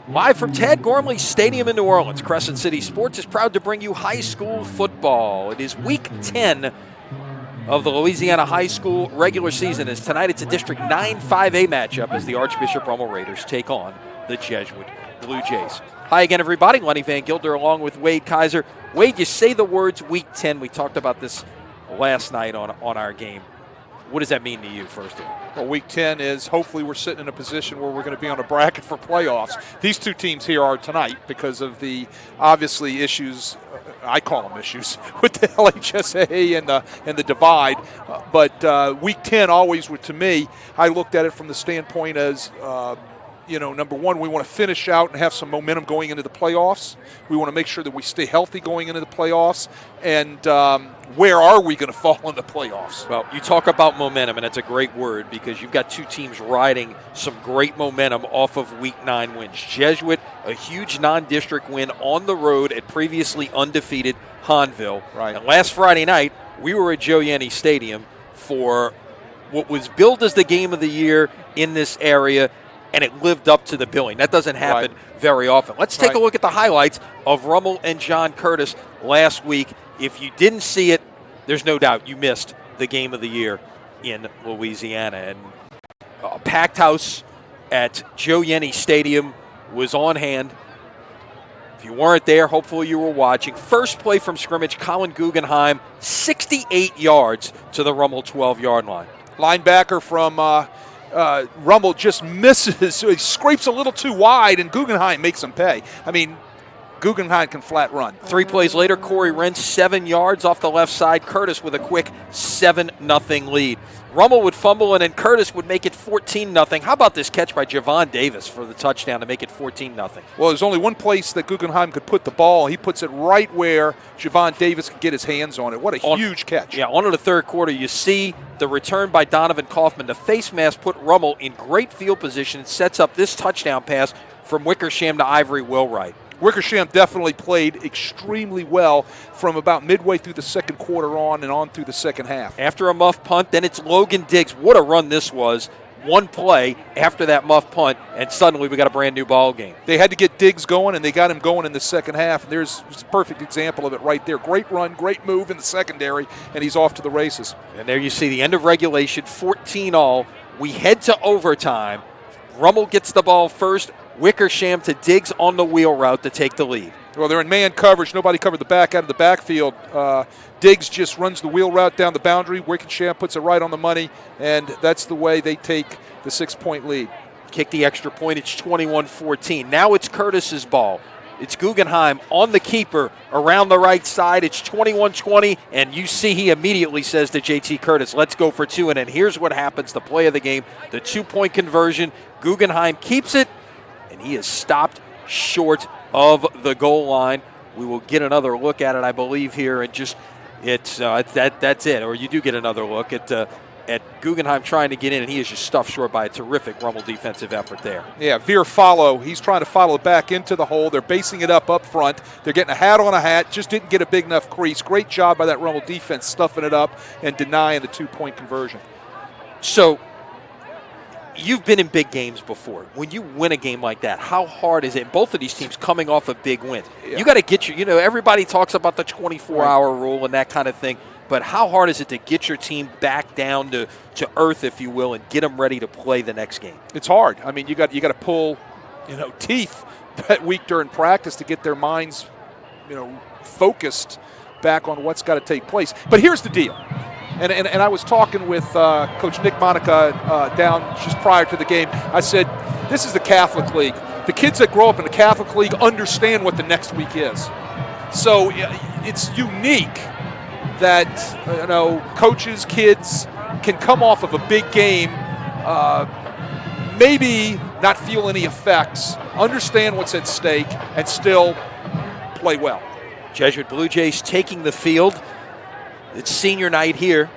Live from Tad Gormley Stadium in New Orleans, Crescent City Sports is proud to bring you high school football. It is week 10 of the Louisiana high school regular season. As tonight it's a District 9 5A matchup as the Archbishop Rummel Raiders take on the Jesuit Blue Jays. Hi again, everybody. Lenny Van Gilder along with Wade Kaiser. Wade, you say the words week 10. We talked about this last night on our game. What does that mean to you, first of all? Well, week 10 is hopefully we're sitting in a position where we're going to be on a bracket for playoffs. These two teams here are tonight because of the obviously issues, I call them issues, with the LHSA and the divide. But week 10 always, to me, I looked at it from the standpoint as, number one, we want to finish out and have some momentum going into the playoffs. We want to make sure that we stay healthy going into the playoffs. And where are we going to fall in the playoffs? Well, you talk about momentum, and that's a great word because you've got two teams riding some great momentum off of Week 9 wins. Jesuit, a huge non-district win on the road at previously undefeated Hanville. Right. And last Friday night, we were at Jesuit Stadium for what was billed as the game of the year in this area, and it lived up to the billing. That doesn't happen very often. Let's take a look at the highlights of Rummel and John Curtis last week. If you didn't see it, there's no doubt you missed the game of the year in Louisiana. And a packed house at Jesuit Stadium was on hand. If you weren't there, hopefully you were watching. First play from scrimmage, Colin Guggenheim, 68 yards to the Rummel 12-yard line. Linebacker from Rummel just misses. He scrapes a little too wide, and Guggenheim makes him pay. I mean, Guggenheim can flat run. 3 plays later, Corey Rentz, 7 yards off the left side. Curtis with a quick 7-0 lead. Rummel would fumble, and then Curtis would make it 14-0. How about this catch by Javon Davis for the touchdown to make it 14-0? Well, there's only one place that Guggenheim could put the ball. He puts it right where Javon Davis could get his hands on it. What a huge catch. Yeah, on to the third quarter, you see the return by Donovan Kaufman. The face mask put Rummel in great field position and sets up this touchdown pass from Wickersham to Ivory Wilwright. Wickersham definitely played extremely well from about midway through the second quarter on through the second half. After a muff punt, then it's Logan Diggs. What a run this was. One play after that muff punt, and suddenly we got a brand new ball game. They had to get Diggs going, and they got him going in the second half. And there's a perfect example of it right there. Great run, great move in the secondary, and he's off to the races. And there you see the end of regulation, 14-all. We head to overtime. Rummel gets the ball first. Wickersham to Diggs on the wheel route to take the lead. Well, they're in man coverage. Nobody covered the back out of the backfield. Diggs just runs the wheel route down the boundary. Wickersham puts it right on the money, and that's the way they take the 6-point lead. Kick the extra point. It's 21-14. Now it's Curtis's ball. It's Guggenheim on the keeper around the right side. It's 21-20, and you see he immediately says to JT Curtis, let's go for two. And then here's what happens, the play of the game, the 2-point conversion. Guggenheim keeps it, and he is stopped short of the goal line. We will get another look at it, I believe, here, and that's it. Or you do get another look at Guggenheim trying to get in, and he is just stuffed short by a terrific Rummel defensive effort there. Yeah, Veer follow. He's trying to follow it back into the hole. They're basing it up front. They're getting a hat on a hat. Just didn't get a big enough crease. Great job by that Rummel defense stuffing it up and denying the 2-point conversion. So you've been in big games before. When you win a game like that, how hard is it? Both of these teams coming off a big win. Yeah. You got to get everybody talks about the 24-hour rule and that kind of thing. But how hard is it to get your team back down to earth, if you will, and get them ready to play the next game? It's hard. I mean, you got to pull, teeth that week during practice to get their minds, focused back on what's got to take place. But here's the deal. And I was talking with Coach Nick Monica down just prior to the game. I said, this is the Catholic League. The kids that grow up in the Catholic League understand what the next week is. So it's unique that coaches, kids can come off of a big game, maybe not feel any effects, understand what's at stake, and still play well. Jesuit Blue Jays taking the field. It's senior night here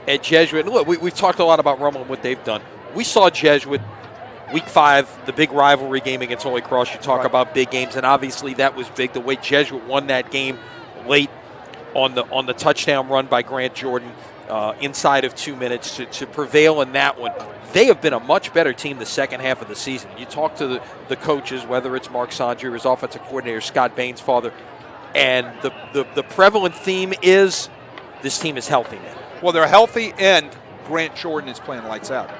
at Jesuit. Look, we've talked a lot about Rummel and what they've done. We saw Jesuit Week 5, the big rivalry game against Holy Cross. You talk about big games, and obviously that was big. The way Jesuit won that game late on the touchdown run by Grant Jordan. inside of 2 minutes to prevail in that one. They have been a much better team the second half of the season. You talk to the coaches, whether it's Mark Sandri or his offensive coordinator, Scott Bain's father, and the prevalent theme is this team is healthy now. Well, they're healthy, and Grant Jordan is playing lights out.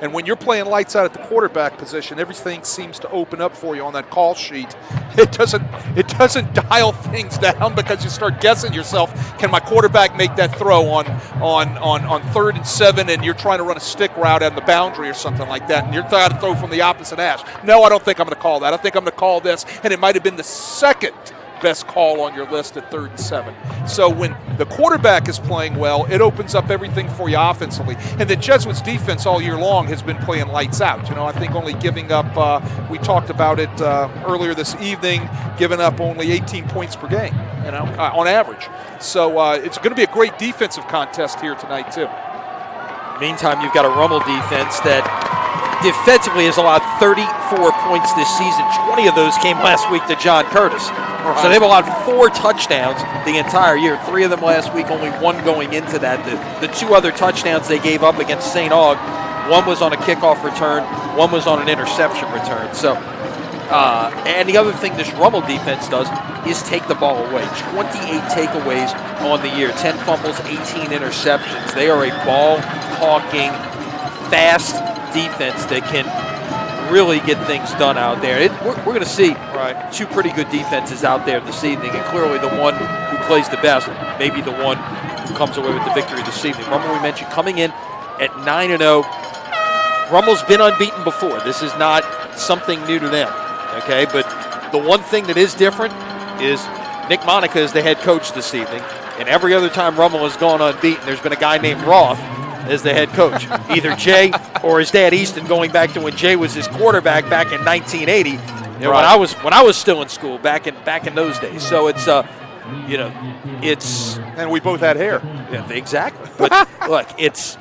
And when you're playing lights out at the quarterback position, everything seems to open up for you on that call sheet. It doesn't dial things down because you start guessing yourself, can my quarterback make that throw on 3rd and 7 and you're trying to run a stick route on the boundary or something like that, and you're trying to throw from the opposite hash. No, I don't think I'm going to call that. I think I'm going to call this, and it might have been the second best call on your list at 3rd and 7. So when the quarterback is playing well, it opens up everything for you offensively. And the Jesuits defense all year long has been playing lights out. I think only giving up, we talked about it earlier this evening, giving up only 18 points per game, on average. So it's going to be a great defensive contest here tonight too. Meantime, you've got a Rummel defense that defensively has allowed 34 points this season. 20 of those came last week to John Curtis. Right. So they've allowed 4 touchdowns the entire year. 3 of them last week, only 1 going into that. The 2 other touchdowns they gave up against St. Aug, 1 was on a kickoff return, 1 was on an interception return. So, and the other thing this Rummel defense does is take the ball away. 28 takeaways on the year, 10 fumbles, 18 interceptions. They are a ball-hawking, fast defense that can really get things done out there. We're going to see 2 pretty good defenses out there this evening, and clearly the one who plays the best may be the one who comes away with the victory this evening. Rummel, we mentioned, coming in at 9-0. Rummel's been unbeaten before. This is not something new to them, okay? But the one thing that is different is Nick Monica is the head coach this evening, and every other time Rummel has gone unbeaten, there's been a guy named Roth as the head coach. Either Jay or his dad Easton, going back to when Jay was his quarterback back in 1980. When I was still in school back in those days. So it's and we both had hair. Yeah, exactly. But look, it's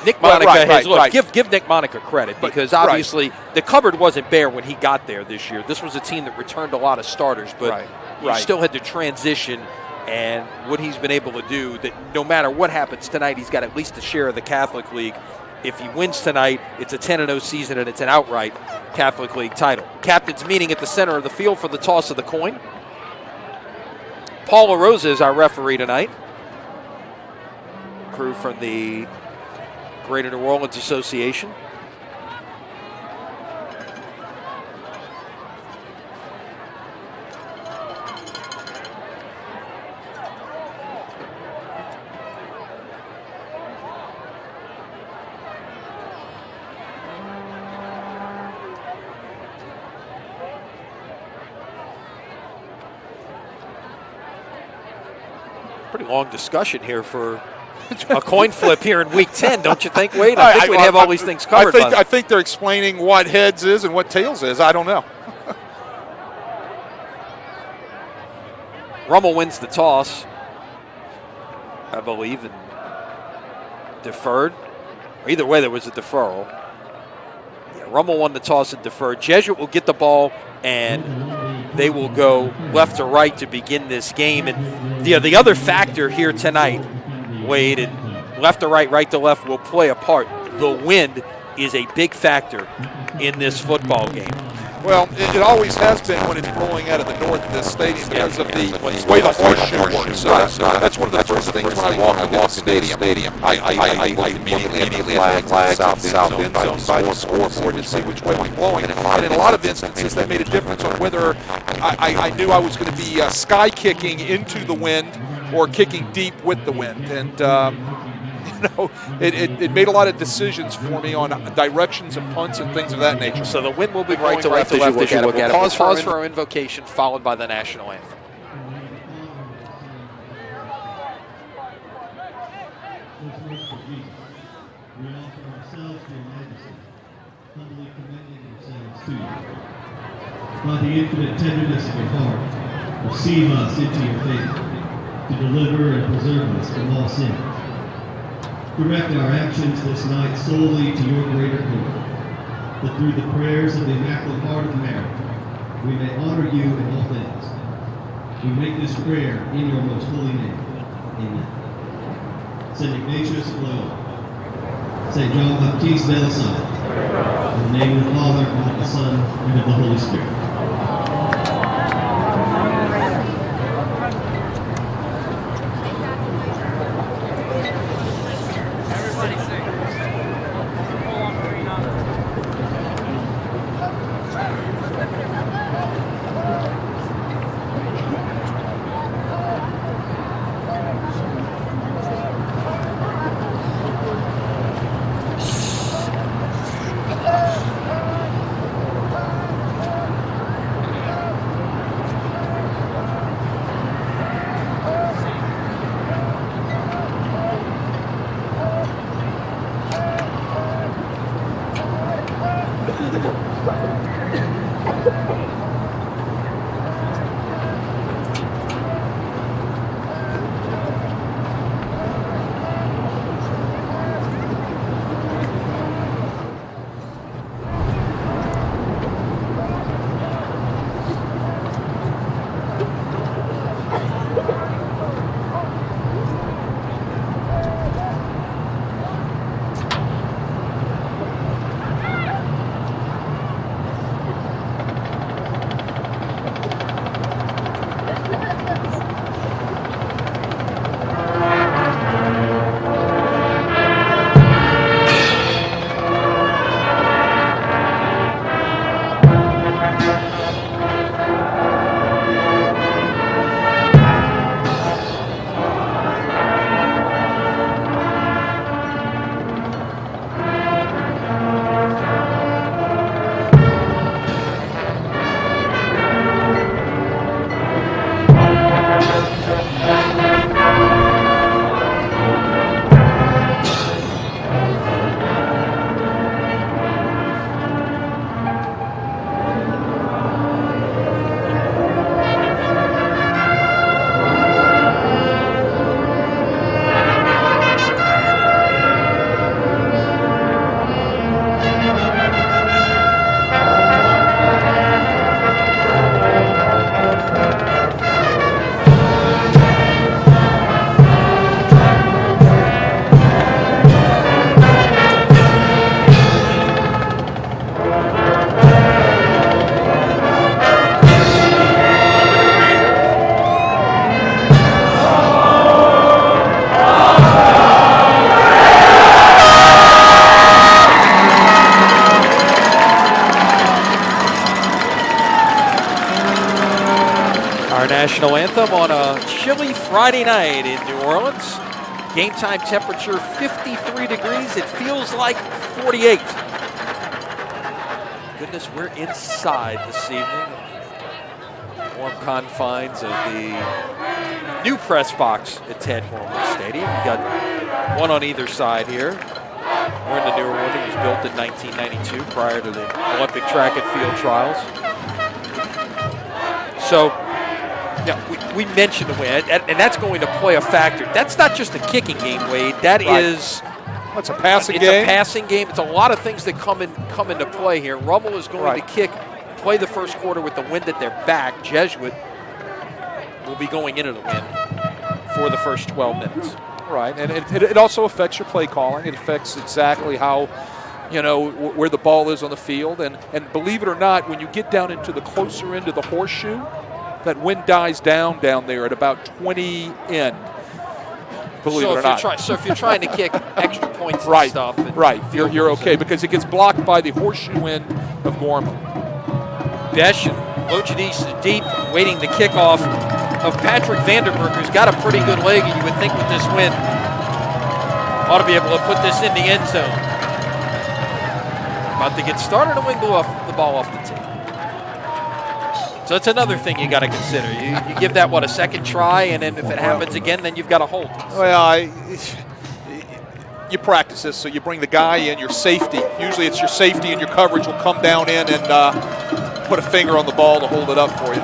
Nick Monica give Nick Monica credit, because obviously the cupboard wasn't bare when he got there this year. This was a team that returned a lot of starters, but he still had to transition. And what he's been able to do, that no matter what happens tonight, he's got at least a share of the Catholic League. If he wins tonight, it's a 10-0 season, and it's an outright Catholic League title. Captains meeting at the center of the field for the toss of the coin. Paul LaRosa is our referee tonight. Crew from the Greater New Orleans Association. Pretty long discussion here for a coin flip here in Week 10, don't you think, Wade? I think we'd have all these things covered. I think they're explaining what heads is and what tails is. I don't know. Rummel wins the toss, I believe, and deferred. Either way, there was a deferral. Yeah, Rummel won the toss and deferred. Jesuit will get the ball, and they will go left to right to begin this game. And the other factor here tonight, Wade, and left to right, right to left will play a part. The wind is a big factor in this football game. Well, it always has been when it's blowing out of the north of this stadium because of the way the horseshoe works. That's one of the first things when I walk into the stadium. I look immediately at the flag, south end by the scoreboard to see which way it's blowing. And in a lot of instances, that made a difference on whether I knew I was going to be sky kicking into the wind or kicking deep with the wind. And it made a lot of decisions for me on directions of punts and things of that nature. So the wind will be right to left as you look at it. Pause for our invocation, followed by the national anthem. By the infinite tenderness of your heart, receive us into your faith, to deliver and preserve us from all sin. Direct our actions this night solely to your greater good, that through the prayers of the Immaculate Heart of Mary, we may honor you in all things. We make this prayer in your most holy name. Amen. Saint Ignatius of Loyola, Saint John Baptiste de la Salle. In the name of the Father, and of the Son, and of the Holy Spirit. National anthem on a chilly Friday night in New Orleans. Game time temperature 53 degrees. It feels like 48. Goodness, we're inside this evening. Warm confines of the new press box at Tad Gormley Stadium. We've got one on either side here. We're in the newer one that was built in 1992 prior to the Olympic track and field trials. So, yeah, we mentioned the win, and that's going to play a factor. That's not just a kicking game, Wade. That is. It's a passing game. It's a passing game. It's a lot of things that come into play here. Rummel is going to play the first quarter with the wind at their back. Jesuit will be going into the wind for the first 12 minutes. Right, and it also affects your play calling. It affects exactly how, where the ball is on the field. And believe it or not, when you get down into the closer end of the horseshoe, that wind dies down there at about 20 in. Believe it or not. So if you're trying to kick extra points and stuff. You're okay because it gets blocked by the horseshoe end of Gormley. Besh and Lojadis is deep, waiting the kickoff of Patrick Vanderberg, who's got a pretty good leg, and you would think with this wind ought to be able to put this in the end zone. About to get started, and we blew off the ball off the tee. So it's another thing you got to consider. You give that, a second try, and then if it happens again, then you've got to hold it. Well, you practice this, so you bring the guy in, your safety. Usually it's your safety and your coverage will come down in and put a finger on the ball to hold it up for you.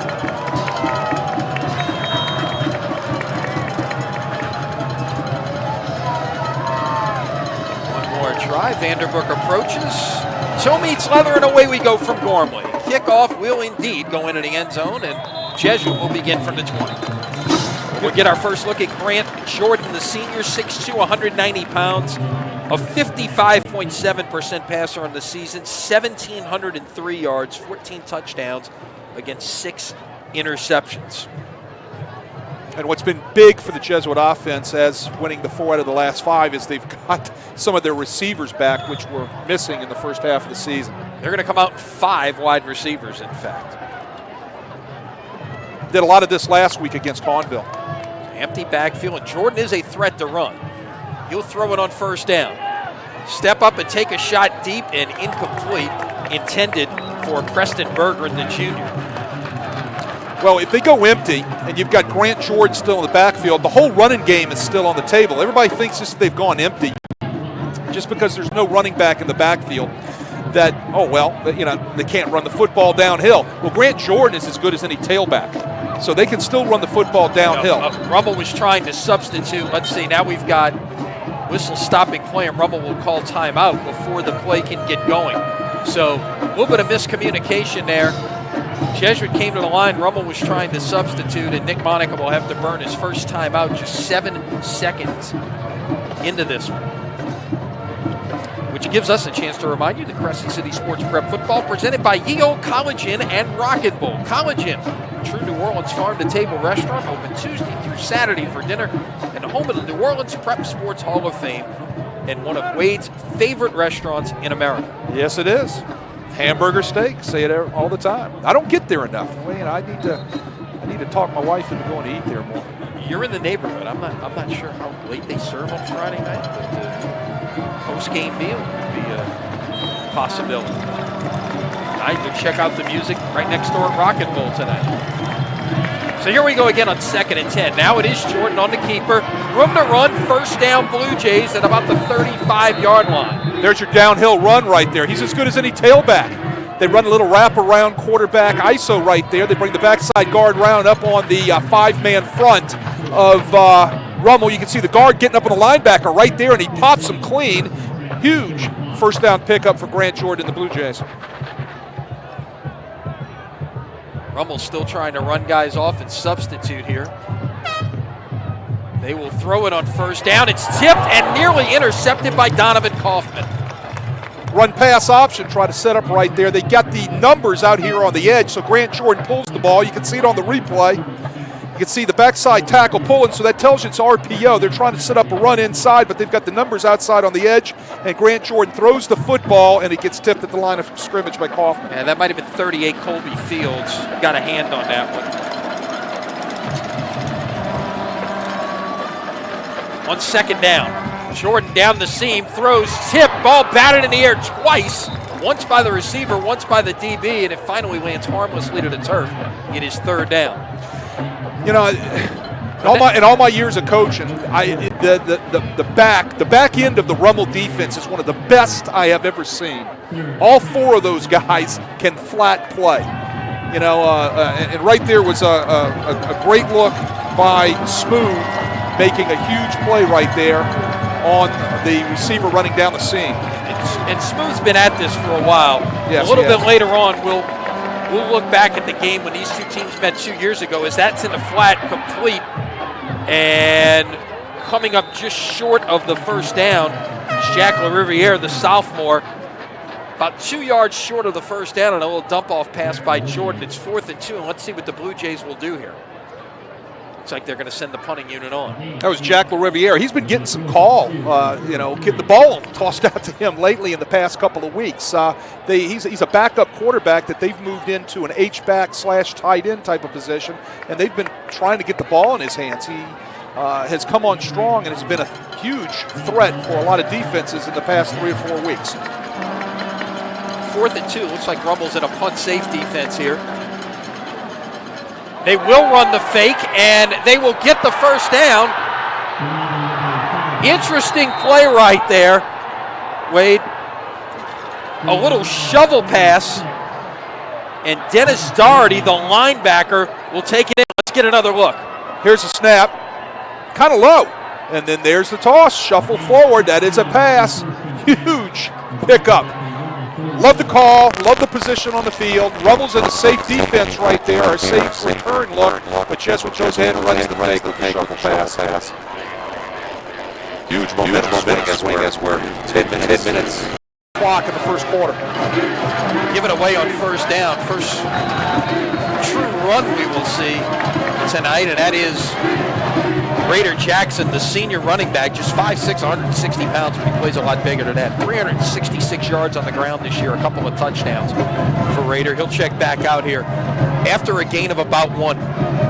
One more try. Vanderberg approaches. Toe meets leather, and away we go from Gormley. Kickoff will indeed go into the end zone, and Jesuit will begin from the 20. We'll get our first look at Grant Jordan, the senior, 6'2", 190 pounds, a 55.7% passer on the season, 1,703 yards, 14 touchdowns against 6 interceptions. And what's been big for the Jesuit offense as winning the 4 out of the last 5 is they've got some of their receivers back, which were missing in the first half of the season. They're going to come out 5 wide receivers, in fact. Did a lot of this last week against Hahnville. Empty backfield, and Jordan is a threat to run. He'll throw it on first down. Step up and take a shot deep and incomplete, intended for Preston Bergeron, the junior. Well, if they go empty and you've got Grant Jordan still in the backfield, the whole running game is still on the table. Everybody thinks just they've gone empty just because there's no running back in the backfield that, oh, well, you know, they can't run the football downhill. Well, Grant Jordan is as good as any tailback, so they can still run the football downhill. Rummel was trying to substitute. Let's see, now we've got whistle stopping play, and Rummel will call timeout before the play can get going. So a little bit of miscommunication there. Jesuit came to the line, Rummel was trying to substitute, and Nick Monica will have to burn his first time out just 7 seconds into this one. Which gives us a chance to remind you that Crescent City Sports Prep Football presented by Ye Olde College Inn and Rocket Bowl. College Inn, a true New Orleans farm-to-table restaurant, open Tuesday through Saturday for dinner, and home of the New Orleans Prep Sports Hall of Fame, and one of Wade's favorite restaurants in America. Yes, it is. Hamburger steak, say it all the time. I don't get there enough. I mean, I need to talk my wife into going to eat there more. You're in the neighborhood. I'm not sure how late they serve on Friday night, but post-game meal would be a possibility. I need to check out the music right next door at Rocket Bowl tonight. So here we go again on 2nd and 10. Now it is Jordan on the keeper. Room to run, first down Blue Jays at about the 35-yard line. There's your downhill run right there. He's as good as any tailback. They run a little wrap-around quarterback ISO right there. They bring the backside guard round up on the 5-man front of Rummel. You can see the guard getting up on the linebacker right there, and he pops him clean. Huge first down pickup for Grant Jordan and the Blue Jays. Rummel still trying to run guys off and substitute here. They will throw it on first down. It's tipped and nearly intercepted by Donovan Kaufman. Run pass option, try to set up right there. They got the numbers out here on the edge, so Grant Jordan pulls the ball. You can see it on the replay. You can see the backside tackle pulling, so that tells you it's RPO. They're trying to set up a run inside, but they've got the numbers outside on the edge, and Grant Jordan throws the football, and it gets tipped at the line of scrimmage by Kaufman. And that might have been 38 Colby Fields. Got a hand on that one. On 2nd down, Jordan down the seam, throws, tip, ball batted in the air twice. Once by the receiver, once by the DB, and it finally lands harmlessly to the turf. It is 3rd down. You know, in all my years of coaching, the back end of the Rummel defense is one of the best I have ever seen. All 4 of those guys can flat play. You know, and right there was a great look by Smooth, making a huge play right there on the receiver running down the seam. And Smooth's been at this for a while. Yes, a little bit later on, we'll look back at the game when these two teams met 2 years ago, as that's in the flat, complete, and coming up just short of the first down is Jack LaRiviere, the sophomore, about 2 yards short of the first down, and a little dump-off pass by Jordan. It's 4th and 2, and let's see what the Blue Jays will do here. Looks like they're going to send the punting unit on. That was Jack LaRiviere. He's been getting some call, getting the ball tossed out to him lately in the past couple of weeks. He's a backup quarterback that they've moved into an H-back / tight end type of position, and they've been trying to get the ball in his hands. He has come on strong and has been a huge threat for a lot of defenses in the past 3 or 4 weeks. 4th and 2. Looks like Rummel's in a punt-safe defense here. They will run the fake, and they will get the first down. Interesting play right there, Wade. A little shovel pass, and Dennis Doherty, the linebacker, will take it in. Let's get another look. Here's a snap, kind of low, and then there's the toss. Shuffle forward. That is a pass. Huge pickup. Love the call, love the position on the field. Rummel's in a safe defense right there, or a safe return look, but Jesuit goes ahead and runs the fake with the shuffle pass. Huge momentum swing as we're 10 minutes. Clock in the first quarter. Give it away on first down. First true run we will see tonight, and that is Raider Jackson, the senior running back, just 5'6", 160 pounds, but he plays a lot bigger than that. 366 yards on the ground this year, a couple of touchdowns for Raider. He'll check back out here after a gain of about 1.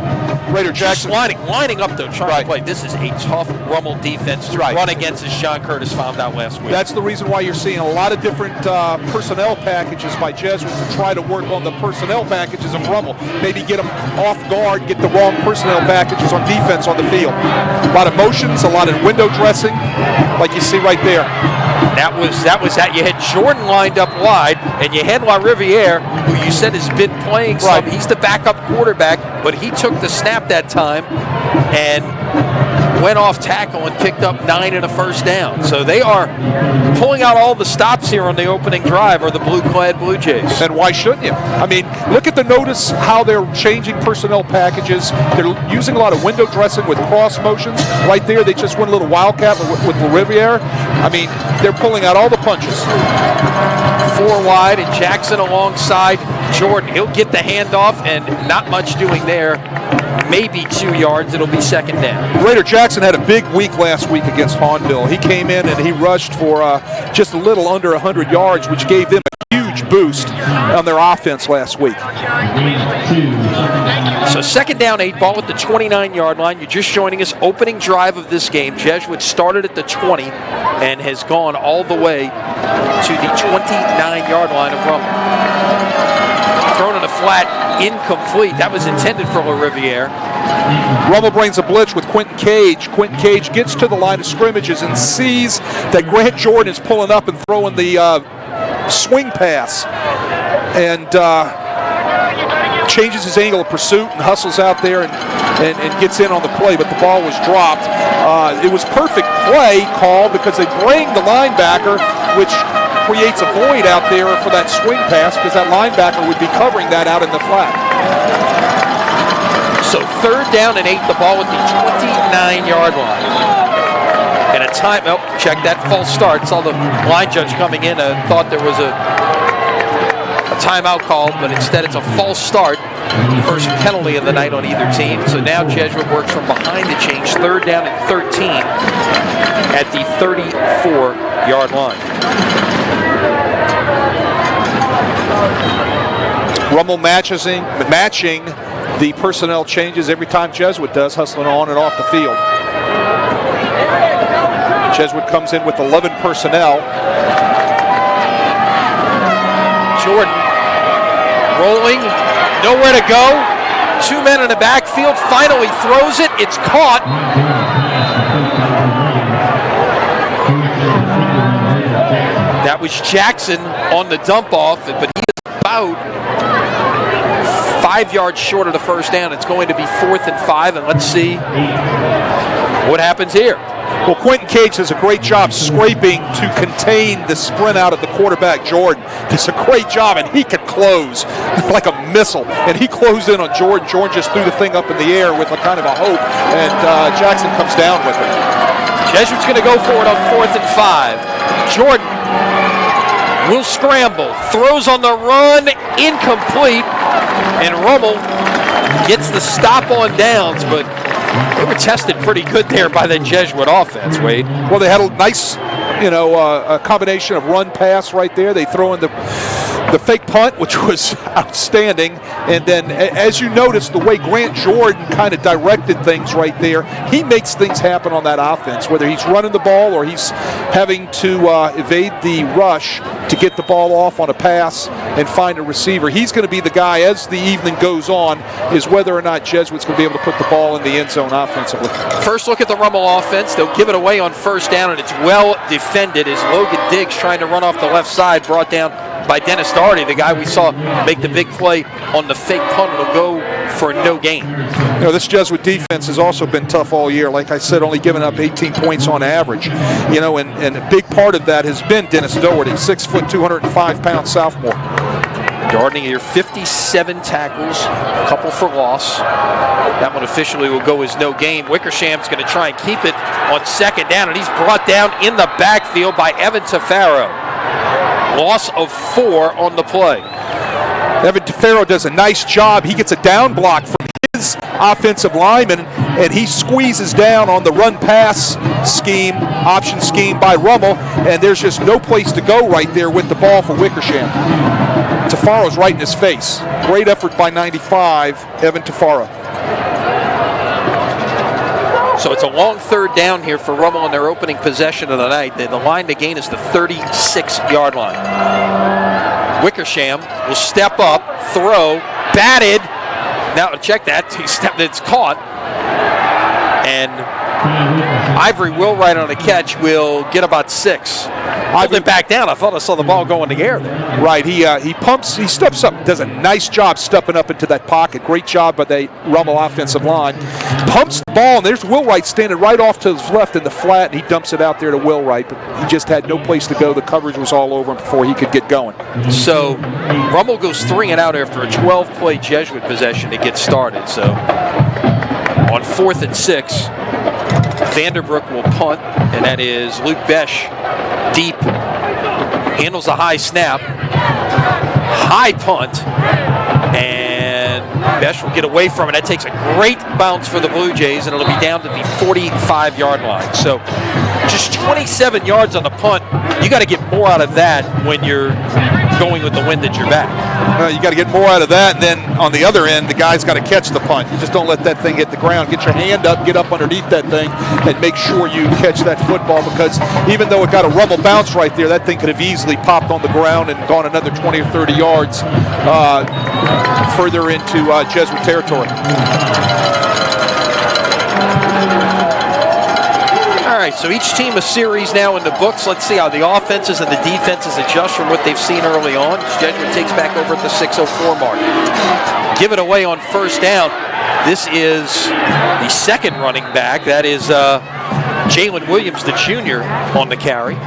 Raider Jackson lining up though, trying to play. This is a tough Rummel defense to run against, as Sean Curtis found out last week. That's the reason why you're seeing a lot of different personnel packages by Jesuit to try to work on the personnel packages of Rummel. Maybe get them off guard, get the wrong personnel packages on defense on the field. A lot of motions, a lot of window dressing, like you see right there. That was that. You had Jordan lined up wide, and you had LaRiviere, who you said has been playing some. He's the backup quarterback, but he took the snap that time and went off tackle and picked up 9 and a first down. So they are pulling out all the stops here on the opening drive, or the blue-clad Blue Jays. And why shouldn't you? I mean, look at the notice how they're changing personnel packages. They're using a lot of window dressing with cross motions. Right there, they just went a little wildcat with LaRiviere. I mean, they're pulling out all the punches. 4 wide, and Jackson alongside Jordan. He'll get the handoff, and not much doing there. Maybe 2 yards. It'll be second down. Raider Jackson had a big week last week against Hahnville. He came in and he rushed for just a little under 100 yards, which gave them a huge boost on their offense last week. So second down, 8, ball at the 29-yard line. You're just joining us. Opening drive of this game. Jesuit started at the 20 and has gone all the way to the 29-yard line of Rummel. Thrown in a flat, incomplete. That was intended for LaRiviere. Rummel brings a blitz with Quentin Cage. Quentin Cage gets to the line of scrimmages and sees that Grant Jordan is pulling up and throwing the swing pass, and changes his angle of pursuit and hustles out there and gets in on the play, but the ball was dropped. It was perfect play call because they bring the linebacker, which creates a void out there for that swing pass, because that linebacker would be covering that out in the flat. So third down and 8, the ball at the 29-yard line. And a time, check that false start. Saw the line judge coming in and thought there was a timeout called, but instead it's a false start. First penalty of the night on either team. So now Jesuit works from behind the change. Third down and 13 at the 34-yard line. Rummel matching the personnel changes every time Jesuit does, hustling on and off the field. Jesuit comes in with 11 personnel. Jordan rolling, nowhere to go. 2 men in the backfield, finally throws it. It's caught. That was Jackson on the dump off, but he is about 5 yards short of the first down. It's going to be 4th and 5, and let's see what happens here. Well, Quentin Cage does a great job scraping to contain the sprint out of the quarterback, Jordan. Does a great job, and he can close like a missile. And he closed in on Jordan. Jordan just threw the thing up in the air with a kind of a hope, and Jackson comes down with it. Jesuit's going to go for it on 4th and 5. Jordan will scramble, throws on the run, incomplete, and Rummel gets the stop on downs, but they were tested pretty good there by the Jesuit offense, Wade. Well, they had a nice, a combination of run pass right there. They throw in the fake punt, which was outstanding. And then, as you notice, the way Grant Jordan kind of directed things right there, he makes things happen on that offense, whether he's running the ball or he's having to evade the rush to get the ball off on a pass and find a receiver. He's going to be the guy as the evening goes on, is whether or not Jesuit's going to be able to put the ball in the end zone offensively. First look at the Rummel offense. They'll give it away on first down, and it's well defended as Logan Diggs, trying to run off the left side, brought down by Dennis Doherty, the guy we saw make the big play on the fake punt. It'll go for no gain. You know, this Jesuit defense has also been tough all year. Like I said, only giving up 18 points on average. You know, and a big part of that has been Dennis Doherty, 6 foot, 205-pound sophomore. Doherty here, 57 tackles, a couple for loss. That one officially will go as no gain. Wickersham's going to try and keep it on second down, and he's brought down in the backfield by Evan Tafaro. Loss of 4 on the play. Evan Tafaro does a nice job. He gets a down block from his offensive lineman, and he squeezes down on the run-pass scheme, option scheme by Rummel, and there's just no place to go right there with the ball for Wickersham. Tafaro's right in his face. Great effort by 95, Evan Tafaro. So it's a long third down here for Rummel on their opening possession of the night. The line to gain is the 36-yard line. Wickersham will step up, throw, batted. Now check that. It's caught. And Ivory Willwright on a catch will get about 6. Pulled it back down. I thought I saw the ball go in the air there. Right. He pumps. He steps up. Does a nice job stepping up into that pocket. Great job by the Rummel offensive line. Pumps the ball, and there's Willwright standing right off to his left in the flat, and he dumps it out there to Willwright. But he just had no place to go. The coverage was all over him before he could get going. So Rummel goes 3 and out after a 12-play Jesuit possession to get started. So on 4th and 6, Vanderbrook will punt, and that is Luke Besch deep. Handles a high snap. High punt. And Besch will get away from it. That takes a great bounce for the Blue Jays, and it'll be down to the 45-yard line. So just 27 yards on the punt. You got to get more out of that when you're going with the wind at your back. You got to get more out of that, and then on the other end, the guy's got to catch the punt. You just don't let that thing hit the ground. Get your hand up, get up underneath that thing, and make sure you catch that football, because even though it got a Rummel bounce right there, that thing could have easily popped on the ground and gone another 20 or 30 yards further into Jesuit territory. All right, so each team a series now in the books. Let's see how the offenses and the defenses adjust from what they've seen early on. Jesuit takes back over at the 6:04 mark. Give it away on first down. This is the second running back. That is Jalen Williams, the junior, on the carry.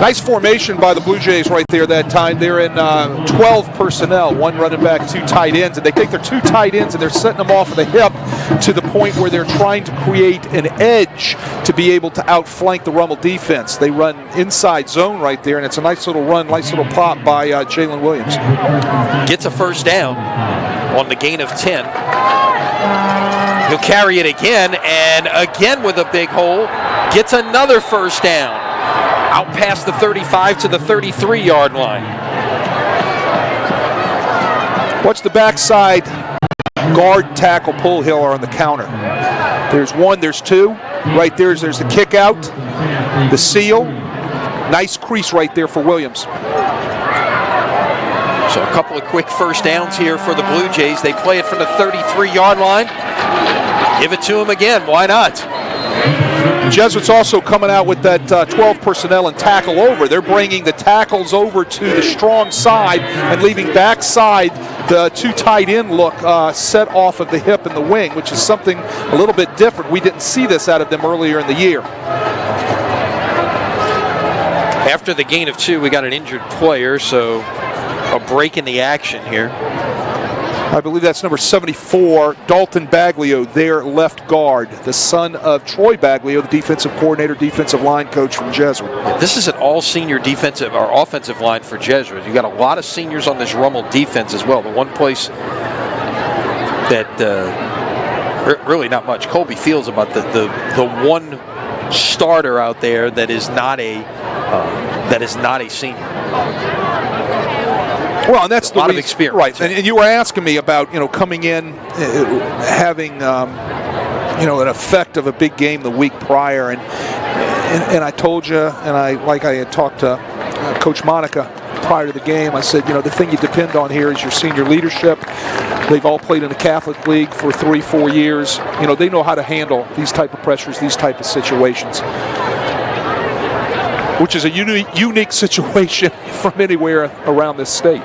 Nice formation by the Blue Jays right there that time. They're in 12 personnel, 1 running back, 2 tight ends, and they take their 2 tight ends and they're setting them off of the hip to the point where they're trying to create an edge to be able to outflank the Rummel defense. They run inside zone right there, and it's a nice little run, nice little pop by Jalen Williams. Gets a first down on the gain of 10. He'll carry it again, and again with a big hole, gets another first down. Out past the 35 to the 33-yard line. Watch the backside guard tackle pull Hiller on the counter. There's 1, there's 2. Right there's the kick out, the seal. Nice crease right there for Williams. So a couple of quick first downs here for the Blue Jays. They play it from the 33-yard line. Give it to him again. Why not? Jesuits also coming out with that 12 personnel and tackle over. They're bringing the tackles over to the strong side and leaving backside the 2 tight end look set off of the hip and the wing, which is something a little bit different. We didn't see this out of them earlier in the year. After the gain of 2, we got an injured player, so a break in the action here. I believe that's number 74, Dalton Baglio, their left guard, the son of Troy Baglio, the defensive coordinator, defensive line coach from Jesuit. This is an all-senior defensive or offensive line for Jesuit. You got a lot of seniors on this Rummel defense as well. The one place that really not much Colby feels about the one starter out there that is not a senior. Well, and that's a lot of experience, right? And you were asking me about coming in, having an effect of a big game the week prior, and I told you, and I had talked to Coach Monica prior to the game. I said, the thing you depend on here is your senior leadership. They've all played in the Catholic League for 3-4 years. They know how to handle these type of pressures, these type of situations, which is a unique situation from anywhere around this state.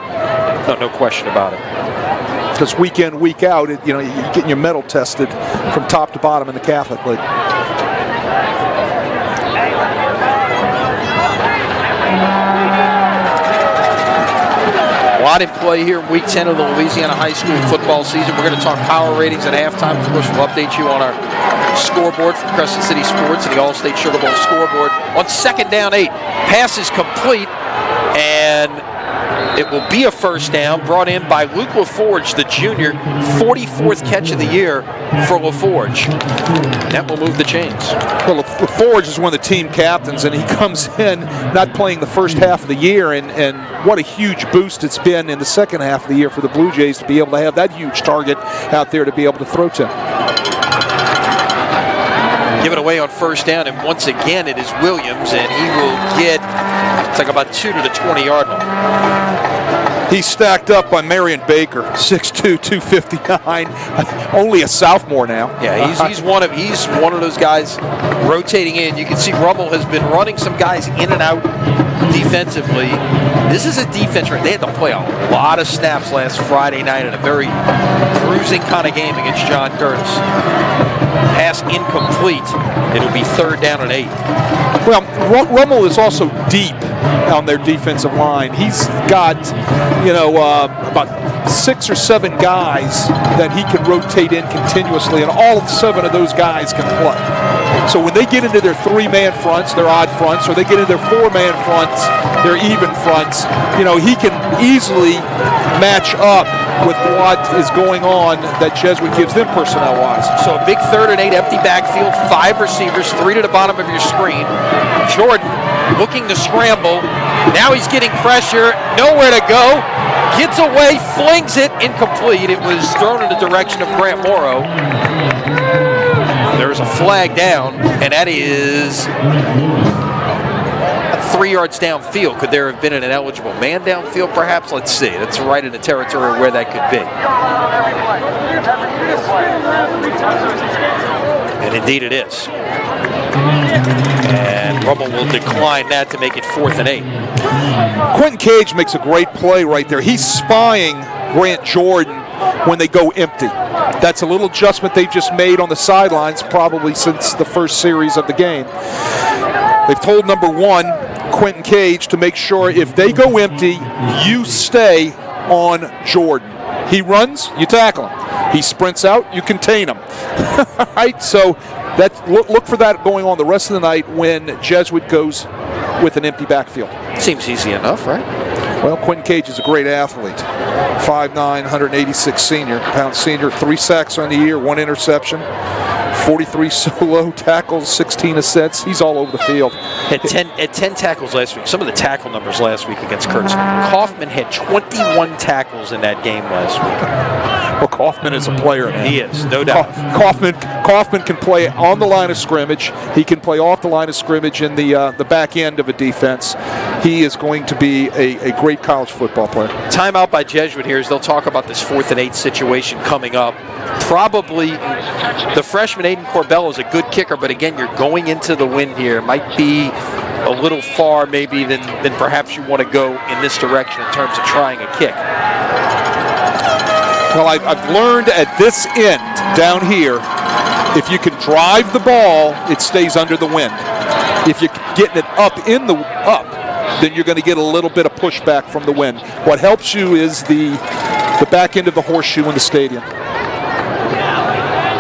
No question about it. because week in, week out, you're getting your mettle tested from top to bottom in the Catholic League. A lot in play here in Week 10 of the Louisiana high school football season. We're going to talk power ratings at halftime. Of course, we'll update you on our scoreboard from Crescent City Sports and the All-State Sugar Bowl scoreboard. On 2nd down 8, pass is complete, and it will be a first down brought in by Luke LaForge, the junior, 44th catch of the year for LaForge. That will move the chains. Well, LaForge is one of the team captains, and he comes in not playing the first half of the year, and what a huge boost it's been in the second half of the year for the Blue Jays to be able to have that huge target out there to be able to throw to. Give it away on first down, and once again it is Williams, and he will get, it's like about 2 to the 20-yard line. He's stacked up by Marion Baker, 6'2", 259, only a sophomore now. Yeah, he's one of those guys rotating in. You can see Rummel has been running some guys in and out defensively. This is a defense. They had to play a lot of snaps last Friday night in a very bruising kind of game against John Curtis. Pass incomplete. It'll be 3rd down and 8. Well, Rummel is also deep on their defensive line. He's got, about 6 or 7 guys that he can rotate in continuously, and all 7 of those guys can play. So when they get into their 3-man fronts, their odd fronts, or they get into their 4-man fronts, their even fronts, he can easily match up with what is going on that Jesuit gives them personnel-wise. So a big 3rd and 8 empty backfield, 5 receivers, 3 to the bottom of your screen. Jordan looking to scramble. Now he's getting pressure, nowhere to go. Gets away, flings it, incomplete. It was thrown in the direction of Grant Morrow. There's a flag down, and that is 3 yards downfield. Could there have been an ineligible man downfield, perhaps? Let's see. That's right in the territory where that could be. And indeed it is. And Rummel will decline that to make it 4th and 8. Quentin Cage makes a great play right there. He's spying Grant Jordan when they go empty. That's a little adjustment they've just made on the sidelines, probably since the first series of the game. They've told number 1, Quentin Cage, to make sure if they go empty, you stay on Jordan. He runs, you tackle him. He sprints out, you contain him. All right, so look for that going on the rest of the night when Jesuit goes with an empty backfield. Seems easy enough, right? Well, Quentin Cage is a great athlete. 5'9", 186 pound senior, 3 sacks on the year, 1 interception, 43 solo tackles, 16 assists. He's all over the field. Had 10 tackles last week. Some of the tackle numbers last week against Curtis. Kaufman had 21 tackles in that game last week. Well, Kaufman is a player, man. He is, no doubt. Kaufman can play on the line of scrimmage. He can play off the line of scrimmage in the back end of a defense. He is going to be a great college football player. Timeout by Jesuit here as they'll talk about this 4th and 8 situation coming up. Probably the freshman Aiden Corbell is a good kicker, but again, you're going into the wind here. Might be a little far maybe than perhaps you want to go in this direction in terms of trying a kick. Well, I've learned at this end down here, if you can drive the ball, it stays under the wind. If you're getting it up, then you're going to get a little bit of pushback from the wind. What helps you is the back end of the horseshoe in the stadium.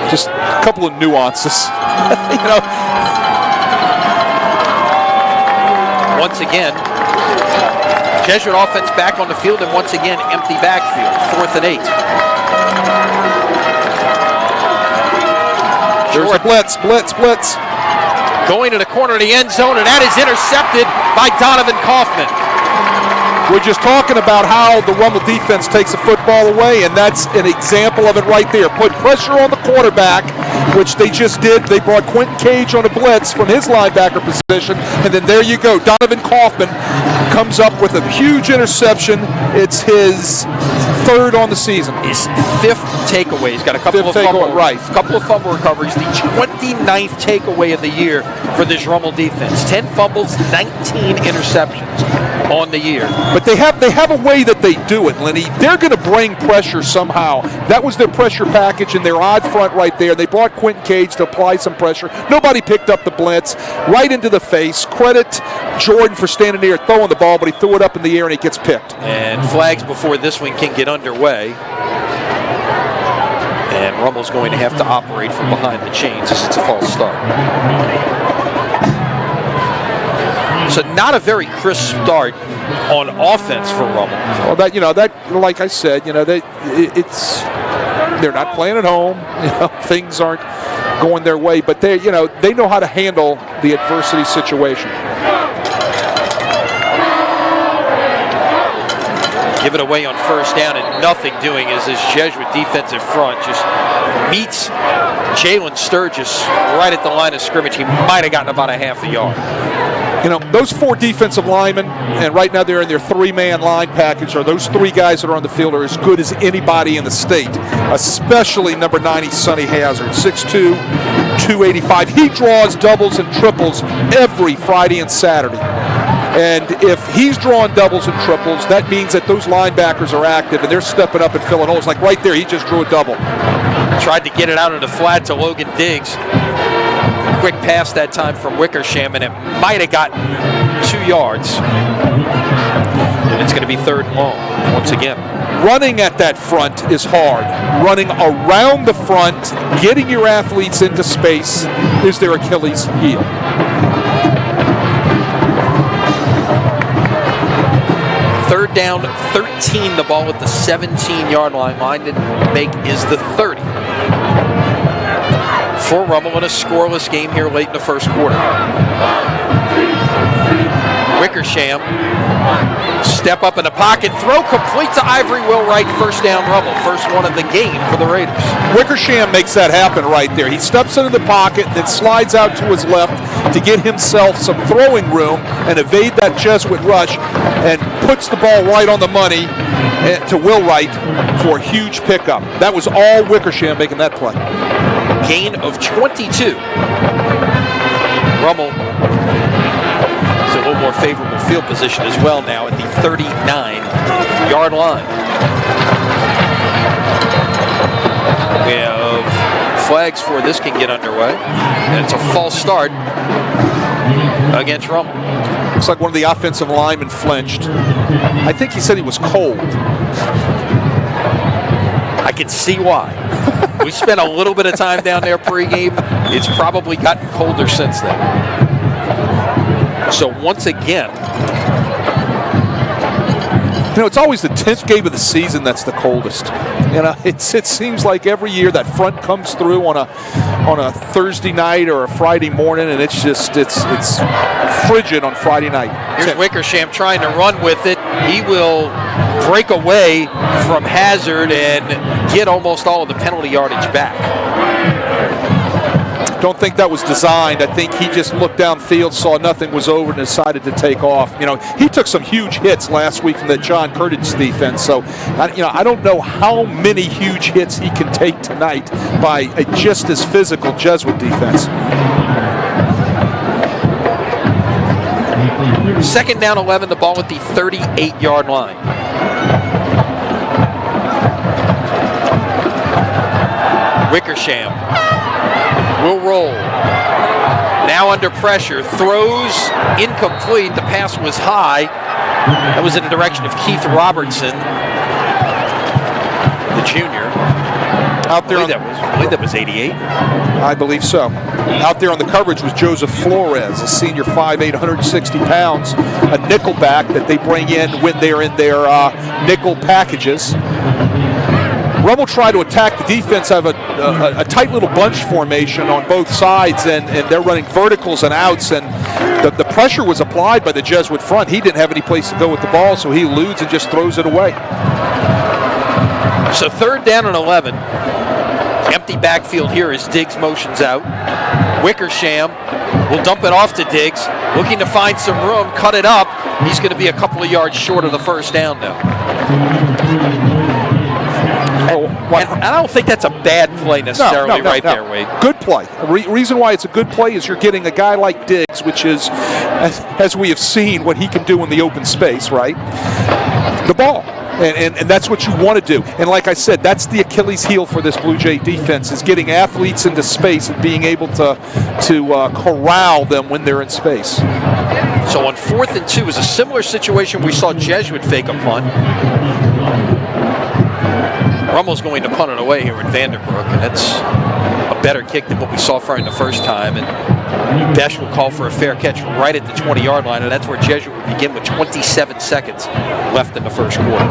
Just a couple of nuances. Once again, Jesuit offense back on the field, and once again, empty backfield, 4th and 8. There's a blitz. Going to the corner of the end zone, and that is intercepted by Donovan Kaufman. We're just talking about how the Rummel defense takes the football away, and that's an example of it right there. Put pressure on the quarterback, which they just did. They brought Quentin Cage on a blitz from his linebacker position, and then there you go. Donovan Kaufman comes up with a huge interception. It's his Third on the season. His 5th takeaway. He's got a couple of fumble recoveries. The 29th takeaway of the year for this Rummel defense. 10 fumbles, 19 interceptions on the year. But they have a way that they do it, Lenny. They're going to bring pressure somehow. That was their pressure package in their odd front right there. They brought Quentin Cage to apply some pressure. Nobody picked up the blitz. Right into the face. Credit Jordan for standing there throwing the ball, but he threw it up in the air and it gets picked. And flags before this one can get underway. And Rummel's going to have to operate from behind the chains as it's a false start. So not a very crisp start on offense for Rummel. Well, that like I said, they're not playing at home. Things aren't going their way, but they know how to handle the adversity situation. Give it away on first down and nothing doing as this Jesuit defensive front just meets Jalen Sturgis right at the line of scrimmage. He might have gotten about a half a yard. Those 4 defensive linemen, and right now they're in their 3-man line package, or those 3 guys that are on the field are as good as anybody in the state, especially number 90, Sonny Hazard, 6'2", 285. He draws doubles and triples every Friday and Saturday. And if he's drawing doubles and triples, that means that those linebackers are active and they're stepping up and filling holes. Like right there, he just drew a double. Tried to get it out of the flat to Logan Diggs. Quick pass that time from Wickersham, and it might have gotten 2 yards. And it's going to be 3rd and long once again. Running at that front is hard. Running around the front, getting your athletes into space is their Achilles heel. Third down, 13, the ball at the 17-yard line. Line to make is the 30. For Rummel in a scoreless game here late in the first quarter. Wickersham, step up in the pocket, throw complete to Ivory Wheelwright, first down Rummel. First one of the game for the Raiders. Wickersham makes that happen right there. He steps into the pocket, then slides out to his left to get himself some throwing room and evade that Jesuit rush, and puts the ball right on the money to Wheelwright for a huge pickup. That was all Wickersham making that play. Gain of 22. Rummel is a little more favorable field position as well now at the 39-yard line. We have flags for this can get underway. And it's a false start against Rummel. Looks like one of the offensive linemen flinched. I think he said he was cold. I can see why. We spent a little bit of time down there pregame. It's probably gotten colder since then. So once again, it's always the 10th game of the season that's the coldest. It seems like every year that front comes through on a Thursday night or a Friday morning, and it's frigid on Friday night. Here's Wickersham trying to run with it. He will break away from Hazard and get almost all of the penalty yardage back. Don't think that was designed. I think he just looked downfield, saw nothing was over, and decided to take off. He took some huge hits last week from the John Curtis defense. So, I don't know how many huge hits he can take tonight by a just as physical Jesuit defense. Second down 11, the ball at the 38-yard line. Wickersham will roll. Now under pressure, throws incomplete. The pass was high. That was in the direction of Keith Robertson, the junior. Out there, I believe that was 88. I believe so. Out there on the coverage was Joseph Flores, a senior 5'8", 160 pounds, a nickel back that they bring in when they're in their nickel packages. Rummel tried to attack the defense, have a tight little bunch formation on both sides, and they're running verticals and outs, and the pressure was applied by the Jesuit front. He didn't have any place to go with the ball, so he eludes and just throws it away. So third down and 11. Empty backfield here as Diggs motions out. Wickersham will dump it off to Diggs, looking to find some room, cut it up. He's going to be a couple of yards short of the first down now. And I don't think that's a bad play necessarily there, Wade. Good play. Reason why it's a good play is you're getting a guy like Diggs, which is, as we have seen, what he can do in the open space, right? The ball. And that's what you want to do. And like I said, that's the Achilles heel for this Blue Jay defense, is getting athletes into space and being able to corral them when they're in space. So on 4th and 2 is a similar situation. We saw Jesuit fake a punt. Rummel's going to punt it away here at Vanderbrook, and that's a better kick than what we saw for him the first time. And Besh will call for a fair catch right at the 20-yard line, and that's where Jesuit will begin with 27 seconds left in the first quarter.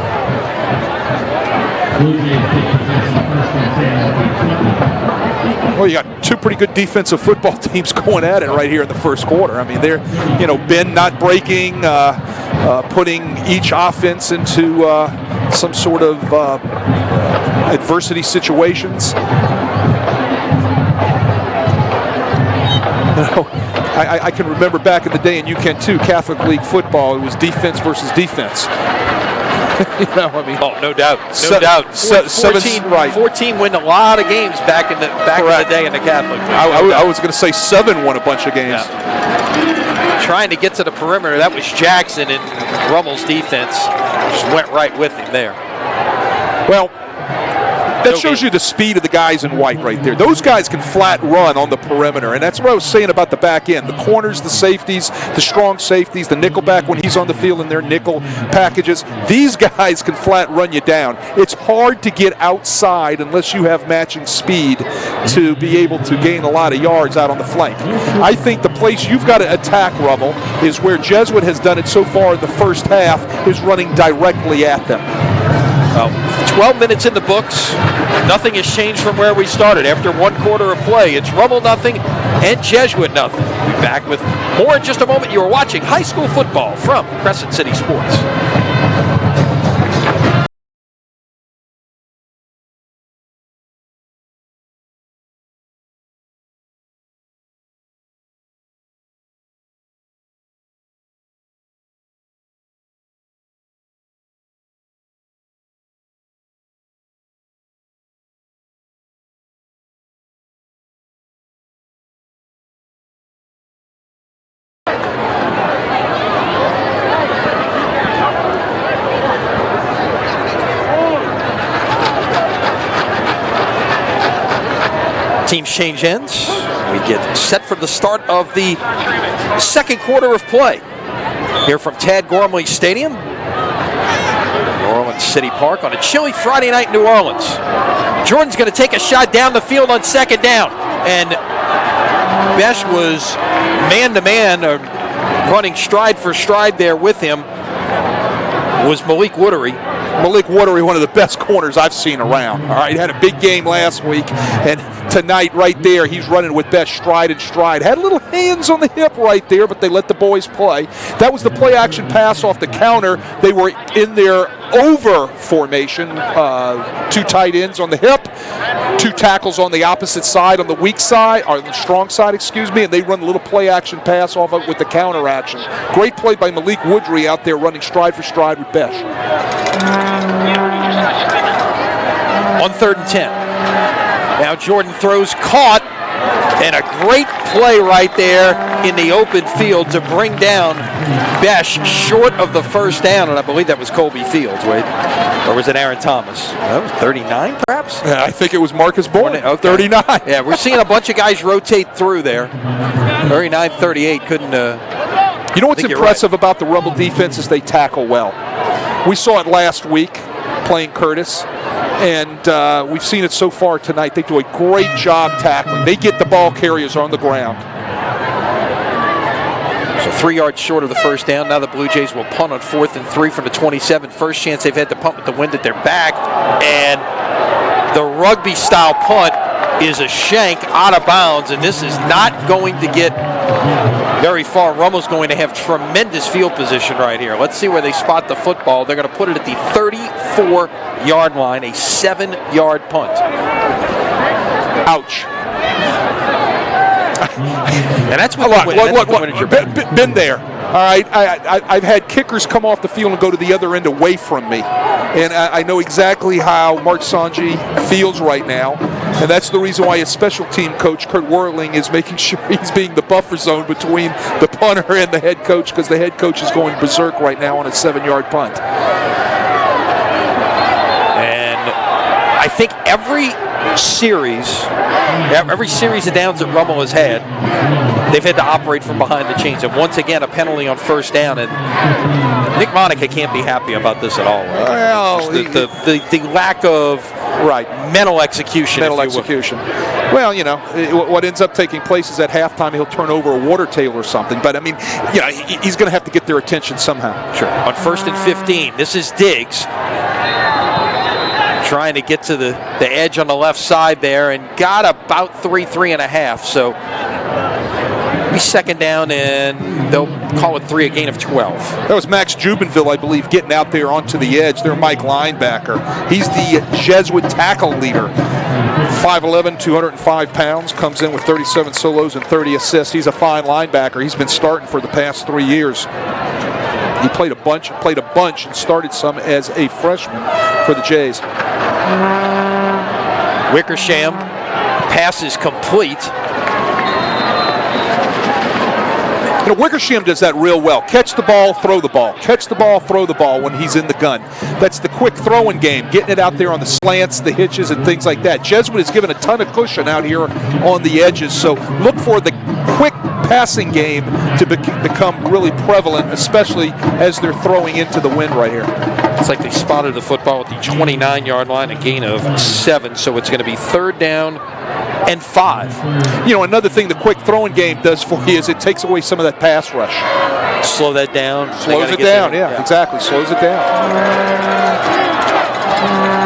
Well, you got two pretty good defensive football teams going at it right here in the first quarter. I mean, they're, Ben not breaking, putting each offense into some sort of adversity situations. I can remember back in the day, and you can too, Catholic League football, it was defense versus defense. No doubt. 14 win a lot of games back in the day in the Catholic League. I was going to say 7 won a bunch of games. Yeah. Trying to get to the perimeter, that was Jackson, and Rummel's defense just went right with him there. Well, that shows you the speed of the guys in white right there. Those guys can flat run on the perimeter, and that's what I was saying about the back end. The corners, the safeties, the strong safeties, the nickelback when he's on the field in their nickel packages. These guys can flat run you down. It's hard to get outside unless you have matching speed to be able to gain a lot of yards out on the flank. I think the place you've got to attack, Rummel, is where Jesuit has done it so far in the first half, is running directly at them. 12 minutes in the books. Nothing has changed from where we started. After 1 quarter of play, it's Rummel nothing and Jesuit nothing. We'll be back with more in just a moment. You are watching high school football from Crescent City Sports. Teams change ends. We get set for the start of the second quarter of play. Here from Tad Gormley Stadium, New Orleans City Park, on a chilly Friday night in New Orleans. Jordan's going to take a shot down the field on second down. And Besh was man-to-man, running stride for stride there with him, was Malik Woodery. Malik Woodery, one of the best corners I've seen around. All right, had a big game last week, and tonight right there, he's running with Besh stride and stride. Had little hands on the hip right there, but they let the boys play. That was the play-action pass off the counter. They were in their over formation, 2 tight ends on the hip, 2 tackles on the opposite side, on the weak side, or the strong side, excuse me, and they run a little play-action pass off of it with the counter action. Great play by Malik Woodery out there running stride for stride with Besh. On 3rd and 10. Now Jordan throws, caught, and a great play right there in the open field to bring down Besh short of the first down, and I believe that was Colby Fields, Wade. Or was it Aaron Thomas? That was 39, perhaps? Yeah, I think it was Marcus Bourne. Okay. 39. Yeah, we're seeing a bunch of guys rotate through there. 39, 38 couldn't... You know what's impressive about the Rummel defense is they tackle well. We saw it last week playing Curtis, and we've seen it so far tonight. They do a great job tackling. They get the ball carriers on the ground. So 3 yards short of the first down. Now the Blue Jays will punt on 4th and 3 from the 27. First chance they've had to punt with the wind at their back, and the rugby-style punt is a shank out of bounds, and this is not going to get very far. Rummel's going to have tremendous field position right here. Let's see where they spot the football. They're going to put it at the 34-yard line, a 7-yard punt. Ouch. And that's what look, been there. All right, I've had kickers come off the field and go to the other end away from me. And I know exactly how Mark Sanji feels right now. And that's the reason why his special team coach, Kurt Whirling, is making sure he's being the buffer zone between the punter and the head coach, because the head coach is going berserk right now on a 7-yard punt. And I think every series of downs that Rummel has had, they've had to operate from behind the chains. And once again, a penalty on first down. And Nick Monica can't be happy about this at all. Right? Well, the lack of mental execution. Well, you know, what ends up taking place is at halftime he'll turn over a water tail or something. But, I mean, you know, he's going to have to get their attention somehow. Sure. On 1st and 15, this is Diggs trying to get to the edge on the left side there, and got about 3.5. So be second down, and they'll call it 3, a gain of 12. That was Max Jubenville, I believe, getting out there onto the edge. Their Mike linebacker. He's the Jesuit tackle leader. 5'11", 205 pounds, comes in with 37 solos and 30 assists. He's a fine linebacker. He's been starting for the past 3 years. He played a bunch, and started some as a freshman for the Jays. Wickersham, pass is complete. You know, Wickersham does that real well. Catch the ball, throw the ball. Catch the ball, throw the ball when he's in the gun. That's the quick throwing game, getting it out there on the slants, the hitches, and things like that. Jesuit has given a ton of cushion out here on the edges, so look for the quick passing game to become really prevalent, especially as they're throwing into the wind right here. It's like they spotted the football at the 29-yard line, a gain of 7, so it's going to be 3rd down and 5. You know, another thing the quick throwing game does for you is it takes away some of that pass rush. Slow that down. Slows it down, yeah, exactly. Slows it down.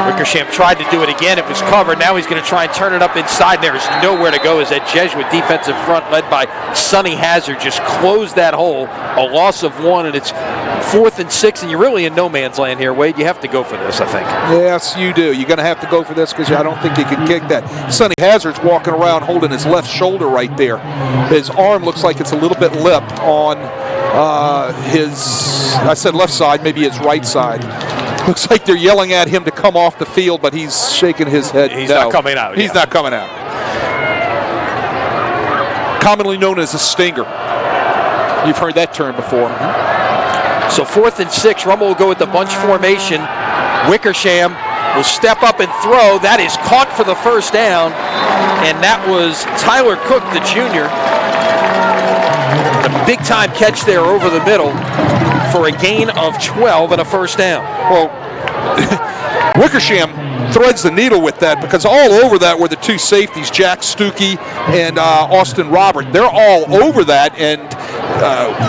Wickersham tried to do it again. It was covered. Now he's going to try and turn it up inside. There is nowhere to go as that Jesuit defensive front led by Sonny Hazard just closed that hole. A loss of 1, and it's 4th and 6, and you're really in no man's land here, Wade. You have to go for this, I think. Yes, you do. You're going to have to go for this because I don't think you can kick that. Sonny Hazard's walking around holding his left shoulder right there. His arm looks like it's a little bit lipped on I said left side, maybe his right side. Looks like they're yelling at him to come off the field, but he's shaking his head. He's not coming out. He's not coming out. Commonly known as a stinger. You've heard that term before. So 4th and 6, Rummel will go with the bunch formation. Wickersham will step up and throw. That is caught for the first down, and that was Tyler Cook, the junior. A big-time catch there over the middle for a gain of 12 and a first down. Well, Wickersham threads the needle with that because all over that were the 2 safeties, Jack Stuckey and Austin Robert. They're all over that, and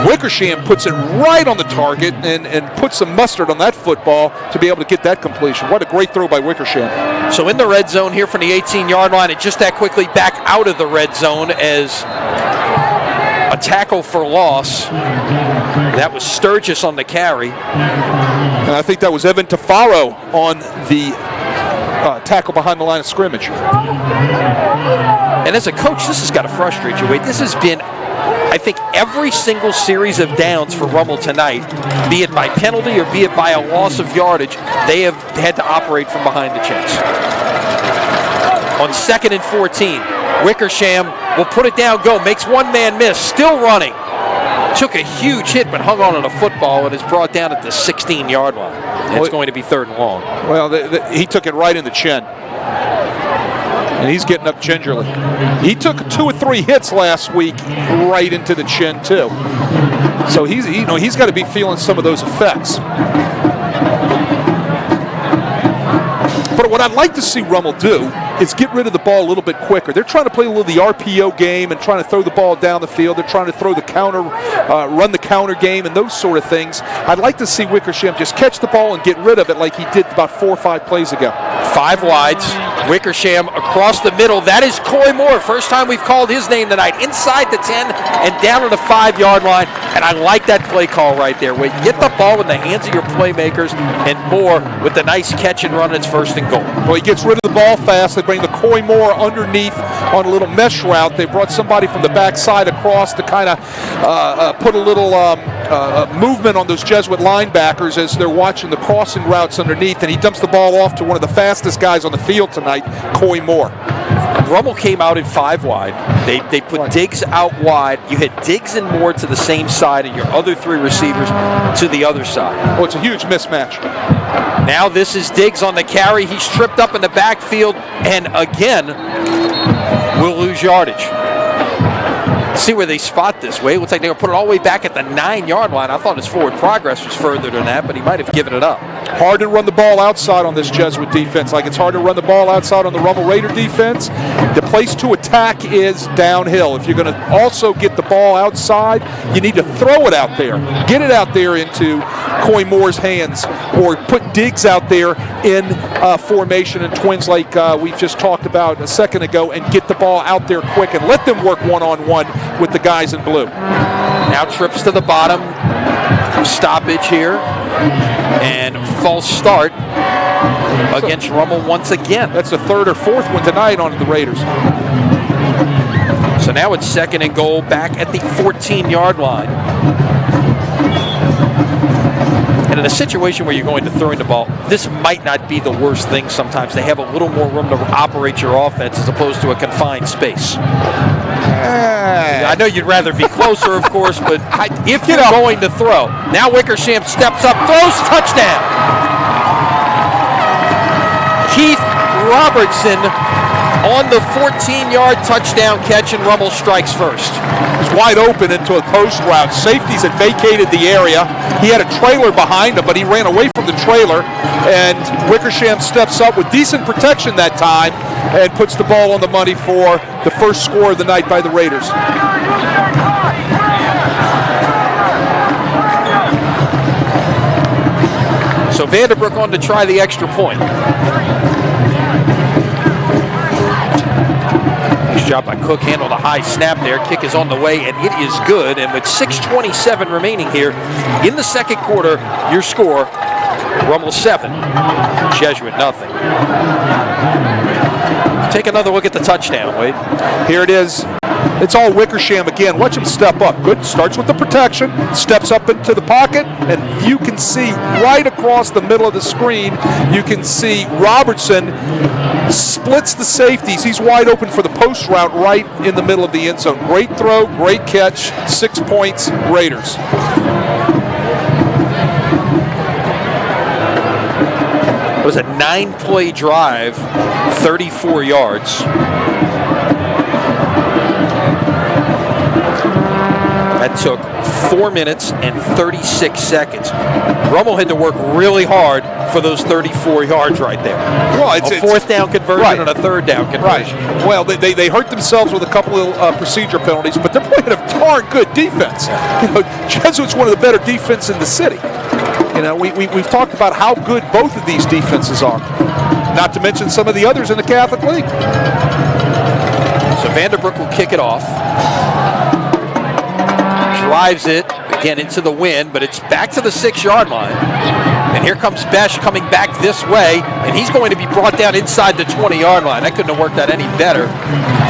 Wickersham puts it right on the target and puts some mustard on that football to be able to get that completion. What a great throw by Wickersham. So in the red zone here from the 18-yard line, and just that quickly back out of the red zone as a tackle for loss. That was Sturgis on the carry. And I think that was Evan Tafaro on the tackle behind the line of scrimmage. And as a coach, this has got to frustrate you, Wade. This has been, I think, every single series of downs for Rummel tonight, be it by penalty or be it by a loss of yardage, they have had to operate from behind the chains. On 2nd and 14, Wickersham will put it down, go, makes one man miss, still running. Took a huge hit but hung on to the football and is brought down at the 16-yard line. And it's going to be 3rd and long. Well, he took it right in the chin. And he's getting up gingerly. He took 2 or 3 hits last week right into the chin too. So he's got to be feeling some of those effects. But what I'd like to see Rummel do is get rid of the ball a little bit quicker. They're trying to play a little of the RPO game and trying to throw the ball down the field. They're trying to throw the counter, run the counter game and those sort of things. I'd like to see Wickersham just catch the ball and get rid of it like he did about 4 or 5 plays ago. 5 wides. Wickersham across the middle. That is Coy Moore. First time we've called his name tonight. Inside the 10 and down to the 5-yard line. And I like that play call right there. Where you get the ball in the hands of your playmakers, and Moore with the nice catch and run, it's 1st and goal. Well, he gets rid of the ball fast. They bring the Coy Moore underneath on a little mesh route. They brought somebody from the backside across to kind of put a little movement on those Jesuit linebackers as they're watching the crossing routes underneath, and he dumps the ball off to one of the fastest guys on the field tonight, Coy Moore. Rummel came out in 5 wide. They put Diggs out wide. You had Diggs and Moore to the same side, and your other 3 receivers to the other side. Well, it's a huge mismatch. Now this is Diggs on the carry. He's tripped up in the backfield, and again, will lose yardage. See where they spot this way. It looks like they're going to put it all the way back at the 9-yard line. I thought his forward progress was further than that, but he might have given it up. Hard to run the ball outside on this Jesuit defense. Like it's hard to run the ball outside on the Rummel Raider defense. The place to attack is downhill. If you're going to also get the ball outside, you need to throw it out there. Get it out there into Coy Moore's hands, or put Diggs out there in formation and twins like we've just talked about a second ago, and get the ball out there quick and let them work one-on-one with the guys in blue. Now trips to the bottom, stoppage here, and false start against Rummel once again. That's the 3rd or 4th one tonight on the Raiders. So now it's 2nd and goal back at the 14-yard line. And in a situation where you're going to throw the ball, this might not be the worst thing sometimes. They have a little more room to operate your offense as opposed to a confined space. I know you'd rather be closer, of course, but if you're going to throw. Now Wickersham steps up, throws, touchdown. Keith Robertson on the 14-yard touchdown catch, and Rummel strikes first. He's wide open into a post route. Safeties had vacated the area. He had a trailer behind him, but he ran away from the trailer, and Wickersham steps up with decent protection that time and puts the ball on the money for the first score of the night by the Raiders. So Vanderbrook on to try the extra point. Nice job by Cook, handled a high snap there. Kick is on the way, and it is good. And with 6:27 remaining here in the 2nd quarter, your score, Rummel 7, Jesuit nothing. Take another look at the touchdown, Wade. Here it is. It's all Wickersham again. Watch him step up. Good. Starts with the protection, steps up into the pocket, and you can see right across the middle of the screen, you can see Robertson splits the safeties. He's wide open for the post route right in the middle of the end zone. Great throw, great catch, 6 points, Raiders. It was a 9-play drive, 34 yards. That took 4 minutes and 36 seconds. Rummel had to work really hard for those 34 yards right there. Well, it's a 4th down conversion, right, and a 3rd down conversion. Right. Well, they hurt themselves with a couple of procedure penalties, but they're playing a darn good defense. You know, Jesuit's one of the better defenses in the city. You know, we've talked about how good both of these defenses are, not to mention some of the others in the Catholic League. So Vanderbrook will kick it off. Drives it again into the wind, but it's back to the 6-yard line. And here comes Besh coming back this way, and he's going to be brought down inside the 20-yard line. That couldn't have worked out any better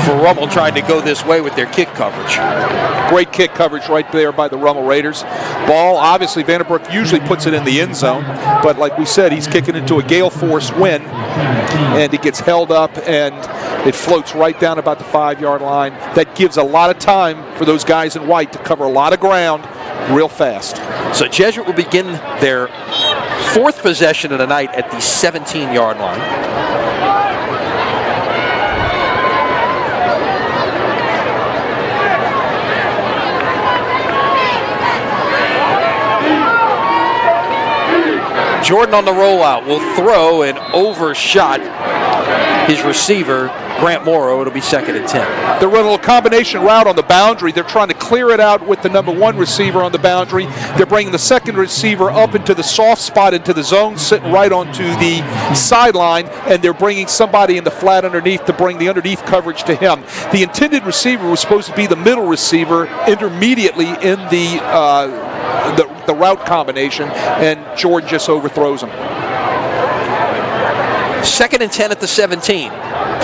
for Rummel trying to go this way with their kick coverage. Great kick coverage right there by the Rummel Raiders. Ball, obviously, Vanderbrook usually puts it in the end zone, but like we said, he's kicking into a gale force wind, and it gets held up, and it floats right down about the 5-yard line. That gives a lot of time for those guys in white to cover a lot of ground real fast. So Jesuit will begin their 4th possession of the night at the 17-yard line. Jordan on the rollout will throw and overshot his receiver, Grant Morrow, it'll be 2nd and 10. They're running a combination route on the boundary. They're trying to clear it out with the number 1 receiver on the boundary. They're bringing the 2nd receiver up into the soft spot, into the zone, sitting right onto the sideline, and they're bringing somebody in the flat underneath to bring the underneath coverage to him. The intended receiver was supposed to be the middle receiver intermediately in the route combination, and Jordan just overthrows him. 2nd and 10 at the 17.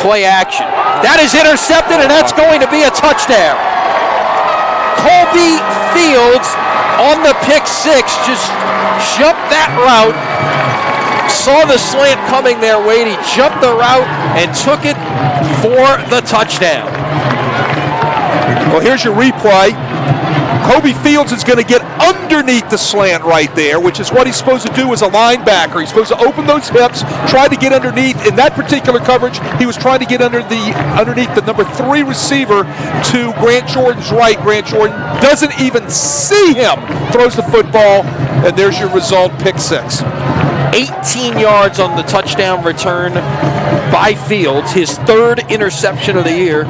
Play action. That is intercepted, and that's going to be a touchdown. Colby Fields on the pick 6 just jumped that route. Saw the slant coming their way. He jumped the route and took it for the touchdown. Well, here's your replay. Colby Fields is going to get underneath the slant right there, which is what he's supposed to do as a linebacker. He's supposed to open those hips, try to get underneath. In that particular coverage, he was trying to get underneath the number 3 receiver to Grant Jordan's right. Grant Jordan doesn't even see him, throws the football, and there's your result, pick 6. 18 yards on the touchdown return by Fields, his 3rd interception of the year.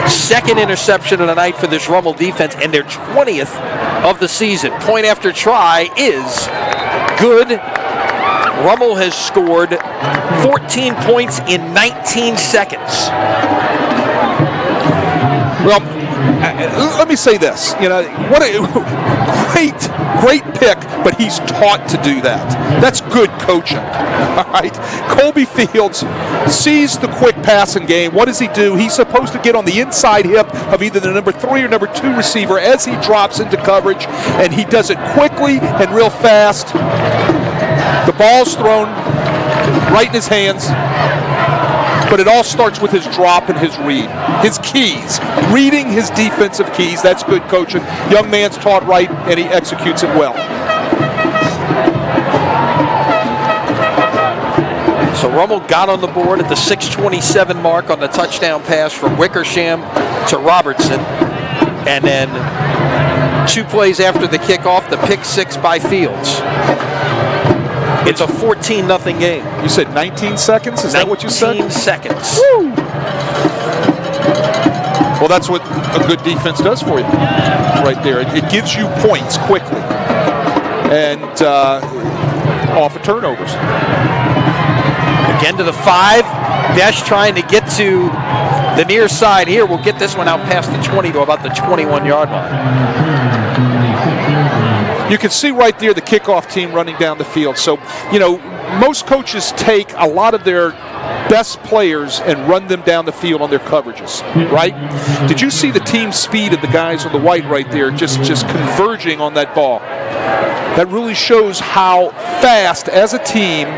2nd interception of the night for this Rummel defense, and their 20th of the season. Point after try is good. Rummel has scored 14 points in 19 seconds. Well, let me say this. What a great pick, but he's taught to do that. That's good coaching. All right. Colby Fields sees the quick passing game. What does he do? He's supposed to get on the inside hip of either the number 3 or number 2 receiver as he drops into coverage, and he does it quickly and real fast. The ball's thrown right in his hands. But it all starts with his drop and his read, his keys, reading his defensive keys. That's good coaching. Young man's taught right, and he executes it well. So Rummel got on the board at the 6:27 mark on the touchdown pass from Wickersham to Robertson. And then 2 plays after the kickoff, the pick 6 by Fields. It's a 14-0 game. You said 19 seconds? Is that what you said? 19 seconds. Woo! Well, that's what a good defense does for you right there. It gives you points quickly and off of turnovers. Again to the 5. Besh trying to get to the near side here. We'll get this one out past the 20 to about the 21-yard line. You can see right there the kickoff team running down the field. So, most coaches take a lot of their best players and run them down the field on their coverages, right? Did you see the team speed of the guys on the white right there just converging on that ball? That really shows how fast, as a team,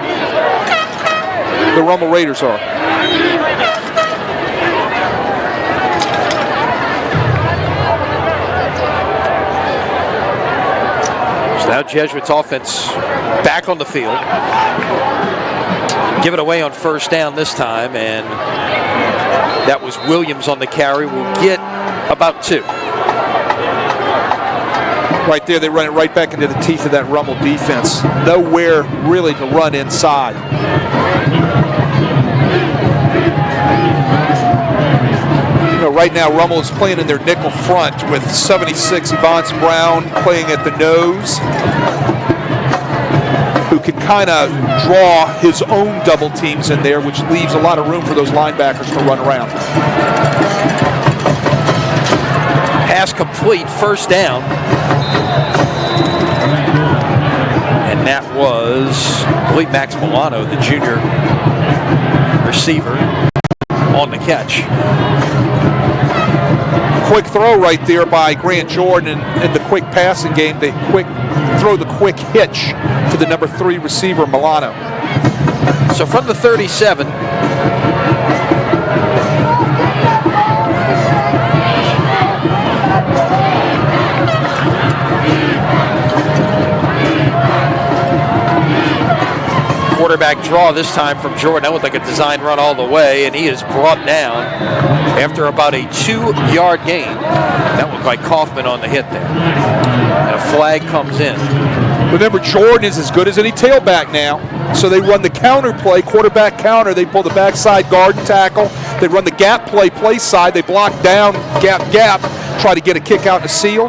the Rummel Raiders are. Now Jesuit's offense back on the field. Give it away on 1st down this time, and that was Williams on the carry. We'll get about 2. Right there, they run it right back into the teeth of that Rummel defense. Nowhere really to run inside. Right now, Rummel is playing in their nickel front with 76 Yvonne Brown playing at the nose, who can kind of draw his own double teams in there, which leaves a lot of room for those linebackers to run around. Pass complete, 1st down. And that was, I believe, Max Milano, the junior receiver, on the catch. Quick throw right there by Grant Jordan in the quick passing game. They throw the quick hitch to the number 3 receiver, Milano. So from the 37, quarterback draw this time from Jordan. That looked like a design run all the way, and he is brought down after about a 2-yard gain. That looked like Kaufman on the hit there. And a flag comes in. Remember, Jordan is as good as any tailback now. So they run the counter play, quarterback counter. They pull the backside guard and tackle. They run the gap play side. They block down, gap, try to get a kick out and a seal.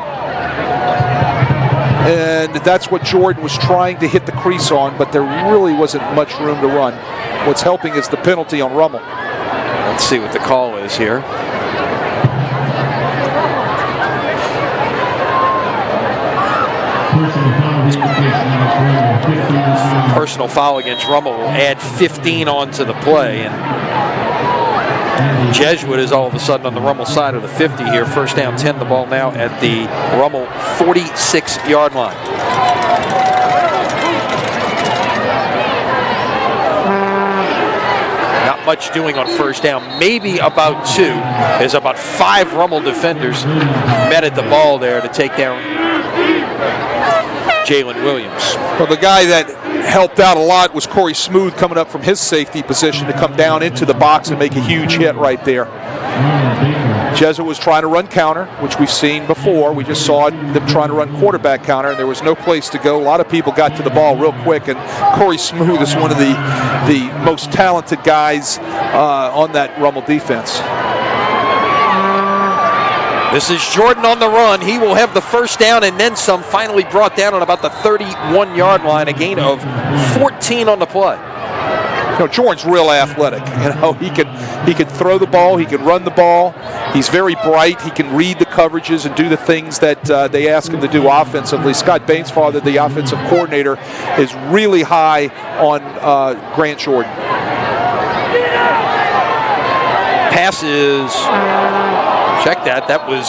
And that's what Jordan was trying to hit the crease on, but there really wasn't much room to run. What's helping is the penalty on Rummel. Let's see what the call is here. Personal foul against Rummel will add 15 onto the play, and Jesuit is all of a sudden on the Rummel side of the 50 here. First down 10, the ball now at the Rummel 46-yard line. Not much doing on first down, maybe about 2. There's about 5 Rummel defenders met at the ball there to take down Jalen Williams. Well, the guy that helped out a lot was Corey Smooth coming up from his safety position to come down into the box and make a huge hit right there. Jesuit was trying to run counter, which we've seen before. We just saw them trying to run quarterback counter, and there was no place to go. A lot of people got to the ball real quick, and Corey Smooth is one of the most talented guys on that Rummel defense. This is Jordan on the run. He will have the first down and then some, finally brought down on about the 31-yard line, a gain of 14 on the play. You know, Jordan's real athletic. You know, he can throw the ball, he can run the ball. He's very bright. He can read the coverages and do the things that they ask him to do offensively. Scott Bainsfather, the offensive coordinator, is really high on Grant Jordan. Passes. Check that. That was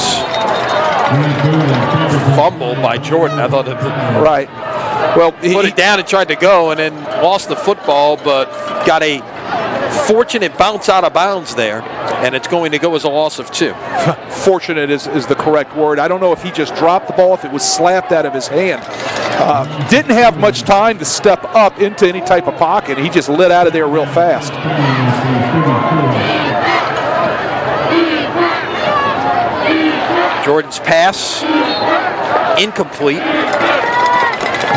fumbled by Jordan. I thought it right. Well, he put it down and tried to go and then lost the football, but got a fortunate bounce out of bounds there, and it's going to go as a loss of 2. Fortunate is the correct word. I don't know if he just dropped the ball, if it was slapped out of his hand. Didn't have much time to step up into any type of pocket. He just lit out of there real fast. Jordan's pass, incomplete.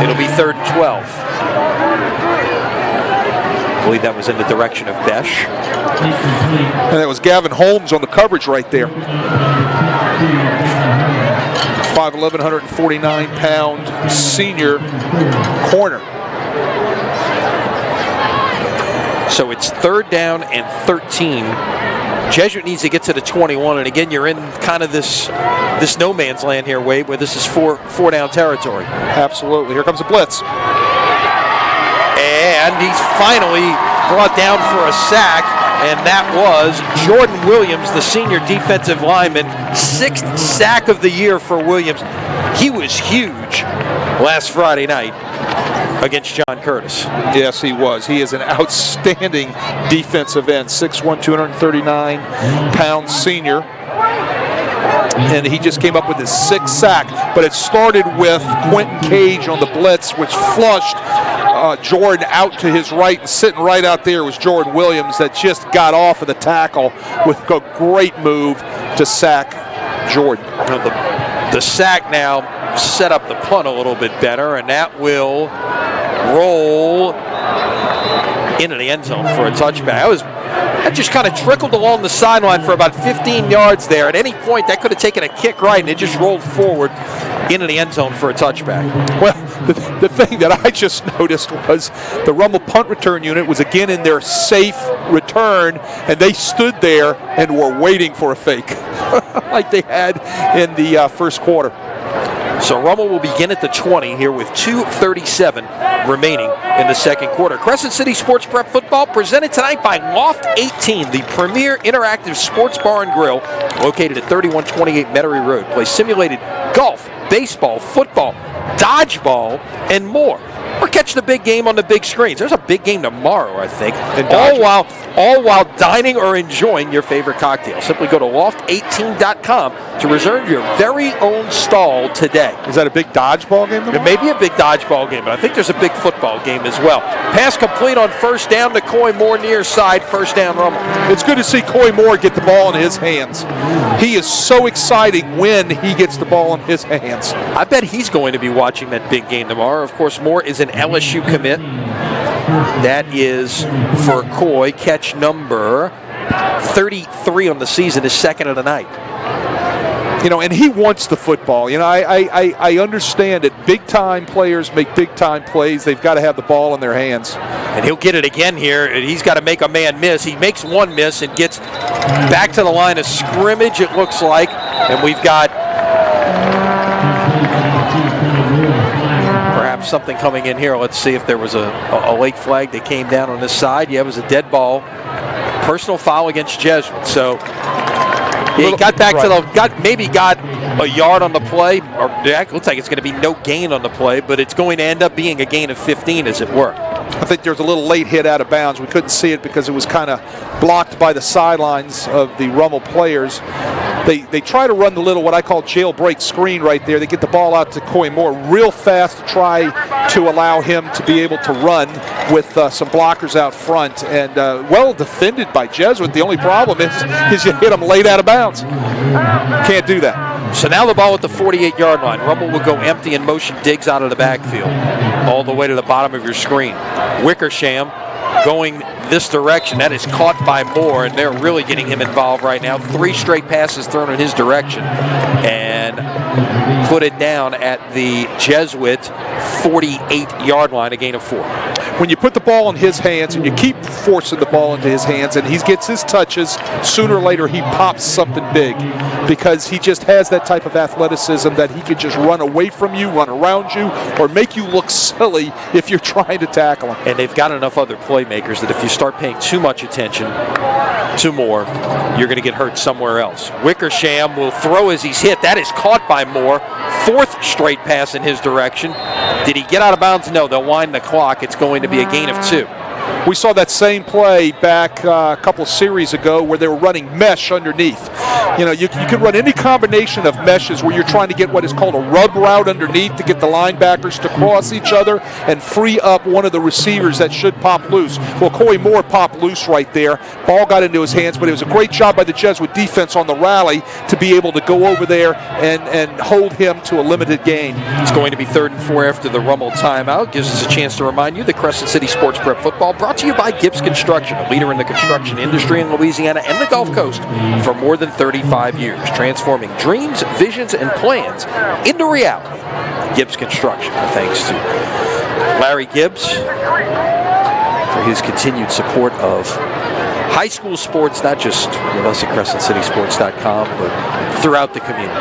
It'll be 3rd and 12. I believe that was in the direction of Besh. And that was Gavin Holmes on the coverage right there. 5'11", 149-pound senior corner. So it's 3rd down and 13. Jesuit needs to get to the 21, and again, you're in kind of this no man's land here, Wade, where this is four down territory. Absolutely. Here comes a blitz. And he's finally brought down for a sack, and that was Jordan Williams, the senior defensive lineman. 6th sack of the year for Williams. He was huge last Friday night against John Curtis. Yes, he was. He is an outstanding defensive end, 6'1", 239-pound senior. And he just came up with his 6th sack. But it started with Quentin Cage on the blitz, which flushed Jordan out to his right, and sitting right out there was Jordan Williams that just got off of the tackle with a great move to sack Jordan. The sack now set up the punt a little bit better, and that will roll into the end zone for a touchback. That just kind of trickled along the sideline for about 15 yards there. At any point, that could have taken a kick right, and it just rolled forward into the end zone for a touchback. Well, the thing that I just noticed was the Rummel punt return unit was again in their safe return, and they stood there and were waiting for a fake like they had in the first quarter. So Rummel will begin at the 20 here with 2:37 remaining in the second quarter. Crescent City Sports Prep Football presented tonight by Loft 18, the premier interactive sports bar and grill located at 3128 Metairie Road. Play simulated golf, baseball, football, dodgeball, and more. Or catch the big game on the big screens. There's a big game tomorrow, I think. All while dining or enjoying your favorite cocktail. Simply go to loft18.com to reserve your very own stall today. Is that a big dodgeball game tomorrow? It may be a big dodgeball game, but I think there's a big football game as well. Pass complete on first down to Coy Moore near side. First down, Rummel. It's good to see Coy Moore get the ball in his hands. He is so exciting when he gets the ball in his hands. I bet he's going to be watching that big game tomorrow. Of course, Moore is an LSU commit. That is for Coy, catch number 33 on the season, his second of the night. You know, and he wants the football. You know, I understand that big-time players make big-time plays. They've got to have the ball in their hands. And he'll get it again here. And he's got to make a man miss. He makes one miss and gets back to the line of scrimmage, it looks like. And we've got perhaps something coming in here. Let's see if there was a late flag that came down on this side. Yeah, it was a dead ball. Personal foul against Jesuit. So he got back to got a yard on the play, or it looks like it's going to be no gain on the play, but it's going to end up being a gain of 15, as it were. I think there was a little late hit out of bounds. We couldn't see it because it was kind of blocked by the sidelines of the Rummel players. They try to run the little, what I call jailbreak screen right there. They get the ball out to Coy Moore real fast to try to allow him to be able to run with some blockers out front. And well defended by Jesuit. The only problem is you hit him late out of bounds. Can't do that. So now the ball at the 48-yard line. Rummel will go empty and motion Diggs out of the backfield all the way to the bottom of your screen. Wickersham going this direction. That is caught by Moore, and they're really getting him involved right now. 3 straight passes thrown in his direction, and put it down at the Jesuit 48-yard line, a gain of 4. When you put the ball in his hands and you keep forcing the ball into his hands and he gets his touches, sooner or later he pops something big, because he just has that type of athleticism that he can just run away from you, run around you, or make you look silly if you're trying to tackle him. And they've got enough other playmakers that if you start paying too much attention to Moore, you're going to get hurt somewhere else. Wickersham will throw as he's hit. That is caught by Moore. 4th straight pass in his direction. Did he get out of bounds? No, they'll wind the clock. It's going to be a gain of 2. We saw that same play back a couple series ago where they were running mesh underneath. You know, you could run any combination of meshes where you're trying to get what is called a rub route underneath to get the linebackers to cross each other and free up one of the receivers that should pop loose. Well, Coy Moore popped loose right there. Ball got into his hands, but it was a great job by the Jesuit defense on the rally to be able to go over there and hold him to a limited gain. It's going to be 3rd and 4 after the Rummel timeout. Gives us a chance to remind you that Crescent City Sports Prep Football brought to you by Gibbs Construction, a leader in the construction industry in Louisiana and the Gulf Coast for more than 35 years, transforming dreams, visions, and plans into reality. Gibbs Construction. Thanks to Larry Gibbs for his continued support of high school sports, not just with us at CrescentCitySports.com, but throughout the community.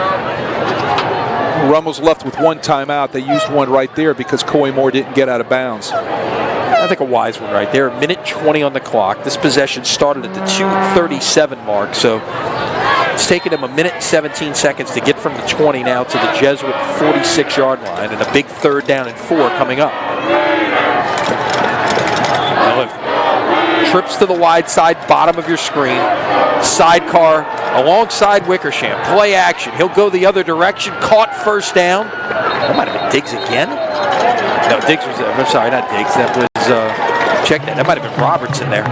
Rummel's left with 1 timeout. They used one right there because Coy Moore didn't get out of bounds. I think a wise one right there. 1:20 on the clock. This possession started at the 2:37 mark, so it's taken him 1:17 to get from the 20 now to the Jesuit 46-yard line, and a big 3rd down and 4 coming up. Trips to the wide side, bottom of your screen. Sidecar alongside Wickersham. Play action. He'll go the other direction. Caught 1st down. That might have been Diggs again. No, Diggs was, I'm sorry, not Diggs. That was, check that. That might have been Robertson there.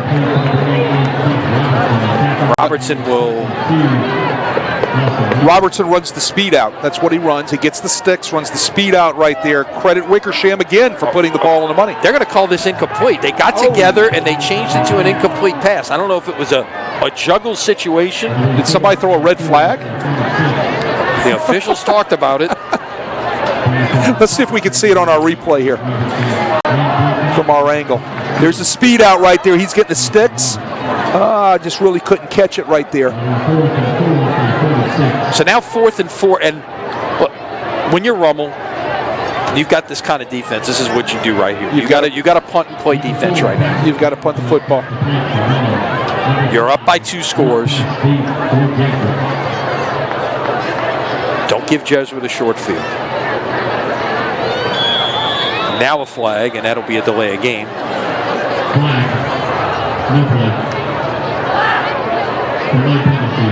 Robertson runs the speed out. That's what he runs. He gets the sticks, runs the speed out right there. Credit Wickersham again for putting the ball on the money. They're going to call this incomplete. They got together and they changed it to an incomplete pass. I don't know if it was a juggle situation. Did somebody throw a red flag? The officials talked about it. Let's see if we can see it on our replay here from our angle. There's the speed out right there. He's getting the sticks. Just really couldn't catch it right there. So now 4th and 4. And look, when you're Rummel, you've got this kind of defense. This is what you do right here. You got to punt and play defense right now. You've got to punt the football. You're up by 2 scores. Don't give Jesuit a short field. Now a flag, and that'll be a delay of game. Flag. No play. Delay penalty.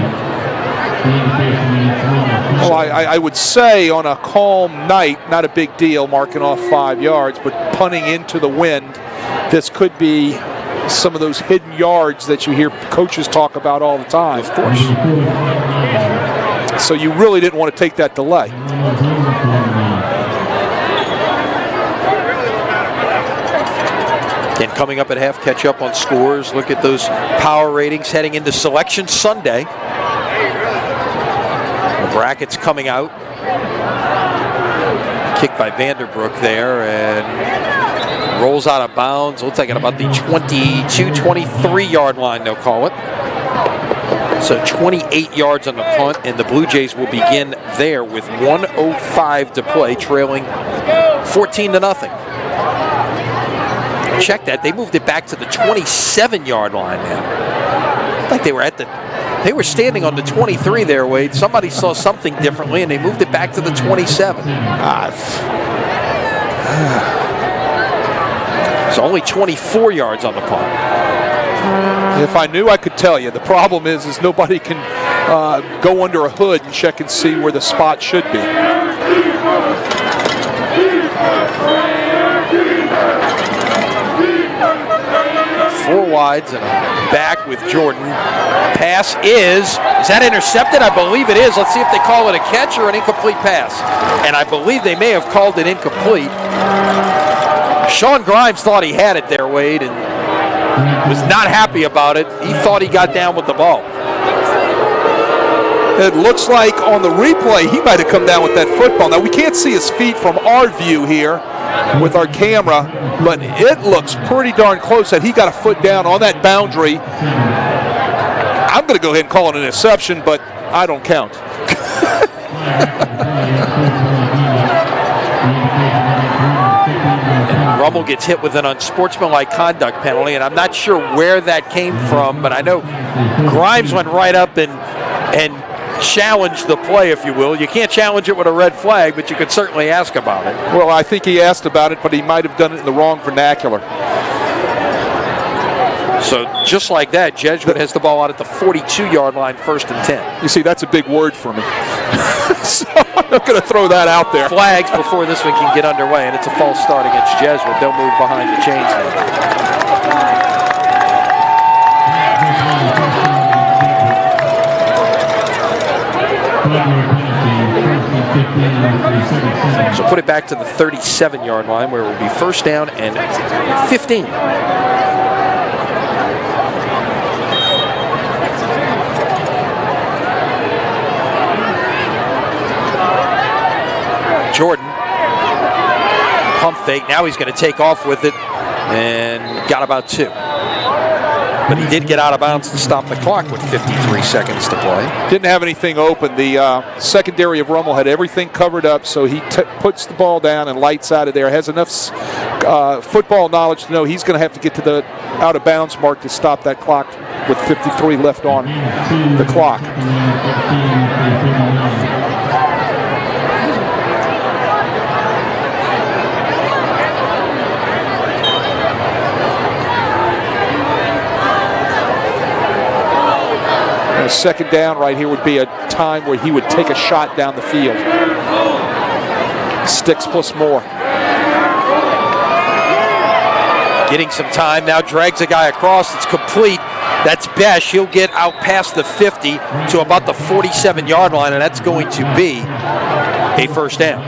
Well, I would say on a calm night, not a big deal, marking off 5 yards, but punting into the wind, this could be some of those hidden yards that you hear coaches talk about all the time. Of course. So you really didn't want to take that delay. And coming up at half, catch up on scores, look at those power ratings heading into Selection Sunday. The brackets coming out. Kick by Vanderbrook there, and rolls out of bounds. Looks like at about the 22, 23-yard line, they'll call it. So 28 yards on the punt, and the Blue Jays will begin there with 1:05 to play, trailing 14-0. Check that. They moved it back to the 27-yard line now. It's like they were standing on the 23 there, Wade. Somebody saw something differently, and they moved it back to the 27. So only 24 yards on the punt. If I knew, I could tell you. The problem is nobody can go under a hood and check and see where the spot should be. Four wides and a back with Jordan. Pass is that intercepted? I believe it is. Let's see if they call it a catch or an incomplete pass. And I believe they may have called it incomplete. Sean Grimes thought he had it there, Wade, and was not happy about it. He thought he got down with the ball. It looks like on the replay he might have come down with that football. Now we can't see his feet from our view here with our camera, but it looks pretty darn close that he got a foot down on that boundary. I'm going to go ahead and call it an interception, but I don't count. Rummel gets hit with an unsportsmanlike conduct penalty, and I'm not sure where that came from, but I know Grimes went right up and challenged the play, if you will. You can't challenge it with a red flag, but you could certainly ask about it. Well, I think he asked about it, but he might have done it in the wrong vernacular. So just like that, Jesuit has the ball out at the 42-yard line, 1st and 10. You see, that's a big word for me. So I'm not going to throw that out there. Flags before this one can get underway, and it's a false start against Jesuit. They'll move behind the chains now. So put it back to the 37-yard line, where it will be 1st down and 15. Jordan, pump fake. Now he's going to take off with it, and got about 2. But he did get out of bounds to stop the clock with 53 seconds to play. Didn't have anything open. The secondary of Rummel had everything covered up, so he puts the ball down and lights out of there. Has enough football knowledge to know he's going to have to get to the out of bounds mark to stop that clock with 53 left on the clock. A 2nd down right here would be a time where he would take a shot down the field. Sticks plus more. Getting some time now, drags a guy across. It's complete. That's Besh. He'll get out past the 50 to about the 47-yard line, and that's going to be a 1st down.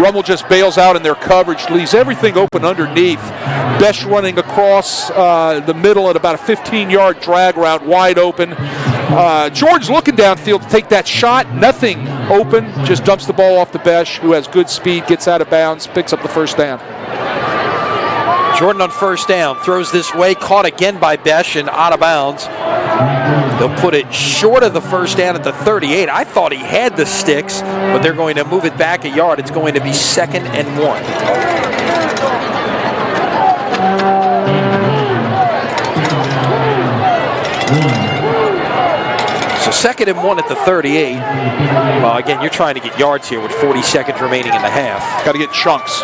Rummel just bails out in their coverage, leaves everything open underneath. Besh running across the middle at about a 15-yard drag route, wide open. George looking downfield to take that shot. Nothing open, just dumps the ball off to Besh, who has good speed, gets out of bounds, picks up the 1st down. Jordan on 1st down, throws this way, caught again by Besh and out of bounds. They'll put it short of the 1st down at the 38. I thought he had the sticks, but they're going to move it back a yard. It's going to be 2nd and 1. So 2nd and 1 at the 38. Well, again, you're trying to get yards here with 40 seconds remaining in the half. Got to get chunks.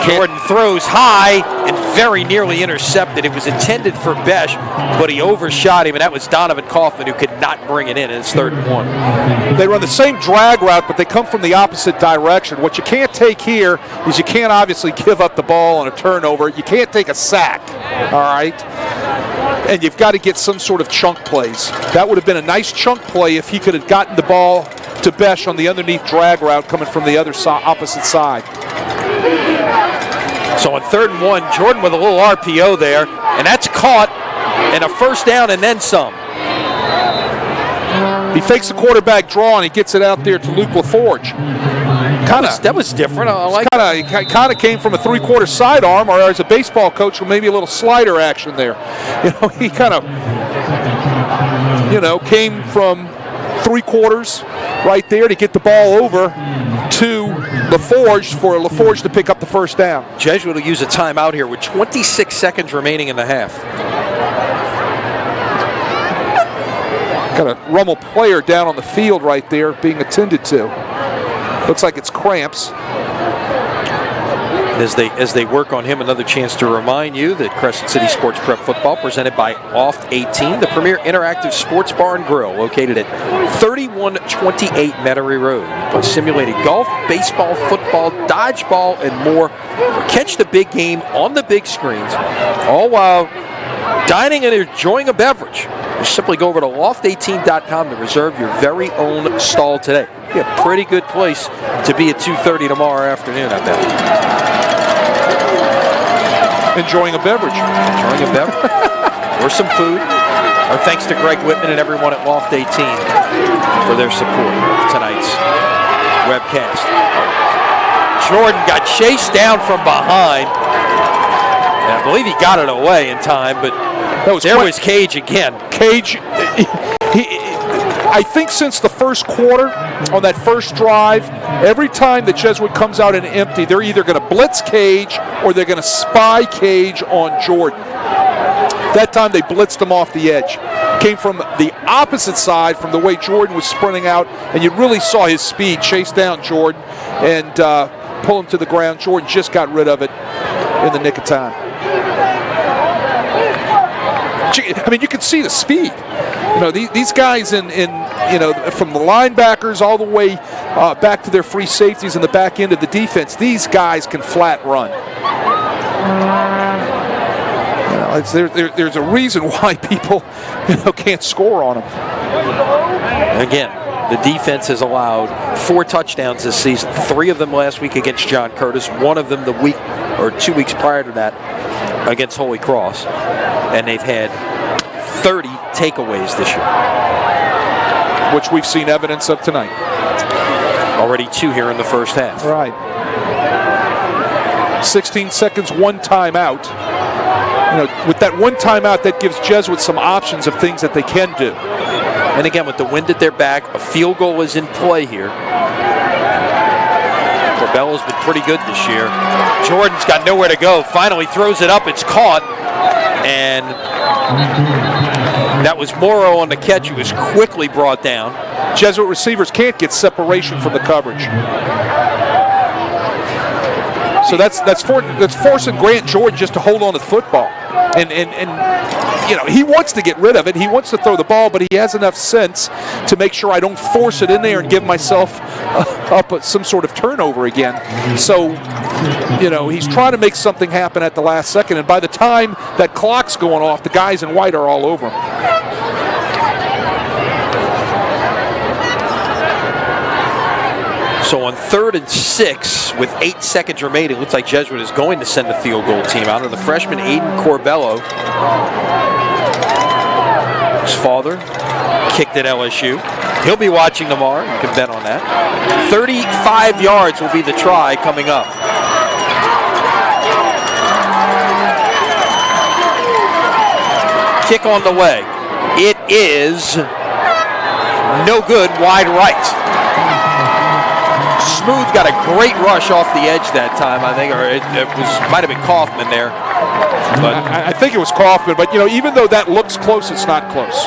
Jordan throws high and very nearly intercepted. It was intended for Besh, but he overshot him, and that was Donovan Kaufman, who could not bring it in. It's 3rd and 1. They run the same drag route, but they come from the opposite direction. What you can't take here is you can't obviously give up the ball on a turnover. You can't take a sack, all right? And you've got to get some sort of chunk plays. That would have been a nice chunk play if he could have gotten the ball to Besh on the underneath drag route coming from the other opposite side. So on 3rd and 1, Jordan with a little RPO there, and that's caught, and a first down and then some. He fakes the quarterback draw and he gets it out there to Luke LaForge. That was different. I like kind of came from a 3/4 sidearm, or as a baseball coach, with maybe a little slider action there. He kind of, came from 3/4 right there to get the ball over to LaForge for LaForge to pick up the first down. Jesuit will use a timeout here with 26 seconds remaining in the half. Got a Rummel player down on the field right there being attended to. Looks like it's cramps. As they work on him, another chance to remind you that Crescent City Sports Prep Football, presented by Oft 18, the premier interactive sports bar and grill located at 3128 Metairie Road. Play simulated golf, baseball, football, dodgeball, and more. Or catch the big game on the big screens, all while dining and enjoying a beverage. Just simply go over to loft18.com to reserve your very own stall today. Be a pretty good place to be at 2:30 tomorrow afternoon, I bet. Enjoying a beverage. Or some food. Our thanks to Greg Whitman and everyone at Loft 18 for their support of tonight's webcast. Jordan got chased down from behind. And I believe he got it away in time, but there was Cage again. Cage, I think since the first quarter, on that first drive, every time the Jesuit comes out and empty, they're either going to blitz Cage or they're going to spy Cage on Jordan. That time they blitzed him off the edge. Came from the opposite side from the way Jordan was sprinting out, and you really saw his speed chase down Jordan and pull him to the ground. Jordan just got rid of it in the nick of time. I mean, you can see the speed. These guys from the linebackers all the way back to their free safeties in the back end of the defense, these guys can flat run. There's a reason why people can't score on them. Again, the defense has allowed 4 touchdowns this season, 3 of them last week against John Curtis, 1 of them the week or 2 weeks prior to that against Holy Cross, and they've had 30 takeaways this year, which we've seen evidence of tonight. Already 2 here in the first half. Right. 16 seconds, 1 timeout. With that 1 timeout, that gives Jesuit some options of things that they can do. And again, with the wind at their back, a field goal is in play here. Corbella's been pretty good this year. Jordan's got nowhere to go. Finally throws it up. It's caught. And that was Morrow on the catch. He was quickly brought down. Jesuit receivers can't get separation from the coverage. So that's forcing Grant Jordan just to hold on to the football. And he wants to get rid of it. He wants to throw the ball, but he has enough sense to make sure I don't force it in there and give myself up some sort of turnover again. So, he's trying to make something happen at the last second. And by the time that clock's going off, the guys in white are all over him. So on 3rd and 6, with 8 seconds remaining, looks like Jesuit is going to send the field goal team out. And the freshman Aiden Corbello, his father, kicked at LSU. He'll be watching tomorrow. You can bet on that. 35 yards will be the try coming up. Kick on the way. It is no good, wide right. Smooth got a great rush off the edge that time, I think, or it might have been Kaufman there. But I think it was Kaufman, but even though that looks close, it's not close.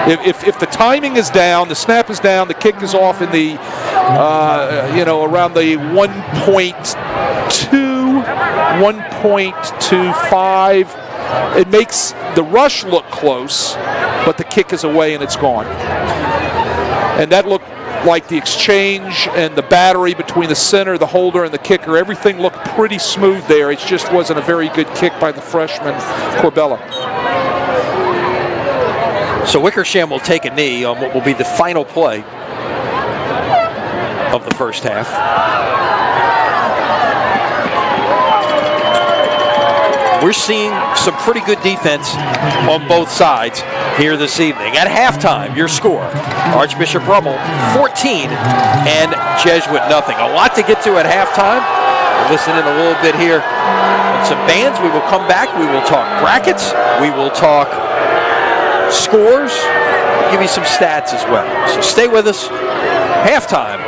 If the timing is down, the snap is down, the kick is off in the around the 1.2, 1.25, it makes the rush look close, but the kick is away and it's gone. And that looked like the exchange and the battery between the center, the holder, and the kicker. Everything looked pretty smooth there. It just wasn't a very good kick by the freshman, Corbella. So Wickersham will take a knee on what will be the final play of the first half. We're seeing some pretty good defense on both sides here this evening. At halftime, your score, Archbishop Rummel 14 and Jesuit nothing. A lot to get to at halftime. We'll listen in a little bit here on some bands. We will come back. We will talk brackets. We will talk scores. We'll give you some stats as well. So stay with us. Halftime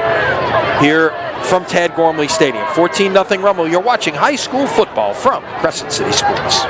here from Tad Gormley Stadium. 14-0 Rummel. You're watching high school football from Crescent City Sports.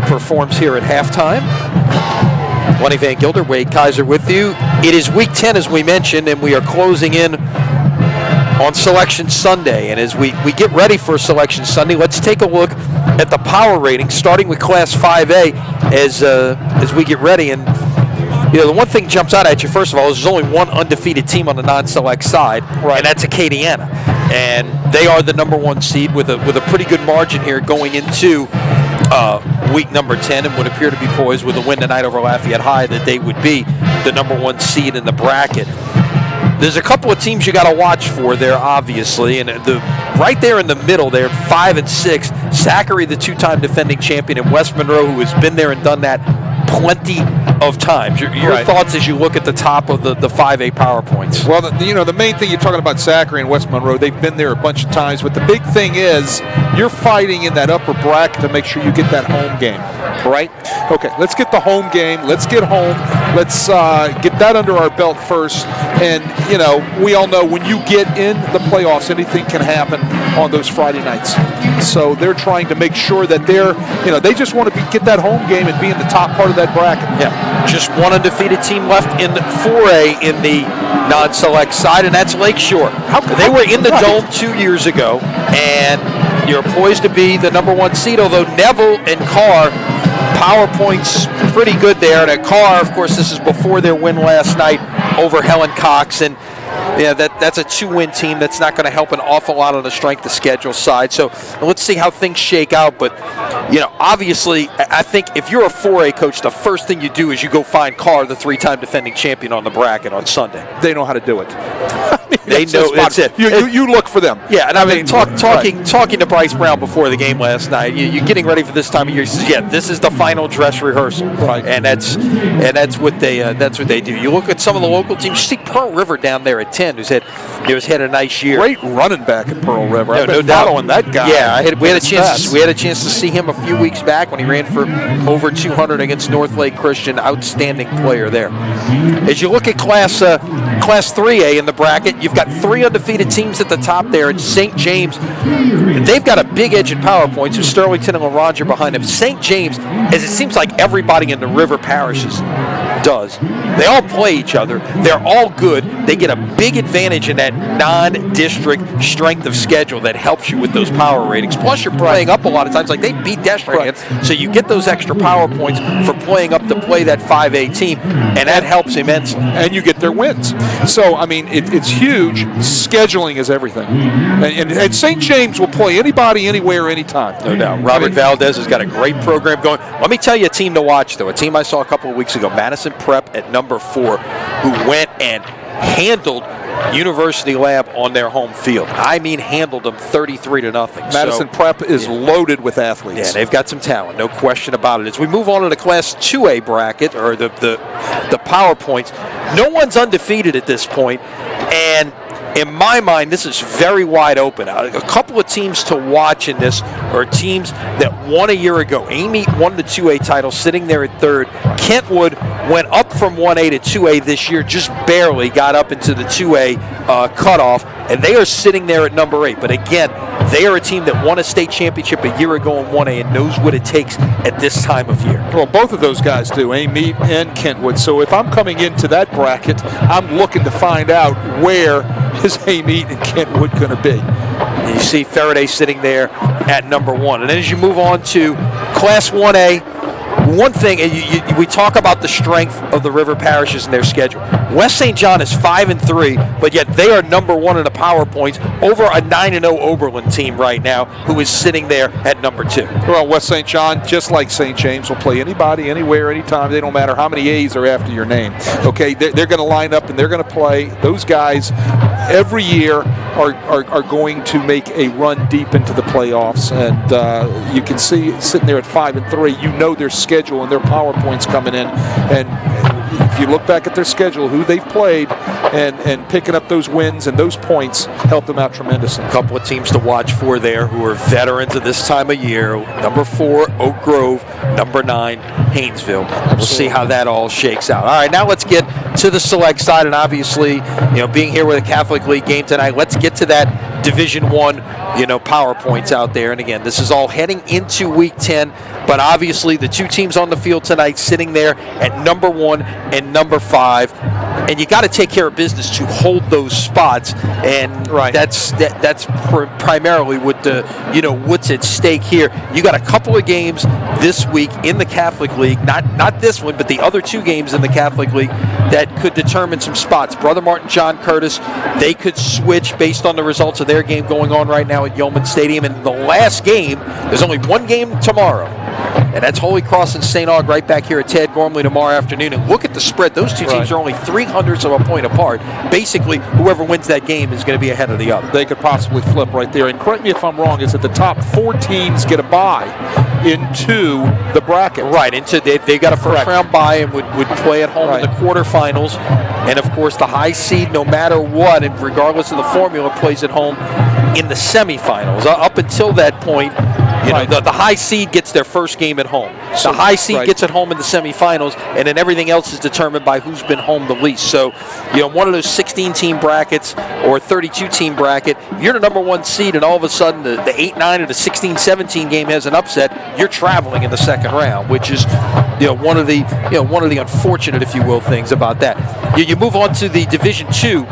Performs here at halftime. Lonnie Van Gilder, Wade Kaiser with you. It is week 10, as we mentioned, and we are closing in on Selection Sunday. And as we get ready for Selection Sunday, let's take a look at the power ratings, starting with Class 5A as we get ready. And the one thing jumps out at you, first of all, is there's only one undefeated team on the non-select side, and that's Acadiana. And they are the number 1 seed with a pretty good margin here going into week number 10, and would appear to be poised with a win tonight over Lafayette High that they would be the number 1 seed in the bracket. There's a couple of teams you got to watch for there, obviously, and right there in the middle there, 5 and 6, Zachary, the 2-time defending champion, and West Monroe, who has been there and done that plenty of times. Your thoughts as you look at the top of the 5A PowerPoints? Well, the main thing you're talking about, Zachary and West Monroe, they've been there a bunch of times, but the big thing is you're fighting in that upper bracket to make sure you get that home game, right? Okay, let's get the home game. Let's get home. Let's get that under our belt first. And, we all know when you get in the playoffs, anything can happen on those Friday nights. So they're trying to make sure that they just want to get that home game and be in the top part of that bracket. Yeah, just one undefeated team left in 4A in the non-select side, and that's Lakeshore. They were in the Dome 2 years ago, and you're poised to be the number 1 seed, although Neville and Carr, PowerPoints pretty good there. And at Carr, of course, this is before their win last night over Helen Cox, and that's a 2-win team. That's not going to help an awful lot on the strength of schedule side. So let's see how things shake out. But, obviously, I think if you're a 4A coach, the first thing you do is you go find Carr, the 3-time defending champion, on the bracket on Sunday. They know how to do it. They know it's it. You look for them. Yeah, and I mean, talking to Bryce Brown before the game last night, you're getting ready for this time of year. He says, yeah, this is the final dress rehearsal, right? And that's what they do. You look at some of the local teams. You see Pearl River down there at 10, who's had a nice year. Great running back at Pearl River. I've been doubt. following that guy. Yeah, we had a chance to see him a few weeks back when he ran for over 200 against North Lake Christian. Outstanding player there. As you look at Class 3A in the bracket, you've got 3 undefeated teams at the top there. And St. James, they've got a big edge in PowerPoints with Sterlington and LaRonge behind them. St. James, as it seems like everybody in the river parishes does, they all play each other. They're all good. They get a big advantage in that non-district strength of schedule that helps you with those power ratings. Plus, you're playing up a lot of times. Like, they beat Destrehan, so you get those extra power points for playing up to play that 5A team, and that helps immensely. And you get their wins. So, I mean, it's huge. Scheduling is everything. And St. James will play anybody, anywhere, anytime. No doubt. Robert Valdez has got a great program going. Let me tell you a team to watch, though. A team I saw a couple of weeks ago, Madison Prep at number 4, who went and handled University Lab on their home field. I mean, handled them 33-0. Madison Prep is loaded with athletes. Yeah, they've got some talent, no question about it. As we move on to the Class 2A bracket, or the PowerPoints, no one's undefeated at this point, and in my mind, this is very wide open. A couple of teams to watch in this are teams that won a year ago. Amy won the 2A title, sitting there at 3rd. Kentwood went up from 1A to 2A this year, just barely got up into the 2A cutoff, and they are sitting there at number 8. But again, they are a team that won a state championship a year ago in 1A and knows what it takes at this time of year. Well, both of those guys do, Amy and Kentwood. So if I'm coming into that bracket, I'm looking to find out where is Amy and Kentwood going to be. And you see Faraday sitting there at number 1. And then as you move on to Class 1A, one thing, we talk about the strength of the river parishes and their schedule. West St. John is 5-3, but yet they are number 1 in the power points over a 9-0 Oberlin team right now, who is sitting there at number 2. Well, West St. John, just like St. James, will play anybody, anywhere, anytime. They don't matter how many A's are after your name. Okay, they're going to line up and they're going to play. Those guys every year are going to make a run deep into the playoffs, and you can see sitting there at 5-3, you know their schedule and their power points coming in, and if you look back at their schedule, who they've played, and picking up those wins and those points help them out tremendously. A couple of teams to watch for there who are veterans at this time of year. Number 4, Oak Grove. Number 9, Haynesville. We'll see how that all shakes out. All right, now let's get to the select side, and obviously, being here with a Catholic League game tonight, let's get to that Division I, power points out there. And again, this is all heading into Week 10, but obviously the 2 teams on the field tonight sitting there at number 1 and number 5, and you got to take care of business to hold those spots, and that's primarily what what's at stake here. You got a couple of games this week in the Catholic League, not this one, but the other 2 games in the Catholic League that could determine some spots. Brother Martin, John Curtis, they could switch based on the results of their game going on right now at Yeoman Stadium. And the last game, there's only one game tomorrow, and that's Holy Cross and St. Aug right back here at Tad Gormley tomorrow afternoon. And look at the spread. Those 2 teams are only 0.03 of a point apart. Basically, whoever wins that game is going to be ahead of the other. They could possibly flip right there. And correct me if I'm wrong, is that the top 4 teams get a bye into the bracket. Right, they got a first-round bye and would play at home in the quarterfinals. And, of course, the high seed, no matter what, and regardless of the formula, plays at home in the semifinals. Up until that point, the high seed gets their first game at home. So, the high seed gets at home in the semifinals, and then everything else is determined by who's been home the least. So, one of those 16-team brackets or 32-team bracket, if you're the number 1 seed and all of a sudden the 8-9 or the 16-17 game has an upset, you're traveling in the second round, which is one of the unfortunate, if you will, things about that. You move on to the Division II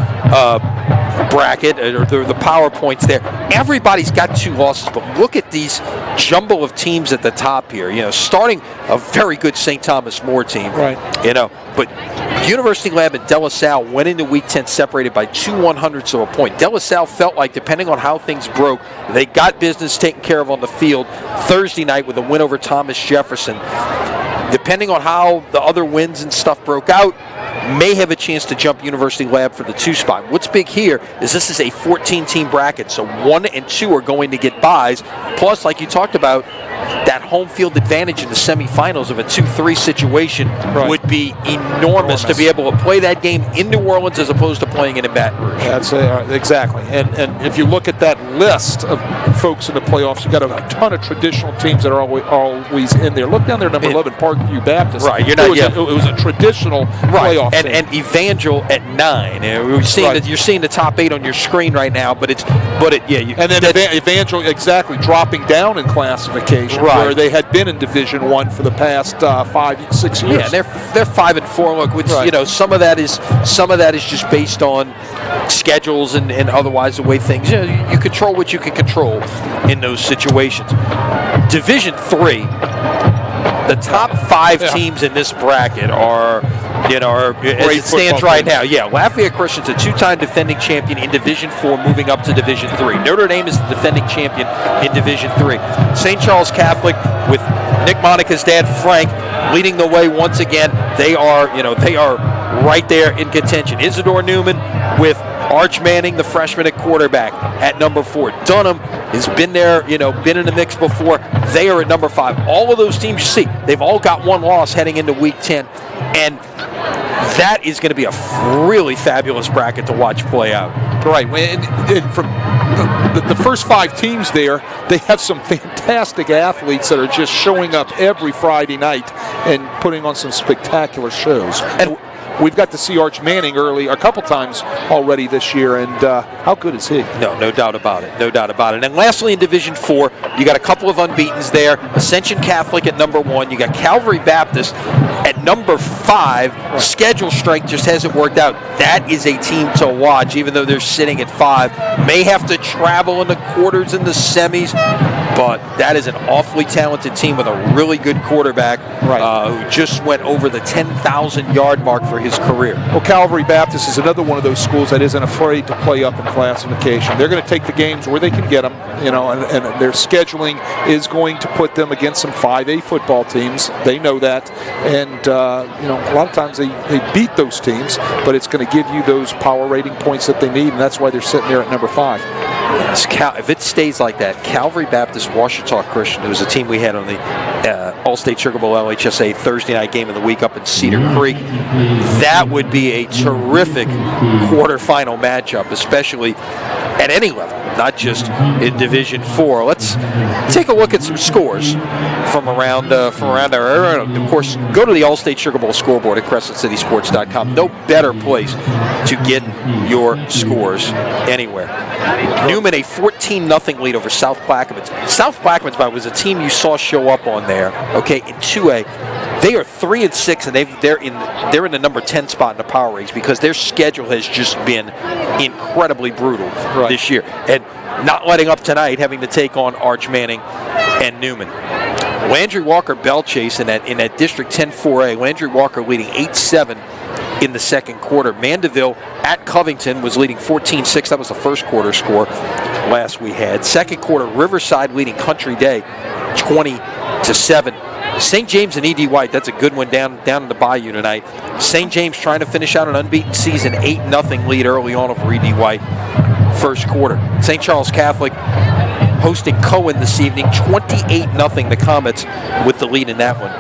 bracket, or the power points there. Everybody's got 2 losses, but look at these jumble of teams at the top here. Starting a very good St. Thomas More team. Right. But University Lab and De La Salle went into Week 10 separated by 2/100ths of a point. De La Salle felt like, depending on how things broke, they got business taken care of on the field Thursday night with a win over Thomas Jefferson. Depending on how the other wins and stuff broke out, may have a chance to jump University Lab for the 2 spot. What's big here is this is a 14-team bracket, so 1 and 2 are going to get buys. Plus, like you talked about, that home field advantage in the semifinals of a 2-3 situation would be enormous to be able to play that game in New Orleans as opposed to playing it in Baton Rouge. That's exactly. And if you look at that list of folks in the playoffs, you got a ton of traditional teams that are always in there. Look down there, number 11, Parkview Baptist. Right, it was a traditional playoff team. And Evangel at 9. You're seeing the top 8 on your screen right now, and then Evangel dropping down in classification, where they had been in Division I for the past 5-6 years. Yeah, they're 5-4. Look, which, some of that is just based on schedules and otherwise the way things. You control what you can control in those situations. Division III. The top 5 teams in this bracket are, as it stands right now. Yeah, Lafayette Christian's a 2-time defending champion in Division IV, moving up to Division III. Notre Dame is the defending champion in Division III. St. Charles Catholic, with Nick Monica's dad Frank leading the way once again. They are right there in contention. Isidore Newman with Arch Manning, the freshman at quarterback, at number 4. Dunham has been there, been in the mix before. They are at number 5. All of those teams you see, they've all got 1 loss heading into Week 10. And that is going to be a really fabulous bracket to watch play out. Right. And from the first 5 teams there, they have some fantastic athletes that are just showing up every Friday night and putting on some spectacular shows. And we've got to see Arch Manning a couple times already this year, and how good is he? No doubt about it. No doubt about it. And lastly, in Division IV, you got a couple of unbeatens there. Ascension Catholic at number 1. You got Calvary Baptist at number 5. Schedule strength just hasn't worked out. That is a team to watch, even though they're sitting at 5. May have to travel in the quarters and the semis, but that is an awfully talented team with a really good quarterback who just went over the 10,000-yard mark for his career. Well, Calvary Baptist is another one of those schools that isn't afraid to play up in classification. They're going to take the games where they can get them, and their scheduling is going to put them against some 5A football teams. They know that, and a lot of times they beat those teams, but it's going to give you those power rating points that they need, and that's why they're sitting there at number 5. If it stays like that, Calvary Baptist Washita Christian, it was a team we had on the All-State Sugar Bowl LHSA Thursday night game of the week up in Cedar Creek. That would be a terrific quarterfinal matchup, especially at any level, not just in Division 4. Let's take a look at some scores from around our area. Of course, go to the All-State Sugar Bowl scoreboard at CrescentCitySports.com. No better place to get your scores anywhere. Newman, a 14-0 lead over South Plaquemines. South Plaquemines was a team you saw show up on there, in 2A. They are 3-6, and they're in the number 10 spot in the power rankings because their schedule has just been incredibly brutal this year. And not letting up tonight, having to take on Arch Manning and Newman. Landry Walker Bellchase in that District 10 4A. Landry Walker leading 8-7 in the second quarter. Mandeville at Covington was leading 14-6. That was the first quarter score last we had. Second quarter, Riverside leading Country Day 20-7. St. James and E.D. White, that's a good one down in the Bayou tonight. St. James trying to finish out an unbeaten season, 8-0 lead early on over E.D. White first quarter. St. Charles Catholic hosting Cohen this evening, 28-0 the Comets with the lead in that one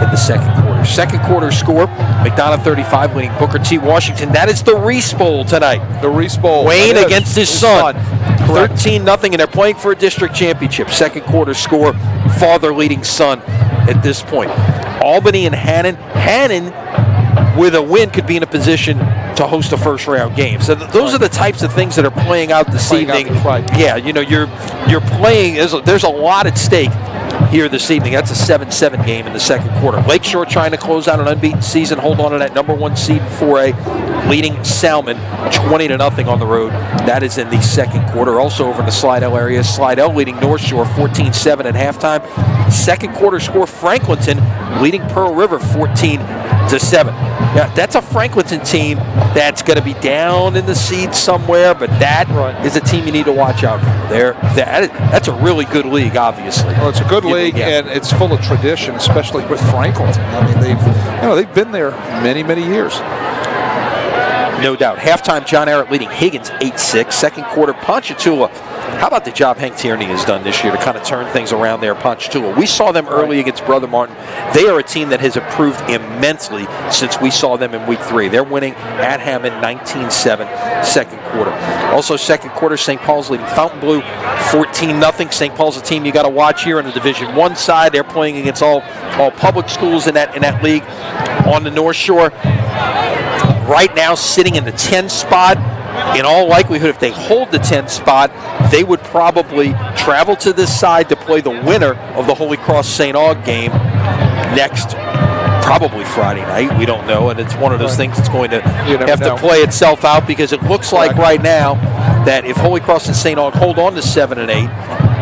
in the second quarter. Second quarter score, McDonough 35 leading Booker T. Washington. That is the Reese Bowl tonight. The Reese Bowl. Wayne against his son. 13-0, and they're playing for a district championship. Second quarter score, father leading son at this point. Albany and Hannon. Hannon, with a win, could be in a position to host a first-round game. So those are the types of things that are playing out this evening. Yeah, you're playing. There's a lot at stake here this evening. That's a 7-7 game in the second quarter. Lakeshore trying to close out an unbeaten season, hold on to that number 1 seed in 4A, leading Salmon 20-0 on the road. That is in the second quarter. Also over in the Slidell area, Slidell leading North Shore 14-7 at halftime. Second quarter score, Franklinton leading Pearl River 14-7. Yeah, that's a Franklinton team that's going to be down in the seeds somewhere, but that is a team you need to watch out for. That's a really good league, obviously. Well, it's a good league, and it's full of tradition, especially with Franklinton. I mean, they've been there many, many years. No doubt. Halftime, John Arrett leading Higgins 8-6. Second quarter, Ponchatoula. How about the job Hank Tierney has done this year to kind of turn things around there, Ponchatoula? We saw them early against Brother Martin. They are a team that has improved immensely since we saw them in Week 3. They're winning at Hammond 19-7 second quarter. Also second quarter, St. Paul's leading Fontainebleau 14-0. St. Paul's a team you got to watch here on the Division 1 side. They're playing against all public schools in that league on the North Shore. Right now sitting in the 10 spot. In all likelihood, if they hold the 10th spot, they would probably travel to this side to play the winner of the Holy Cross St. Aug game next, probably Friday night. We don't know, and it's one of those things that's going to have to play itself out, because it looks like right now that if Holy Cross and St. Aug hold on to 7 and 8,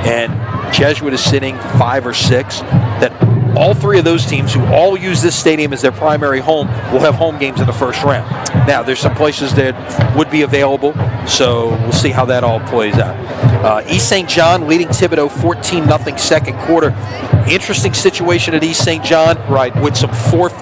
and Jesuit is sitting 5 or 6, that all three of those teams, who all use this stadium as their primary home, will have home games in the first round. Now, there's some places that would be available, so we'll see how that all plays out. East St. John leading Thibodaux 14-0 second quarter. Interesting situation at East St. John, with some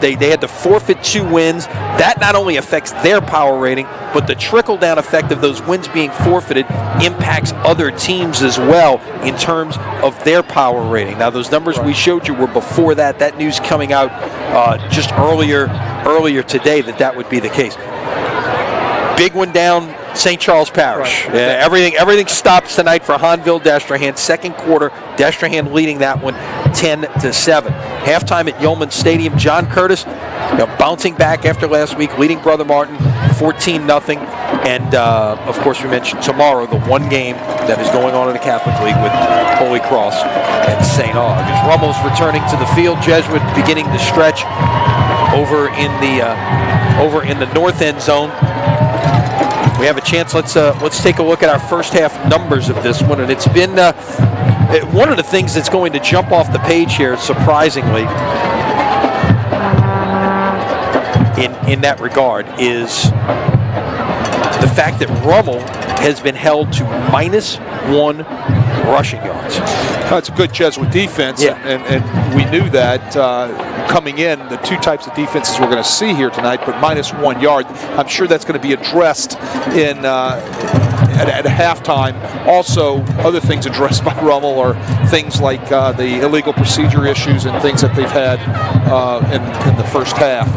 they had to forfeit 2 wins. That not only affects their power rating, but the trickle-down effect of those wins being forfeited impacts other teams as well in terms of their power rating. Now, those numbers we showed you were before that. That news coming out just earlier today that would be the case. Big one down St. Charles Parish. Everything stops tonight for Hanville-Destrehan. Second quarter, Destrehan leading that one 10-7. Halftime at Yeoman Stadium. John Curtis bouncing back after last week, leading Brother Martin 14-0. And, of course, we mentioned tomorrow the one game that is going on in the Catholic League with Holy Cross and St. Aug. As Rummel's returning to the field, Jesuit beginning to stretch over in the north end zone. We have a chance. Let's take a look at our first half numbers of this one, and it's been one of the things that's going to jump off the page here, surprisingly, in that regard, is the fact that Rummel has been held to -1 rushing yards. It's a good Jesuit defense, yeah. and we knew that coming in, the two types of defenses we're going to see here tonight, but -1 yard. I'm sure that's going to be addressed at halftime. Also, other things addressed by Rummel are things like the illegal procedure issues and things that they've had in the first half.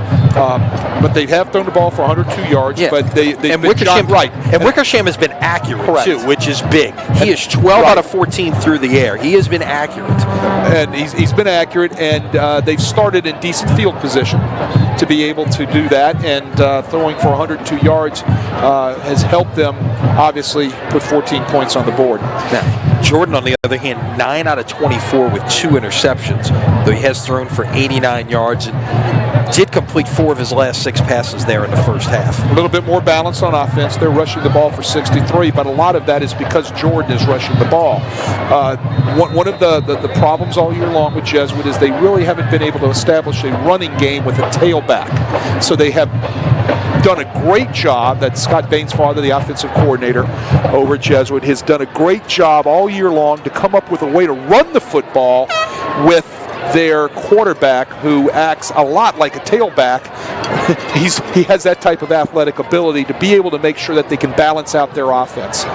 But they have thrown the ball for 102 yards, yeah. but they've been Wickersham, shot right. And Wickersham has been accurate, correct, too, which is big. He is 12 out of 14 through the air. He has been accurate. And he's been accurate, and they've started in decent field position to be able to do that, and throwing for 102 yards has helped them, obviously, put 14 points on the board. Now, Jordan, on the other hand, 9 out of 24 with 2 interceptions, though he has thrown for 89 yards and did complete 4 of his last 6 passes there in the first half. A little bit more balance on offense. They're rushing the ball for 63, but a lot of that is because Jordan is rushing the ball. One of the problems all year long with Jesuit is they really haven't been able to establish a running game with a tailback. So they have done a great job. That Scott Bainsfather, the offensive coordinator over at Jesuit, has done a great job all year long to come up with a way to run the football with their quarterback, who acts a lot like a tailback. He has that type of athletic ability to be able to make sure that they can balance out their offense.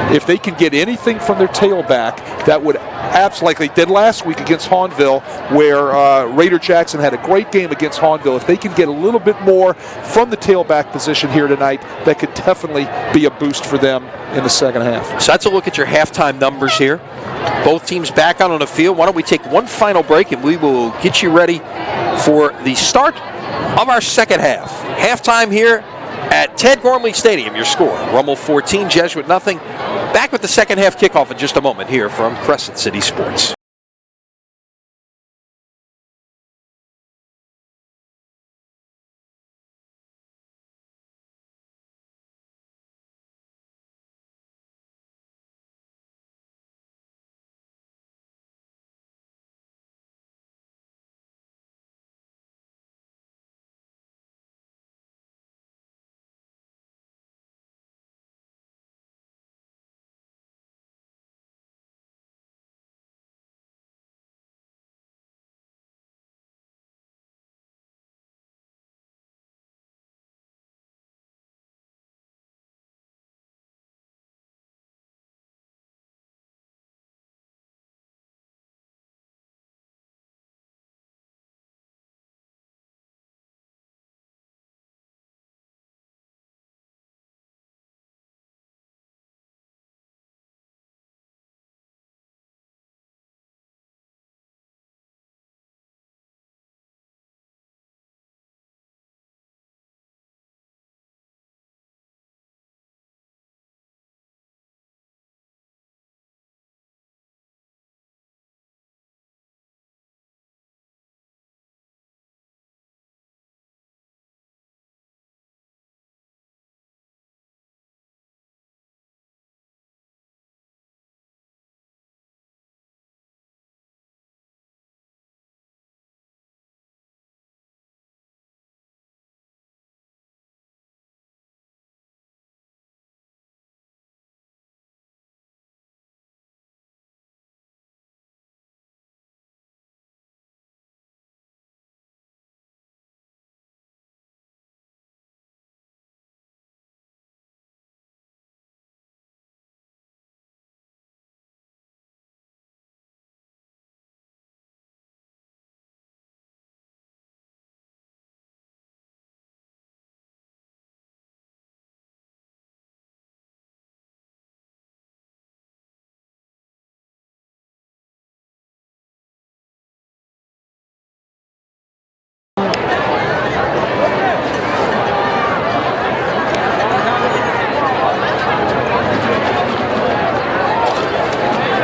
If they can get anything from their tailback, that would absolutely, like they did last week against Hahnville, where Raider Jackson had a great game against Hahnville. If they can get a little bit more from the tailback position here tonight, that could definitely be a boost for them in the second half. So that's a look at your halftime numbers here. Both teams back out on the field. Why don't we take one final break, and we will get you ready for the start of our second half. Halftime here at Tad Gormley Stadium. Your score, Rummel 14, Jesuit nothing. Back with the second half kickoff in just a moment here from Crescent City Sports.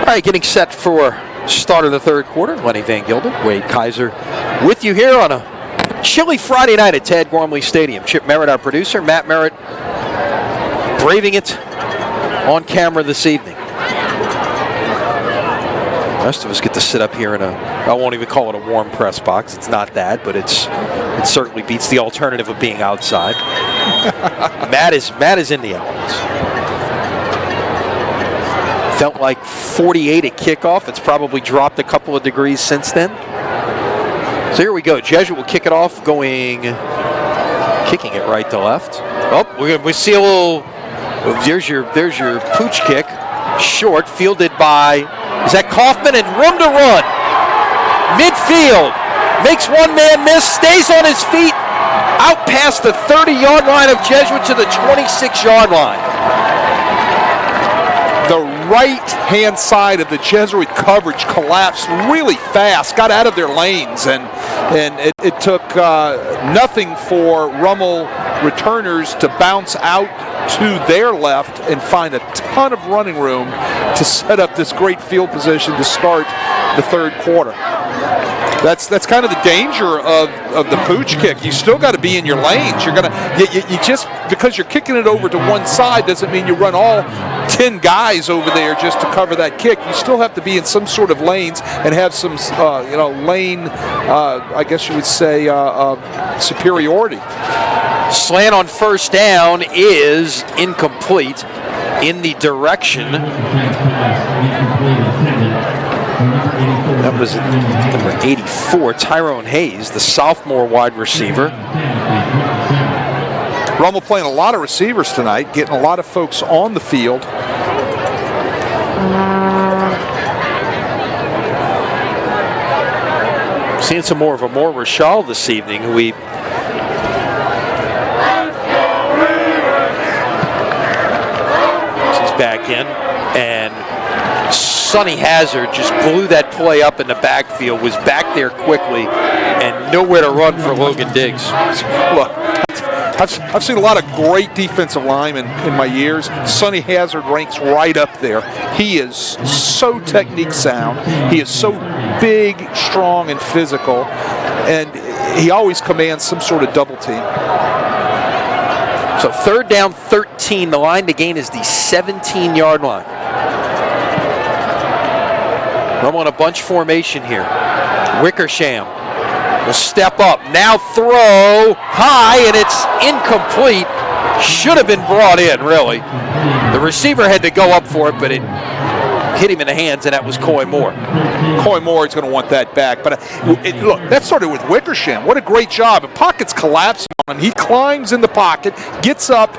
All right, getting set for start of the third quarter. Lenny Van Gilden, Wade Kaiser with you here on a Chilly Friday night at Tad Gormley Stadium. Chip Merritt, our producer. Matt Merritt braving it on camera this evening. The rest of us get to sit up here in I won't even call it a warm press box. It's not that, but it certainly beats the alternative of being outside. Matt is in the elements. Felt like 48 at kickoff. It's probably dropped a couple of degrees since then. So here we go. Jesuit will kick it off, kicking it right to left. Oh, we see a little. There's your pooch kick, short, fielded by. Is that Kaufman? And room to run. Midfield, makes one man miss, stays on his feet, out past the 30-yard line of Jesuit to the 26-yard line. The right-hand side of the Jesuit coverage collapsed really fast, got out of their lanes, and it took nothing for Rummel returners to bounce out to their left and find a ton of running room to set up this great field position to start the third quarter. That's kind of the danger of the pooch kick. You still got to be in your lanes. You're you just because you're kicking it over to one side doesn't mean you run all 10 guys over there just to cover that kick. You still have to be in some sort of lanes and have some lane I guess you would say superiority. Slant on first down is incomplete in the direction. That was number 84, Tyrone Hayes, the sophomore wide receiver. Rummel playing a lot of receivers tonight, getting a lot of folks on the field. Seeing some more of Amor Rashal this evening, who he's back in, and Sonny Hazard just blew that play up in the backfield, was back there quickly, and nowhere to run for Logan Diggs. Look, I've seen a lot of great defensive linemen in my years. Sonny Hazard ranks right up there. He is so technique sound. He is so big, strong, and physical, and he always commands some sort of double team. So third down, 13. The line to gain is the 17-yard line. Rummel in a bunch formation here. Wickersham will step up. Now throw high, and it's incomplete. Should have been brought in, really. The receiver had to go up for it, but it hit him in the hands, and that was Coy Moore. Coy Moore is going to want that back. But look, that started with Wickersham. What a great job. The pocket's collapsing on him. He climbs in the pocket, gets up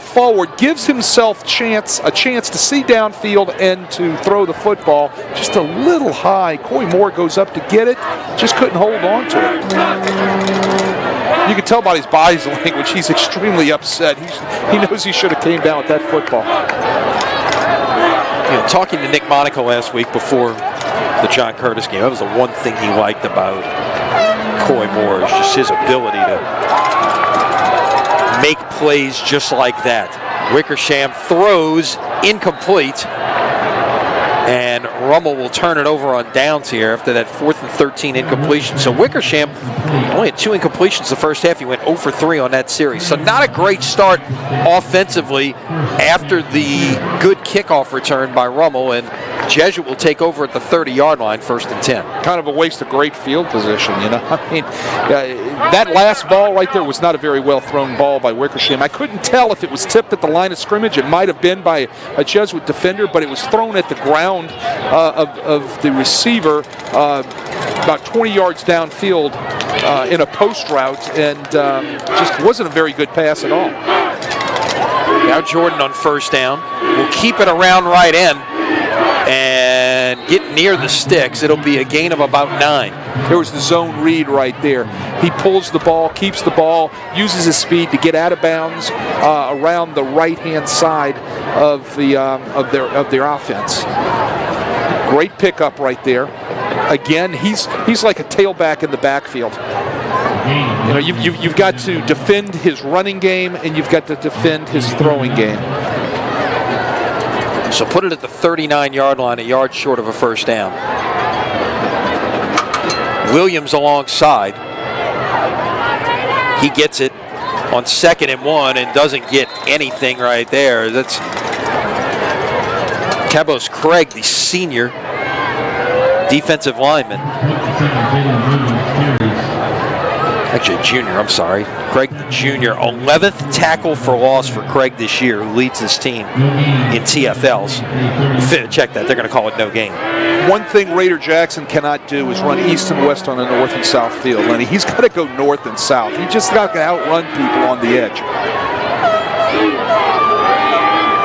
forward, gives himself a chance to see downfield and to throw the football just a little high. Coy Moore goes up to get it, just couldn't hold on to it. You can tell by his body language he's extremely upset. He knows he should have came down with that football. Talking to Nick Monaco last week before the John Curtis game, that was the one thing he liked about Coy Moore, is just his ability to make plays just like that. Wickersham throws incomplete, and Rummel will turn it over on downs here after that 4th and 13 incompletion. So Wickersham only had 2 incompletions the first half. He went 0 for 3 on that series. So not a great start offensively after the good kickoff return by Rummel, and Jesuit will take over at the 30-yard line, 1st and 10. Kind of a waste of great field position, I mean, that last ball right there was not a very well thrown ball by Wickersham. I couldn't tell if it was tipped at the line of scrimmage. It might have been by a Jesuit defender, but it was thrown at the ground of the receiver about 20 yards downfield in a post route, and just wasn't a very good pass at all. Now Jordan on first down will keep it around right end and get near the sticks. It'll be a gain of about 9. There was the zone read right there. He pulls the ball, keeps the ball, uses his speed to get out of bounds around the right-hand side of their offense. Great pickup right there. Again, he's like a tailback in the backfield. You've got to defend his running game, and you've got to defend his throwing game. So put it at the 39-yard line, a yard short of a first down. Williams alongside. He gets it on 2nd and 1 and doesn't get anything right there. That's Cabos Craig, the senior defensive lineman. Actually, junior, I'm sorry. Craig, the junior. 11th tackle for loss for Craig this year, who leads this team in TFLs. Check that. They're going to call it no gain. One thing Raider Jackson cannot do is run east and west on the north and south field, Lenny. He's got to go north and south. He just got to outrun people on the edge.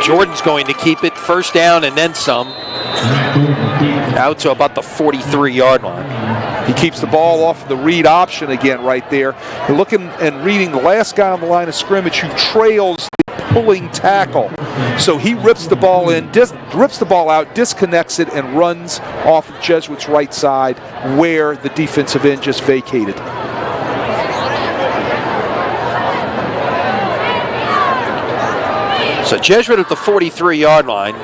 Jordan's going to keep it 1st down and then some. Out to about the 43-yard line. He keeps the ball off the read option again right there. You're looking and reading the last guy on the line of scrimmage who trails the pulling tackle. So he rips the ball in, rips the ball out, disconnects it, and runs off of Jesuit's right side where the defensive end just vacated. So Jesuit at the 43-yard line.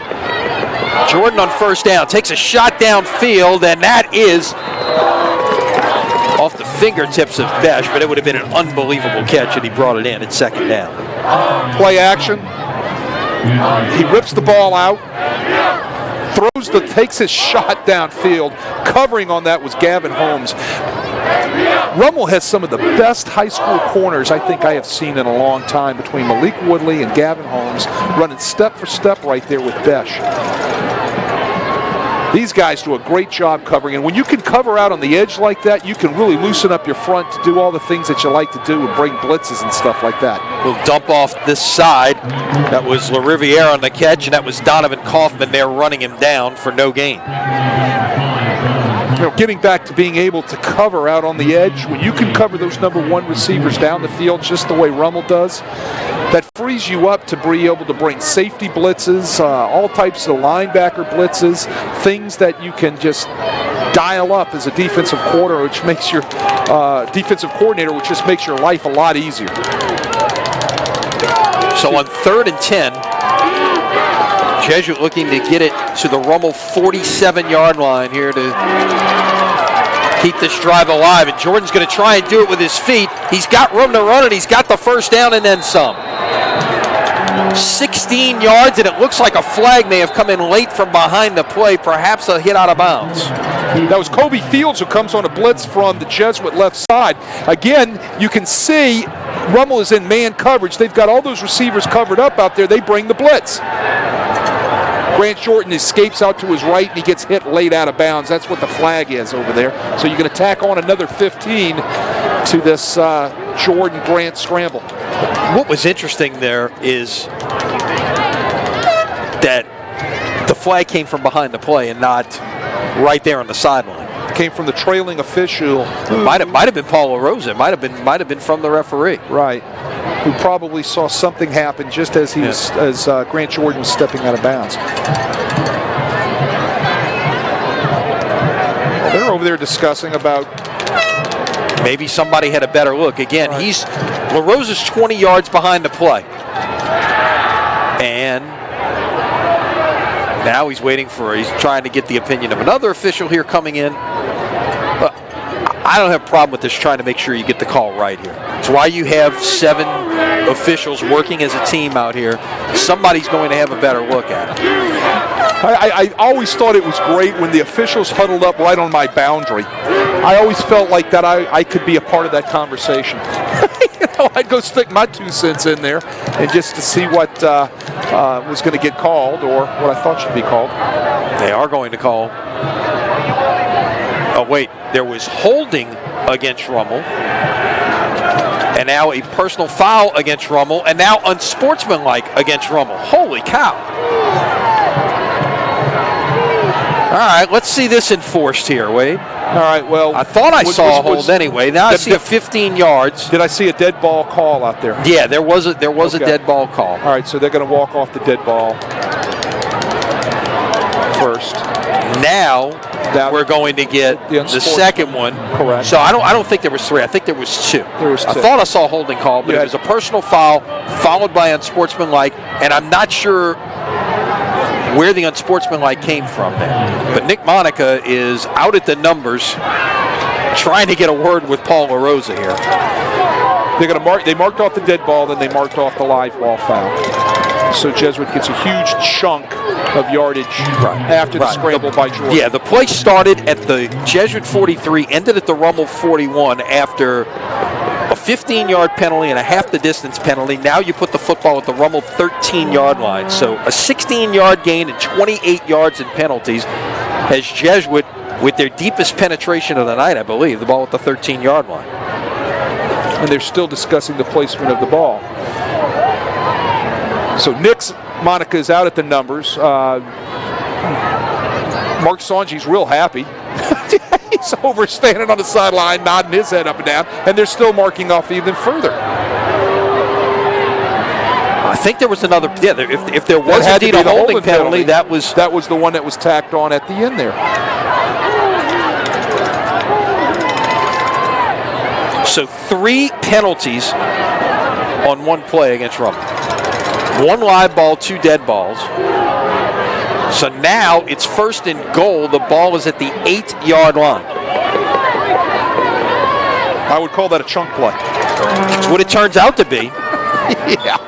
Jordan on 1st down, takes a shot downfield, and that is off the fingertips of Besh, but it would have been an unbelievable catch had he brought it in at 2nd down. Play action. He rips the ball out, takes his shot downfield. Covering on that was Gavin Holmes. Rummel has some of the best high school corners I think I have seen in a long time between Malik Woodley and Gavin Holmes, running step for step right there with Besh. These guys do a great job covering, and when you can cover out on the edge like that, you can really loosen up your front to do all the things that you like to do and bring blitzes and stuff like that. We'll dump off this side. That was LaRiviere on the catch, and that was Donovan Kaufman there running him down for no gain. You know, getting back to being able to cover out on the edge, when you can cover those number 1 receivers down the field just the way Rummel does, that frees you up to be able to bring safety blitzes, all types of linebacker blitzes, things that you can just dial up as a defensive coordinator, which makes your which just makes your life a lot easier. So on 3rd and 10, Jesuit looking to get it to the Rummel 47-yard line here to keep this drive alive. And Jordan's going to try and do it with his feet. He's got room to run it. He's got the 1st down and then some. 16 yards, and it looks like a flag may have come in late from behind the play, perhaps a hit out of bounds. That was Kobe Fields who comes on a blitz from the Jesuit left side. Again, you can see Rummel is in man coverage. They've got all those receivers covered up out there. They bring the blitz. Grant Jordan escapes out to his right, and he gets hit late out of bounds. That's what the flag is over there. So you're going to tack on another 15 to this Jordan-Grant scramble. What was interesting there is that the flag came from behind the play and not right there on the sideline. It came from the trailing official. Might have been Paul LaRosa. Might have been from the referee. Right. Who probably saw something happen just as he was, as Grant Jordan was stepping out of bounds. They're over there discussing about maybe somebody had a better look. Again, LaRosa's 20 yards behind the play. And now he's trying to get the opinion of another official here coming in. But I don't have a problem with this, trying to make sure you get the call right here. It's why you have 7 officials working as a team out here. Somebody's going to have a better look at it. I always thought it was great when the officials huddled up right on my boundary. I always felt like that I could be a part of that conversation. I'd go stick my 2 cents in there and just to see what was going to get called or what I thought should be called. They are going to call. Oh, wait. There was holding against Rummel. And now a personal foul against Rummel. And now unsportsmanlike against Rummel. Holy cow. All right, let's see this enforced here, Wade. All right, well. I thought I saw a hold anyway. Now I see 15 yards. Did I see a dead ball call out there? Yeah, there was a dead ball call. All right, so they're going to walk off the dead ball first. Now we're going to get the second one. Correct. So I don't think there was 3. I think there was 2. There was 2. I thought I saw a holding call, but it was a personal foul followed by unsportsmanlike, and I'm not sure where the unsportsmanlike came from there. But Nick Monica is out at the numbers trying to get a word with Paul LaRosa here. They're going to mark. They marked off the dead ball, then they marked off the live ball foul. So Jesuit gets a huge chunk of yardage after the scramble by Jordan. Yeah, the play started at the Jesuit 43, ended at the Rummel 41 after a 15-yard penalty and a half the distance penalty. Now you put the football at the Rummel 13-yard line. So a 16-yard gain and 28 yards in penalties as Jesuit, with their deepest penetration of the night, I believe, the ball at the 13-yard line. And they're still discussing the placement of the ball. So Nick's Monica is out at the numbers. Mark Sonji's real happy. He's over standing on the sideline, nodding his head up and down, and they're still marking off even further. I think there was another. Yeah, if there was indeed a holding penalty, that was the one that was tacked on at the end there. So 3 penalties on one play against Rummel. 1 live ball, 2 dead balls. So now it's 1st and goal. The ball is at the 8-yard line. I would call that a chunk play. It's what it turns out to be. Yeah,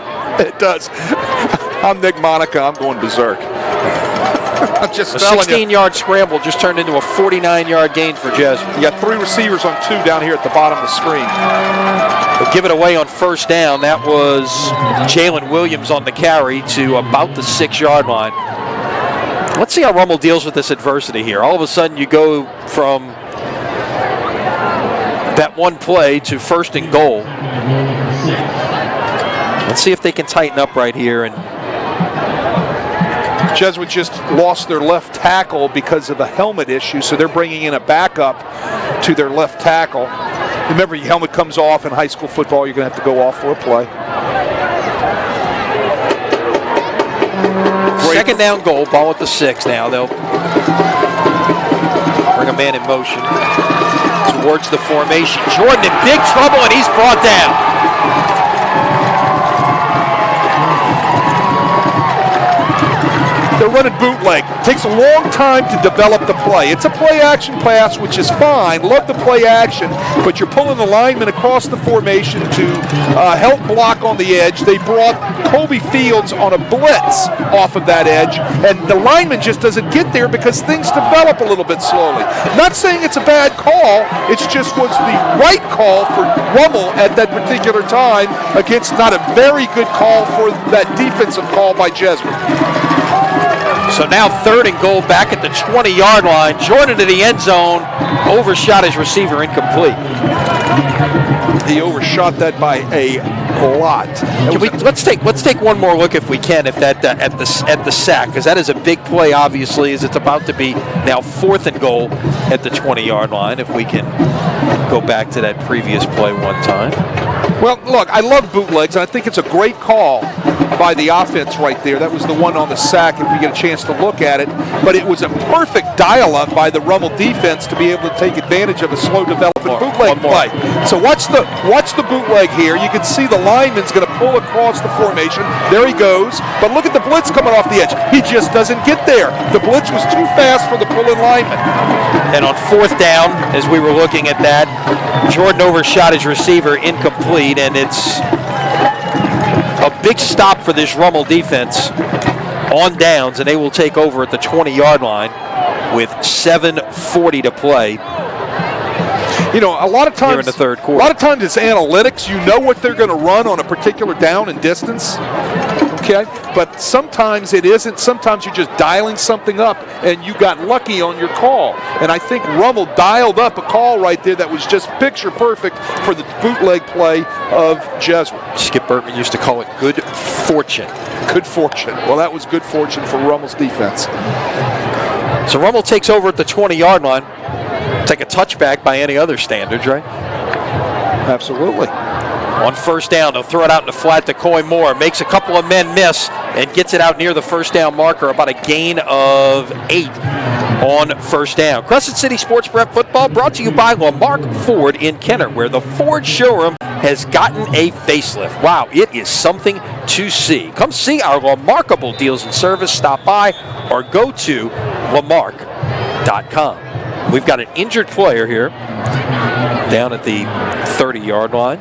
it does. I'm Nick Monica. I'm going berserk. I'm just a telling you. 16-yard scramble just turned into a 49-yard gain for Jesuit. You got 3 receivers on 2 down here at the bottom of the screen. They'll give it away on 1st down. That was Jalen Williams on the carry to about the 6-yard line. Let's see how Rummel deals with this adversity here. All of a sudden you go from that one play to 1st and goal. Let's see if they can tighten up right here. And Jesuit just lost their left tackle because of a helmet issue, so they're bringing in a backup to their left tackle. Remember, your helmet comes off in high school football, you're going to have to go off for a play. 2nd down goal, ball at the 6 now. They'll bring a man in motion towards the formation. Jordan in big trouble, and he's brought down. They're running bootleg. Takes a long time to develop the play. It's a play-action pass, which is fine. Love the play action, but you're pulling the lineman across the formation to help block on the edge. They brought Colby Fields on a blitz off of that edge, and the lineman just doesn't get there because things develop a little bit slowly. Not saying it's a bad call. It's just was the right call for Rummel at that particular time against not a very good call for that defensive call by Jesuit. So now 3rd and goal back at the 20-yard line. Jordan to the end zone. Overshot his receiver, incomplete. He overshot that by a lot. Let's take one more look if we can at the sack, because that is a big play, obviously, as it's about to be now 4th and goal at the 20-yard line. If we can go back to that previous play one time. Well, look, I love bootlegs, and I think it's a great call by the offense right there. That was the one on the sack if we get a chance to look at it. But it was a perfect dial-up by the Rummel defense to be able to take advantage of a slow development bootleg play. So watch the bootleg here. You can see the lineman's going to pull across the formation. There he goes. But look at the blitz coming off the edge. He just doesn't get there. The blitz was too fast for the pulling lineman. And on 4th down, as we were looking at that, Jordan overshot his receiver, incomplete, and it's a big stop for this Rummel defense on downs, and they will take over at the 20-yard line with 7:40 to play. You know, a lot of times here in the 3rd quarter. A lot of times it's analytics. You know what they're going to run on a particular down and distance. Okay, but sometimes it isn't. Sometimes you're just dialing something up, and you got lucky on your call. And I think Rummel dialed up a call right there that was just picture perfect for the bootleg play of Jesuit. Skip Bertman used to call it good fortune. Good fortune. Well, that was good fortune for Rummel's defense. So Rummel takes over at the 20-yard line. Take a touchback by any other standards, right? Absolutely. On 1st down, they'll throw it out in the flat to Coy Moore. Makes a couple of men miss and gets it out near the 1st down marker. About a gain of 8 on 1st down. Crescent City Sports Prep Football brought to you by Lamarck Ford in Kenner, where the Ford showroom has gotten a facelift. Wow, it is something to see. Come see our remarkable deals and service. Stop by or go to lamarck.com. We've got an injured player here down at the 30-yard line.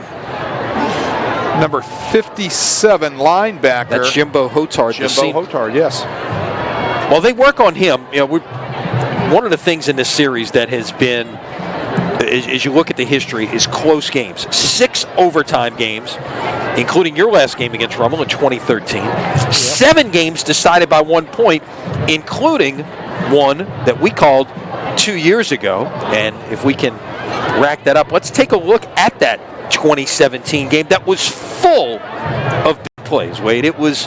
Number 57 linebacker. That's Jimbo Hotard. Jimbo Hotard, yes. Well, they work on him. You know, one of the things in this series that has been, as you look at the history, is close games. 6 overtime games, including your last game against Rummel in 2013. 7 games decided by 1 point, including one that we called 2 years ago. And if we can rack that up, let's take a look at that 2017 game that was full of big plays, Wade. It was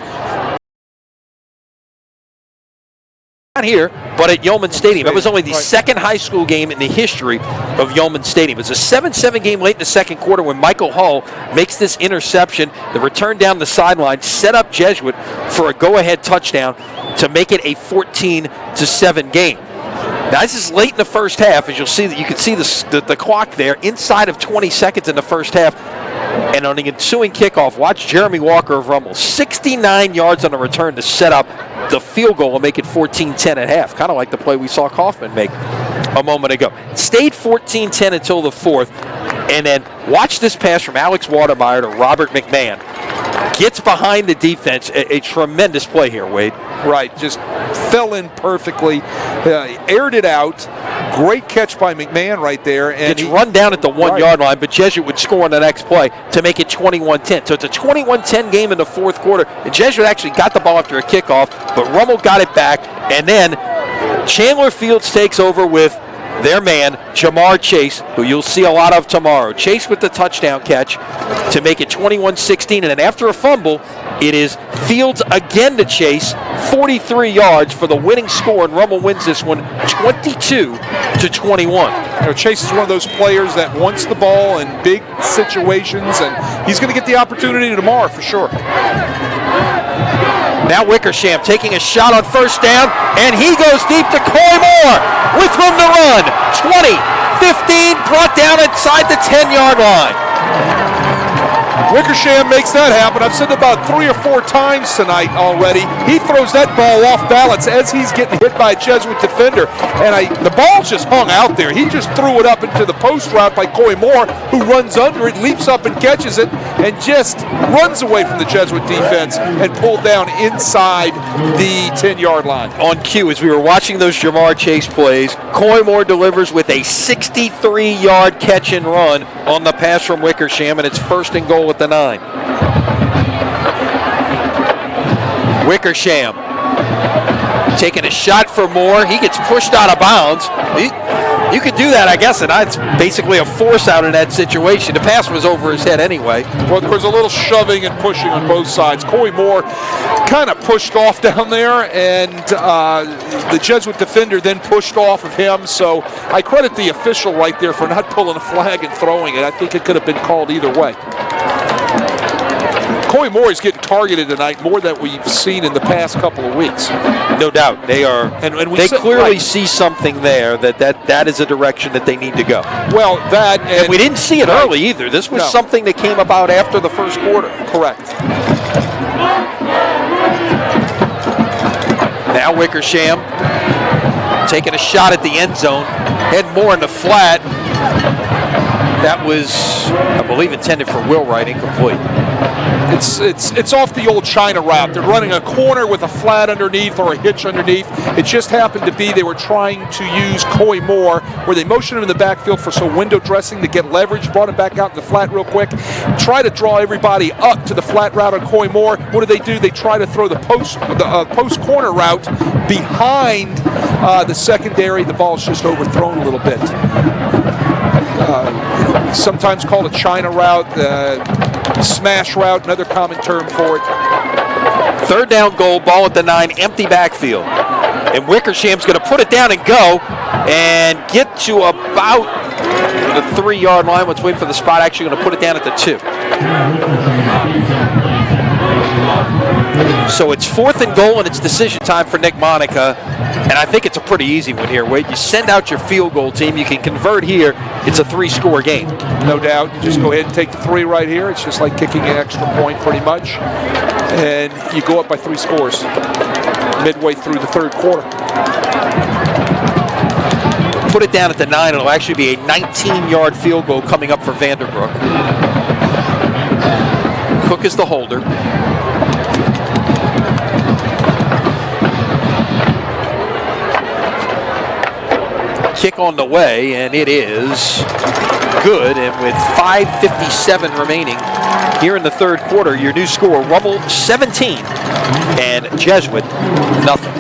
not here, but at Yeoman Stadium. That was only the second high school game in the history of Yeoman Stadium. It was a 7-7 game late in the second quarter when Michael Hull makes this interception. The return down the sideline set up Jesuit for a go-ahead touchdown to make it a 14-7 game. Now, this is late in the first half, as you'll see that you can see the clock there inside of 20 seconds in the first half. And on the ensuing kickoff, watch Jeremy Walker of Rummel, 69 yards on a return to set up the field goal and make it 14-10 at half, kind of like the play we saw Kaufman make a moment ago. Stayed 14-10 until the fourth, and then watch this pass from Alex Watermeyer to Robert McMahon. Gets behind the defense, a tremendous play here, Wade. Right, just fell in perfectly, aired it out. Great catch by McMahon right there. And it's run down at the 1 yard line, but Jesuit would score on the next play to make it 21-10. So it's a 21-10 game in the fourth quarter. And Jesuit actually got the ball after a kickoff, but Rummel got it back. And then Chandler Fields takes over with their man, Jamar Chase, who you'll see a lot of tomorrow. Chase with the touchdown catch to make it 21-16. And then after a fumble, it is Fields again to Chase, 43 yards for the winning score, and Rummel wins this one 22-21. You know, Chase is one of those players that wants the ball in big situations, and he's going to get the opportunity tomorrow for sure. Now Wickersham taking a shot on first down, and he goes deep to Coy Moore with room to run. 20, 15, brought down inside the 10-yard line. Wickersham makes that happen. I've said about 3 or 4 times tonight already. He throws that ball off balance as he's getting hit by a Jesuit defender. And the ball's just hung out there. He just threw it up into the post route by Coy Moore, who runs under it, leaps up and catches it, and just runs away from the Jesuit defense and pulled down inside the 10-yard line. On cue, as we were watching those Jamar Chase plays, Coy Moore delivers with a 63-yard catch and run on the pass from Wickersham, and it's first and goal at the 9. Wickersham taking a shot for Moore. He gets pushed out of bounds. You could do that, I guess, and it's basically a force out in that situation. The pass was over his head anyway. Well, there was a little shoving and pushing on both sides. Coy Moore kind of pushed off down there, and the Jesuit defender then pushed off of him. So I credit the official right there for not pulling a flag and throwing it. I think it could have been called either way. Coy Moore is getting targeted tonight more than we've seen in the past couple of weeks. No doubt. They are. And they clearly see something there that is a direction that they need to go. Well, that. And we didn't see it early either. This was something that came about after the first quarter. Correct. Now Wickersham taking a shot at the end zone. Head more in the flat. That was, I believe, intended for Will Wright, incomplete. It's off the old China route. They're running a corner with a flat underneath or a hitch underneath. It just happened to be they were trying to use Coy Moore, where they motioned him in the backfield for some window dressing to get leverage, brought him back out in the flat real quick, try to draw everybody up to the flat route on Coy Moore. What do? They try to throw the post corner route behind the secondary. The ball's just overthrown a little bit. Sometimes called a China route, smash route, another common term for it. Third down goal, ball at the 9, empty backfield. And Wickersham's going to put it down and go and get to about the 3-yard line. Let's wait for the spot. Actually going to put it down at the 2. So it's 4th and goal, and it's decision time for Nick Monica. And I think it's a pretty easy one here, Wade. You send out your field goal team. You can convert here. It's a 3-score game. No doubt. You just go ahead and take the 3 right here. It's just like kicking an extra point pretty much. And you go up by 3 scores midway through the third quarter. Put it down at the 9. It'll actually be a 19-yard field goal coming up for Vanderbrook. Cook is the holder. Kick on the way, and it is good. And with 5:57 remaining here in the third quarter, your new score, Rummel 17 and Jesuit nothing.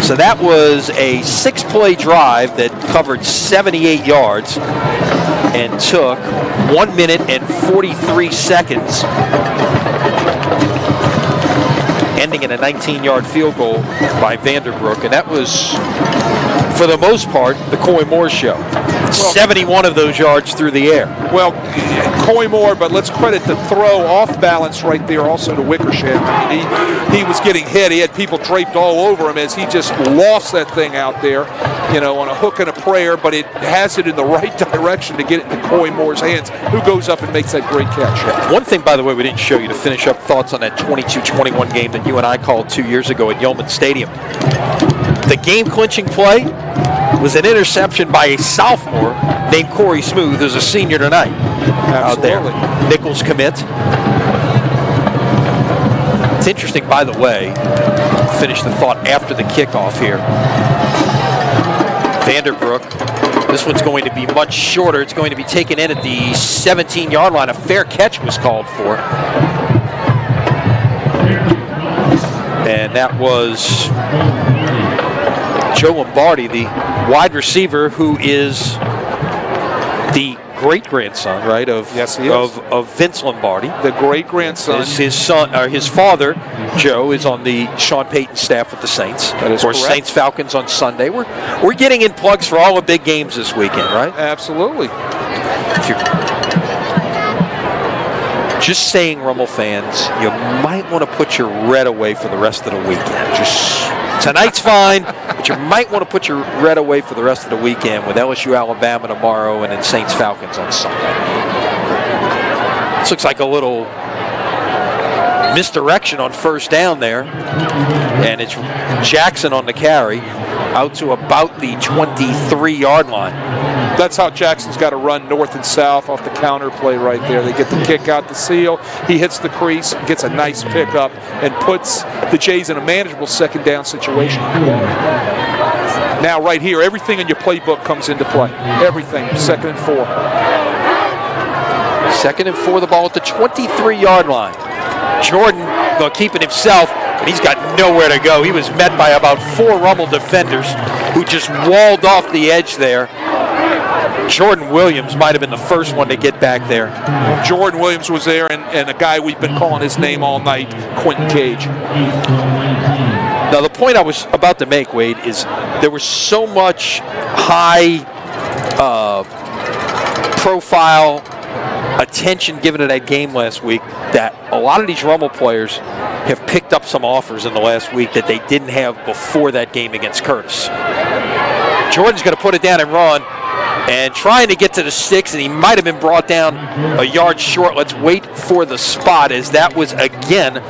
So that was a 6-play drive that covered 78 yards and took 1 minute and 43 seconds, ending in a 19-yard field goal by Vanderbrook. And that was, for the most part, the Coy Moore show. 71 of those yards through the air. Well, Coy Moore, but let's credit the throw off balance right there also to Wickersham. I mean, he was getting hit. He had people draped all over him as he just lost that thing out there, on a hook and a prayer, but it has it in the right direction to get it into Coy Moore's hands, who goes up and makes that great catch. One thing, by the way, we didn't show you to finish up thoughts on that 22-21 game that you and I called 2 years ago at Yeoman Stadium. The game-clinching play was an interception by a sophomore named Corey Smooth, who's a senior tonight. Absolutely. Out there. Nichols commit. It's interesting, by the way, finish the thought after the kickoff here. Vanderbrook, this one's going to be much shorter. It's going to be taken in at the 17-yard line. A fair catch was called for. And that was Joe Lombardi, the wide receiver, who is the great-grandson, right, of Vince Lombardi. The great-grandson. His son, or his father, Joe, is on the Sean Payton staff with the Saints. That is correct. Saints Falcons on Sunday. We're getting in plugs for all the big games this weekend, right? Absolutely. Just saying, Rummel fans, you might want to put your red away for the rest of the weekend. Tonight's fine, but you might want to put your red away for the rest of the weekend with LSU Alabama tomorrow and then Saints Falcons on Sunday. This looks like a little misdirection on first down there, and it's Jackson on the carry out to about the 23-yard line. That's how Jackson's got to run north and south off the counter play right there. They get the kick out the seal. He hits the crease, gets a nice pickup, and puts the Jays in a manageable second down situation. Now right here, everything in your playbook comes into play. Everything, 2nd and 4. 2nd and 4, the ball at the 23-yard line. Jordan going to keep it himself, but he's got nowhere to go. He was met by about 4 Rummel defenders who just walled off the edge there. Jordan Williams might have been the first one to get back there. Jordan Williams was there, and a guy we've been calling his name all night, Quentin Cage. Now, the point I was about to make, Wade, is there was so much high profile attention given to that game last week that a lot of these Rummel players have picked up some offers in the last week that they didn't have before that game against Curtis. Jordan's going to put it down and run, and trying to get to the sticks, and he might have been brought down a yard short. Let's wait for the spot, as that was, again,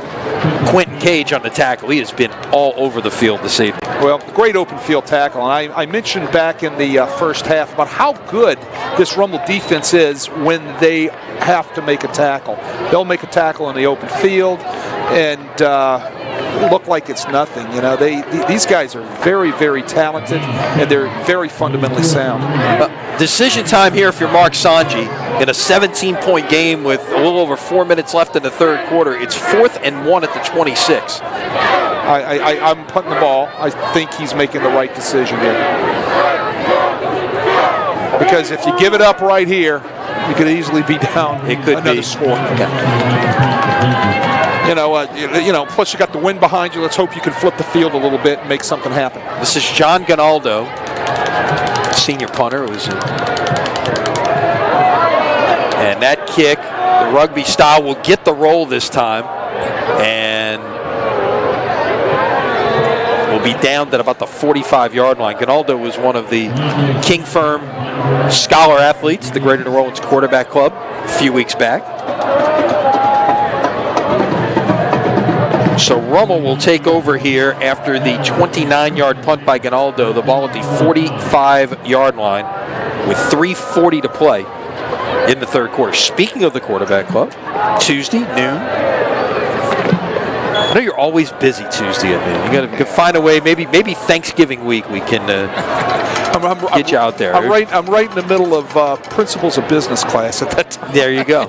Quentin Cage on the tackle. He has been all over the field this evening. Well, great open field tackle. And I mentioned back in the first half about how good this Rummel defense is when they have to make a tackle. They'll make a tackle in the open field and look like it's nothing. These guys are very, very talented, and they're very fundamentally sound. Decision time here if you're Mark Sanji in a 17-point game with a little over 4 minutes left in the third quarter. It's 4th and 1 at the 26. I'm putting the ball. I think he's making the right decision here. Because if you give it up right here, you could easily be down another score. Plus you got the wind behind you. Let's hope you can flip the field a little bit and make something happen. This is John Gonaldo, senior punter. And that kick, the rugby style, will get the roll this time. And will be down at about the 45-yard line. Gonaldo was one of the King Firm Scholar athletes, the Greater New Orleans Quarterback Club, a few weeks back. So Rummel will take over here after the 29-yard punt by Gonaldo. The ball at the 45-yard line with 3:40 to play. in the third quarter. Speaking of the quarterback club, Tuesday, noon. I know you're always busy Tuesday at noon. You got to find a way. Maybe Thanksgiving week we can get you out there. I'm right in the middle of Principles of Business class at that time. There you go.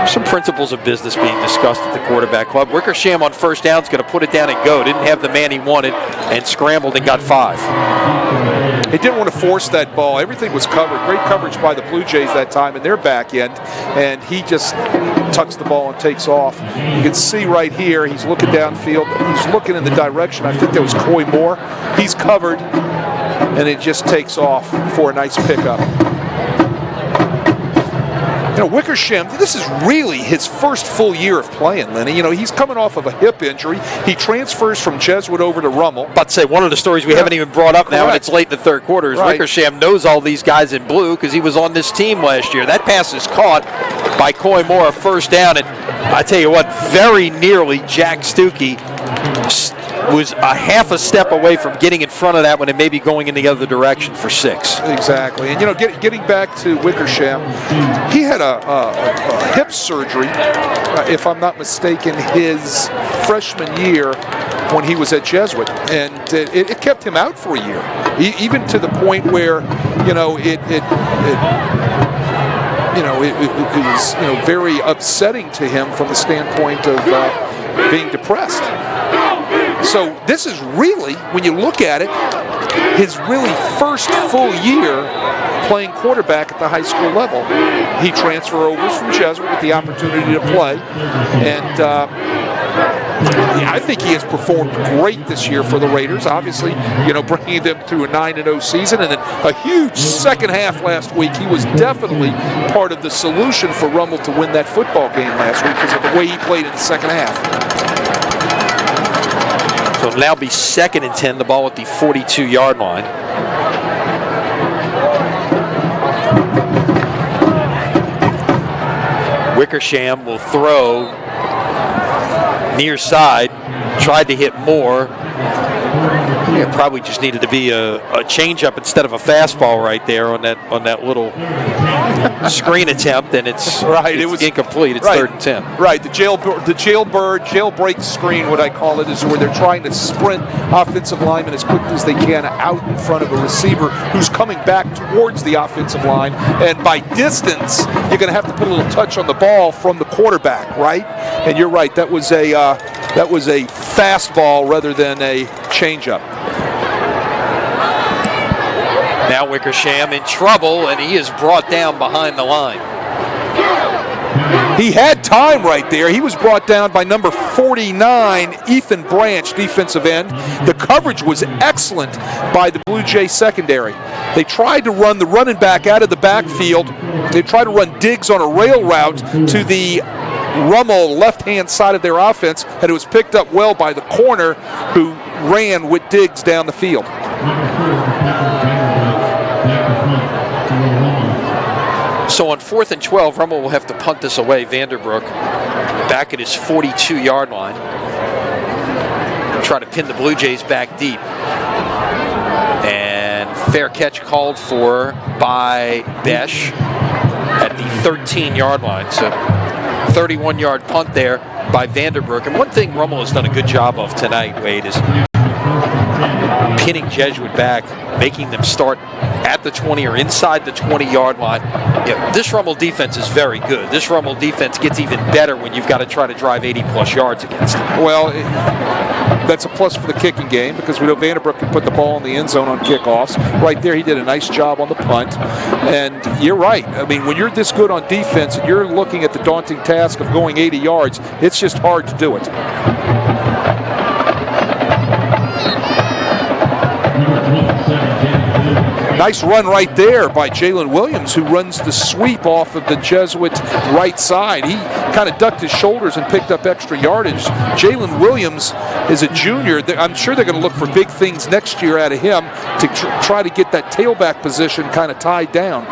Some principles of business being discussed at the quarterback club. Wickersham on first down is going to put it down and go. Didn't have the man he wanted and scrambled and got 5. He didn't want to force that ball. Everything was covered. Great coverage by the Blue Jays that time in their back end. And he just tucks the ball and takes off. You can see right here, he's looking downfield. He's looking in the direction. I think that was Coy Moore. He's covered, and it just takes off for a nice pickup. You know, Wickersham, this is really his first full year of playing, Lenny. You know, he's coming off of a hip injury. He transfers from Jesuit over to Rummel. About to say, one of the stories we haven't even brought up now, and it's late in the third quarter, is Wickersham knows all these guys in blue because he was on this team last year. That pass is caught by Coy Moore, first down, and I tell you what, very nearly Jack Stuckey was a half a step away from getting in front of that one and maybe going in the other direction for 6. Exactly. And, you know, getting back to Wickersham, he had a hip surgery, if I'm not mistaken, his freshman year when he was at Jesuit. And it kept him out for a year, even to the point where, you know, it was, you know, very upsetting to him from the standpoint of being depressed. So this is really, when you look at it, his really first full year playing quarterback at the high school level. He transfer over from Jesuit with the opportunity to play, and I think he has performed great this year for the Raiders. Obviously, you know, bringing them to a 9-0 season, and then a huge second half last week. He was definitely part of the solution for Rummel to win that football game last week because of the way he played in the second half. So it'll now be 2nd and 10, the ball at the 42-yard line. Wickersham will throw near side, tried to hit Moore. It probably just needed to be a changeup instead of a fastball right there on that little screen attempt, and it's incomplete. It's 3rd and 10. Right, the jailbreak screen, what I call it, is where they're trying to sprint offensive linemen as quickly as they can out in front of a receiver who's coming back towards the offensive line, and by distance, you're going to have to put a little touch on the ball from the quarterback, right? And you're right, that was a fastball rather than a changeup. Now Wickersham in trouble, and he is brought down behind the line. He had time right there. He was brought down by number 49, Ethan Branch, defensive end. The coverage was excellent by the Blue Jay secondary. They tried to run the running back out of the backfield. They tried to run Diggs on a rail route to the Rummel left-hand side of their offense, and it was picked up well by the corner who ran with Diggs down the field. So on 4th and 12, Rummel will have to punt this away. Vanderbrook back at his 42-yard line. Try to pin the Blue Jays back deep. And fair catch called for by Besh at the 13-yard line. So 31-yard punt there by Vanderbrook. And one thing Rummel has done a good job of tonight, Wade, is pinning Jesuit back, making them start at the 20 or inside the 20-yard line. Yeah, this Rummel defense is very good. This Rummel defense gets even better when you've got to try to drive 80-plus yards against them. Well, that's a plus for the kicking game because we know Vanderbrook can put the ball in the end zone on kickoffs. Right there, he did a nice job on the punt. And you're right. I mean, when you're this good on defense and you're looking at the daunting task of going 80 yards, it's just hard to do it. Nice run right there by Jalen Williams, who runs the sweep off of the Jesuit right side. He kind of ducked his shoulders and picked up extra yardage. Jalen Williams is a junior. I'm sure they're going to look for big things next year out of him to try to get that tailback position kind of tied down.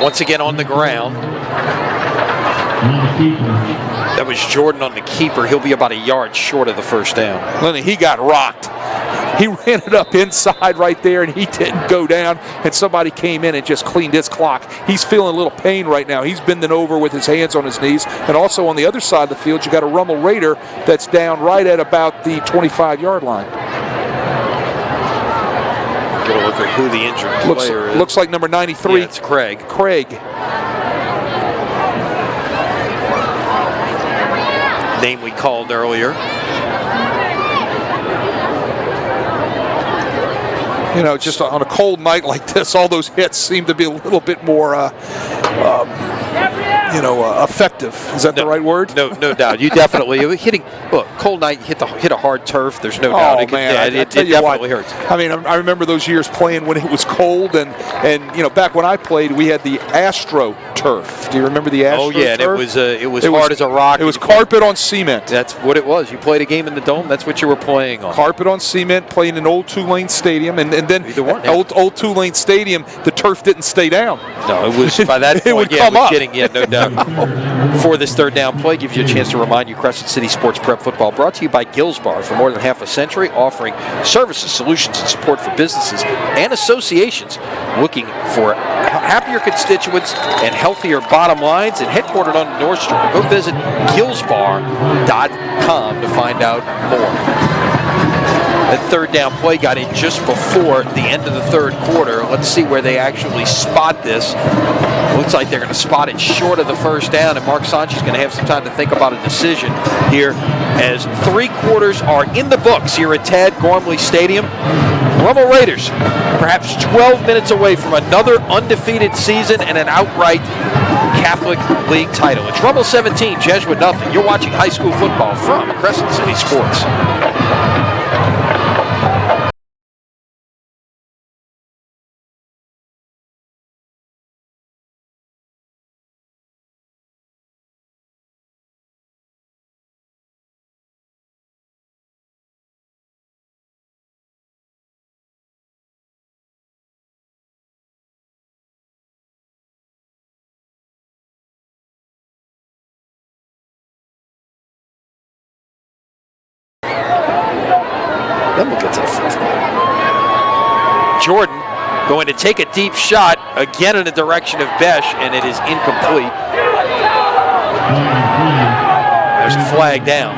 Once again on the ground. On the keeper. That was Jordan on the keeper. He'll be about a yard short of the first down. Lenny, he got rocked. He ran it up inside right there, and he didn't go down, and somebody came in and just cleaned his clock. He's feeling a little pain right now. He's bending over with his hands on his knees. And also on the other side of the field, you got a Rummel Raider that's down right at about the 25-yard line. Get a look at who the injured player is. Looks like number 93. Yeah, it's Craig. Name we called earlier. You know, just on a cold night like this, all those hits seem to be a little bit more, effective. Is that the right word? No doubt. You definitely hitting. Look, cold night, hit a hard turf. There's no doubt. Oh man, it definitely hurts. I mean, I remember those years playing when it was cold, and back when I played, we had the Astro turf. Do you remember the Astro? Oh yeah, turf? and it was hard as a rock. It was carpet on cement. That's what it was. You played a game in the dome. That's what you were playing on. Carpet on cement, playing in Old Tulane Stadium, and then Either one, yeah. old Tulane Stadium, the turf didn't stay down. No, it was by that point. It would yeah, come it was up. getting, no doubt. For this third down play, gives you a chance to remind you Crescent City Sports Prep Football brought to you by Gills Bar for more than half a century, offering services, solutions, and support for businesses and associations looking for happier constituents and healthier bottom lines, and headquartered on North Street. Go visit gillsbar.com to find out more. That third down play got in just before the end of the third quarter. Let's see where they actually spot this. Looks like they're going to spot it short of the first down, and Mark Sanchez is going to have some time to think about a decision here as 3 quarters are in the books here at Tad Gormley Stadium. Rummel Raiders, perhaps 12 minutes away from another undefeated season and an outright Catholic League title. It's Rummel 17, Jesuit nothing. You're watching high school football from Crescent City Sports. Then we'll get to the fourth quarter. Jordan going to take a deep shot again in the direction of Besh, and it is incomplete. There's a flag down.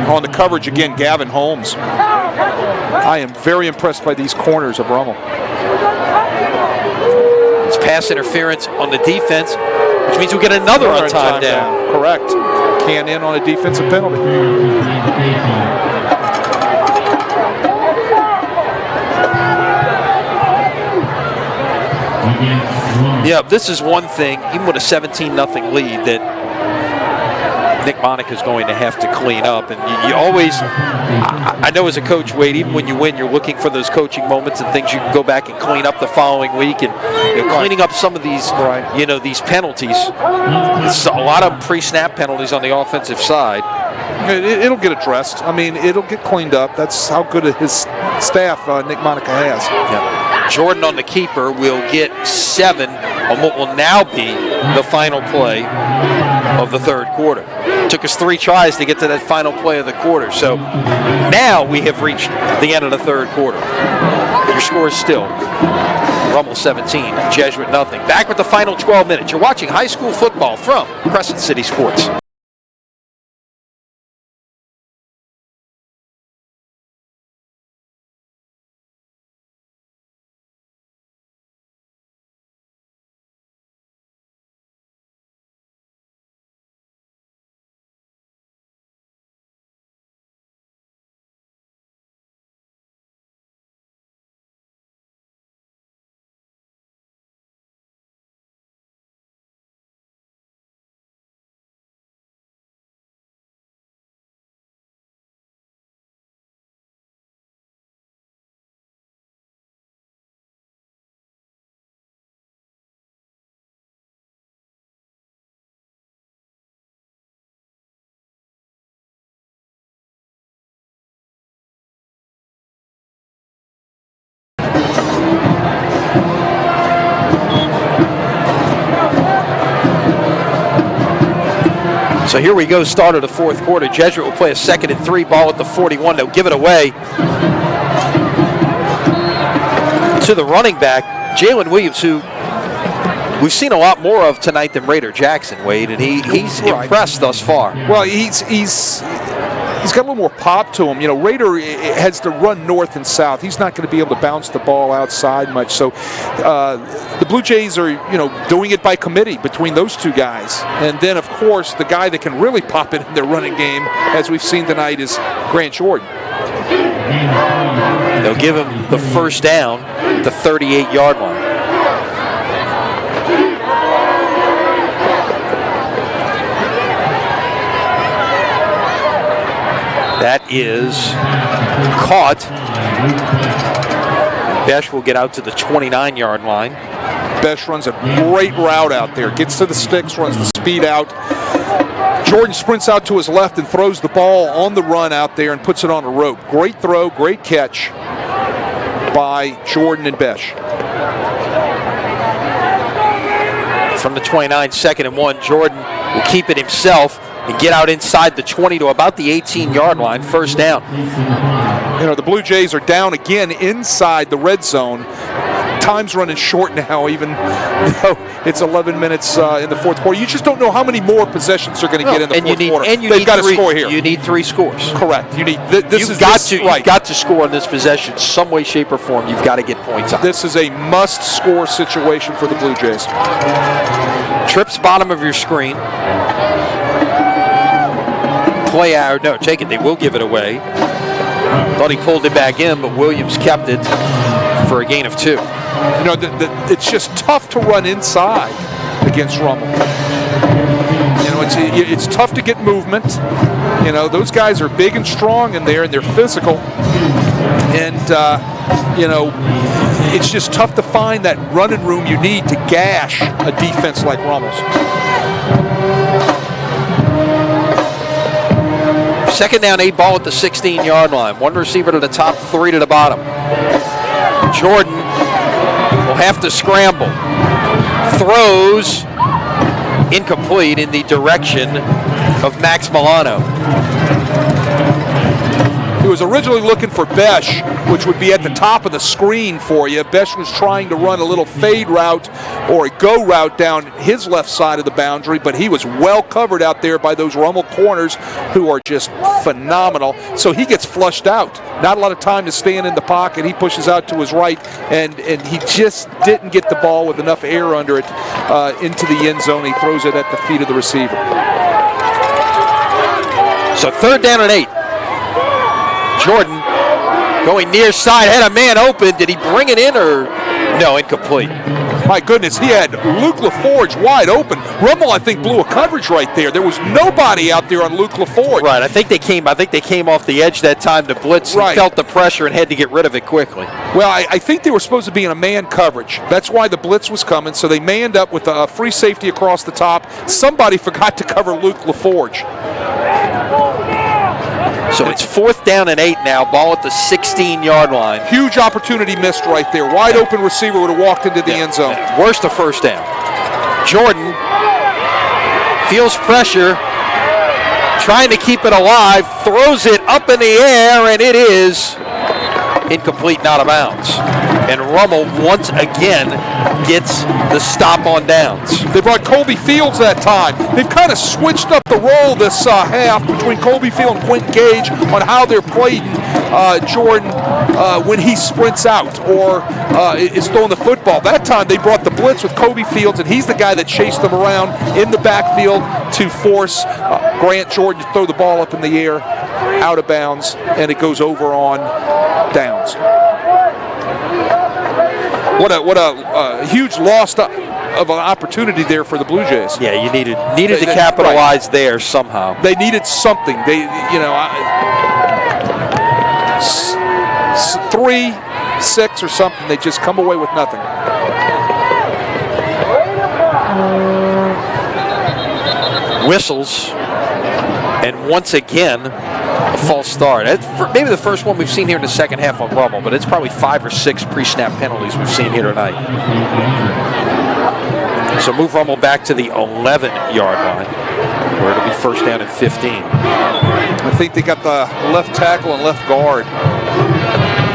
On the coverage again, Gavin Holmes. I am very impressed by these corners of Rummel. It's pass interference on the defense, which means we get another on time down. Correct. Can in on a defensive penalty. Yeah, this is one thing, even with a 17-0 lead, that Nick Monica's going to have to clean up. And you always, I know as a coach, Wade, even when you win, you're looking for those coaching moments and things you can go back and clean up the following week. And cleaning up some of these, these penalties. It's a lot of pre-snap penalties on the offensive side. It'll get addressed. I mean, it'll get cleaned up. That's how good his staff Nick Monica has. Yeah. Jordan on the keeper will get 7 on what will now be the final play of the third quarter. It took us 3 tries to get to that final play of the quarter. So now we have reached the end of the third quarter. Your score is still Rummel 17, Jesuit nothing. Back with the final 12 minutes. You're watching high school football from Crescent City Sports. So here we go, start of the fourth quarter. Jesuit will play a 2nd and 3, ball at the 41. They'll give it away to the running back, Jalen Williams, who we've seen a lot more of tonight than Raider Jackson, Wade, and he's impressed thus far. Well, he's got a little more pop to him. You know, Raider has to run north and south. He's not going to be able to bounce the ball outside much. So the Blue Jays are, doing it by committee between those two guys. And then, of course, the guy that can really pop it in their running game, as we've seen tonight, is Grant Jordan. They'll give him the first down at the 38-yard line. That is caught. Besh will get out to the 29-yard line. Besh runs a great route out there. Gets to the sticks, runs the speed out. Jordan sprints out to his left and throws the ball on the run out there and puts it on a rope. Great throw, great catch by Jordan and Besh. From the 29, 2nd and 1, Jordan will keep it himself and get out inside the 20 to about the 18-yard line, first down. The Blue Jays are down again inside the red zone. Time's running short now, even though it's 11 minutes in the fourth quarter. You just don't know how many more possessions they're going to get in the fourth quarter. And they've got to score here. You need 3 scores. Correct. You need You've got to score on this possession some way, shape, or form. You've got to get points on. This is a must-score situation for the Blue Jays. Trips bottom of your screen. Play out. No, take it. They will give it away. Thought he pulled it back in, but Williams kept it for a gain of 2. It's just tough to run inside against Rummel. It's tough to get movement. Those guys are big and strong in there, and they're physical. And, it's just tough to find that running room you need to gash a defense like Rummel's. 2nd down, 8, ball at the 16-yard line. 1 receiver to the top, 3 to the bottom. Jordan will have to scramble. Throws incomplete in the direction of Max Milano. He was originally looking for Besh, which would be at the top of the screen for you. Besh was trying to run a little fade route or a go route down his left side of the boundary, but he was well covered out there by those Rummel corners who are just phenomenal. So he gets flushed out. Not a lot of time to stand in the pocket. He pushes out to his right, and he just didn't get the ball with enough air under it into the end zone. He throws it at the feet of the receiver. So 3rd down and 8. Jordan going near side, had a man open. Did he bring it in or no? Incomplete. My goodness, he had Luke LaForge wide open. Rummel, I think, blew a coverage right there. There was nobody out there on Luke LaForge. Right. I think they came off the edge that time to blitz. Right. He felt the pressure and had to get rid of it quickly. Well, I think they were supposed to be in a man coverage. That's why the blitz was coming. So they manned up with a free safety across the top. Somebody forgot to cover Luke LaForge. So it's 4th down and 8 now. Ball at the 16-yard line. Huge opportunity missed right there. Wide open receiver would have walked into the end zone. Worst of first down. Jordan feels pressure, trying to keep it alive, throws it up in the air, and it is incomplete, not out of bounds. And Rummel once again gets the stop on downs. They brought Colby Fields that time. They've kind of switched up the role this half between Colby Field and Quentin Gage on how they're playing Jordan when he sprints out or is throwing the football. That time they brought the blitz with Colby Fields, and he's the guy that chased them around in the backfield to force Grant Jordan to throw the ball up in the air, out of bounds, and it goes over on downs. What a huge loss of an opportunity there for the Blue Jays. Yeah, you needed to capitalize there somehow. They needed something. 3, 6 or something. They just come away with nothing. Whistles, and once again, a false start. Maybe the first one we've seen here in the second half on Rummel, but it's probably 5 or 6 pre-snap penalties we've seen here tonight. So move Rummel back to the 11-yard line, where it'll be first down and 15. I think they got the left tackle and left guard,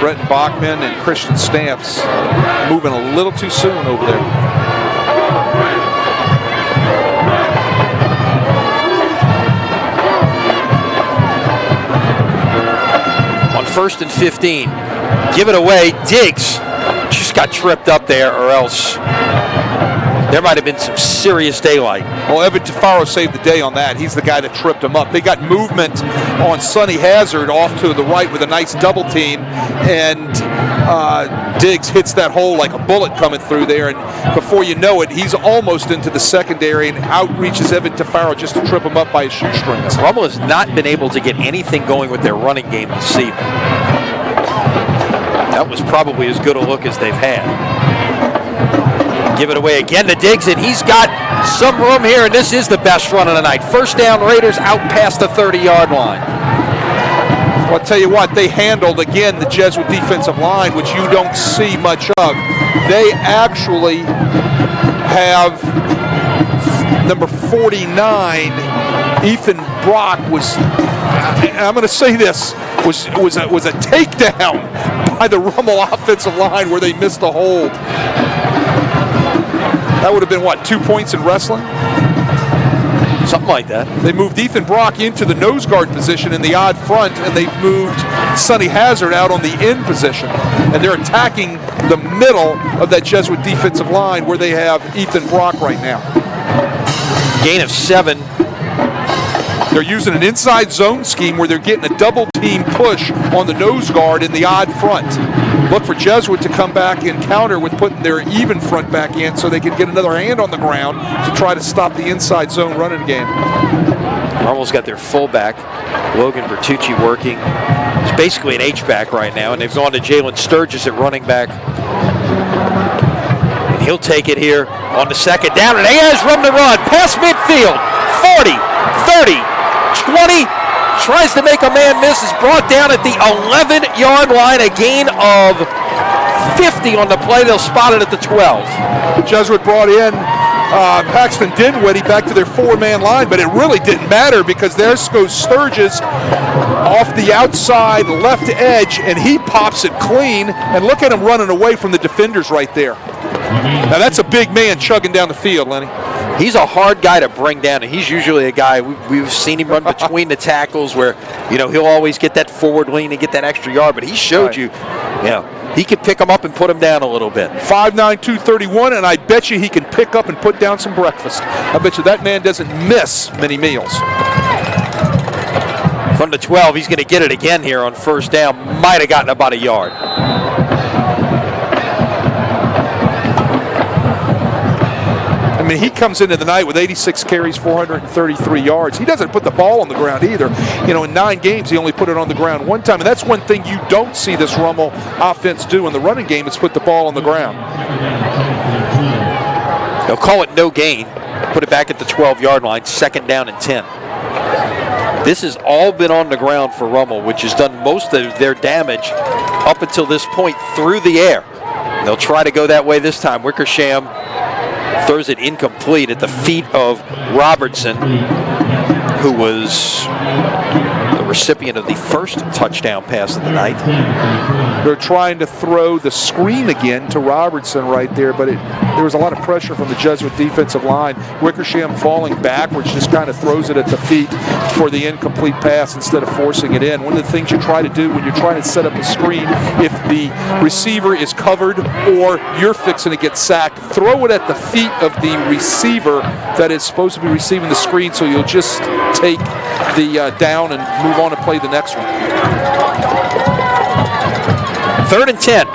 Bretton Bachman and Christian Stamps, moving a little too soon over there. On first and 15, give it away. Diggs just got tripped up there, or else there might have been some serious daylight. Well, Evan Tafaro saved the day on that. He's the guy that tripped him up. They got movement on Sonny Hazard off to the right with a nice double team, and Diggs hits that hole like a bullet coming through there, and before you know it, he's almost into the secondary and outreaches Evan Tafaro just to trip him up by his shoestrings. Rummel has not been able to get anything going with their running game this evening. That was probably as good a look as they've had. Give it away again to Diggs, and he's got some room here, and this is the best run of the night. First down, Raiders out past the 30-yard line. Well, I'll tell you what, they handled, again, the Jesuit defensive line, which you don't see much of. They actually have number 49, Ethan Brock, was, I'm going to say this, was a takedown by the Rummel offensive line where they missed the hold. That would have been, what, 2 points in wrestling? Something like that. They moved Ethan Brock into the nose guard position in the odd front, and they moved Sonny Hazard out on the end position. And they're attacking the middle of that Jesuit defensive line where they have Ethan Brock right now. Gain of 7. They're using an inside zone scheme where they're getting a double team push on the nose guard in the odd front. Look for Jesuit to come back and counter with putting their even front back in so they can get another hand on the ground to try to stop the inside zone running game. Rummel's got their fullback, Logan Bertucci, working. He's basically an H-back right now, and they've gone to Jalen Sturgis at running back. And he'll take it here on the second down, and he has room to run. Past midfield, 40, 30, 20, tries to make a man miss, is brought down at the 11-yard line, a gain of 50 on the play. They'll spot it at the 12. Jesuit brought in Paxton Dinwiddie back to their 4-man line, but it really didn't matter because there goes Sturgis off the outside left edge, and he pops it clean, and look at him running away from the defenders right there. Now that's a big man chugging down the field, Lenny. He's a hard guy to bring down, and he's usually a guy, we've seen him run between the tackles where, you know, he'll always get that forward lean and get that extra yard, but he showed you, he could pick him up and put him down a little bit. 5'9", 231, and I bet you he can pick up and put down some breakfast. I bet you that man doesn't miss many meals. From the 12, he's going to get it again here on first down. Might have gotten about a yard. I mean, he comes into the night with 86 carries, 433 yards. He doesn't put the ball on the ground either. You know, in 9 games, he only put it on the ground 1 time. And that's one thing you don't see this Rummel offense do in the running game is put the ball on the ground. They'll call it no gain. Put it back at the 12-yard line, second down and 10. This has all been on the ground for Rummel, which has done most of their damage up until this point through the air. They'll try to go that way this time. Wickersham throws it incomplete at the feet of Robertson, who was the recipient of the first touchdown pass of the night. They're trying to throw the screen again to Robertson right there, but there was a lot of pressure from the Jesuit defensive line. Wickersham falling backwards just kind of throws it at the feet for the incomplete pass instead of forcing it in. One of the things you try to do when you're trying to set up a screen, if the receiver is covered or you're fixing to get sacked, throw it at the feet of the receiver that is supposed to be receiving the screen, so you'll just take the down and move on to play the next one. 3rd and 10.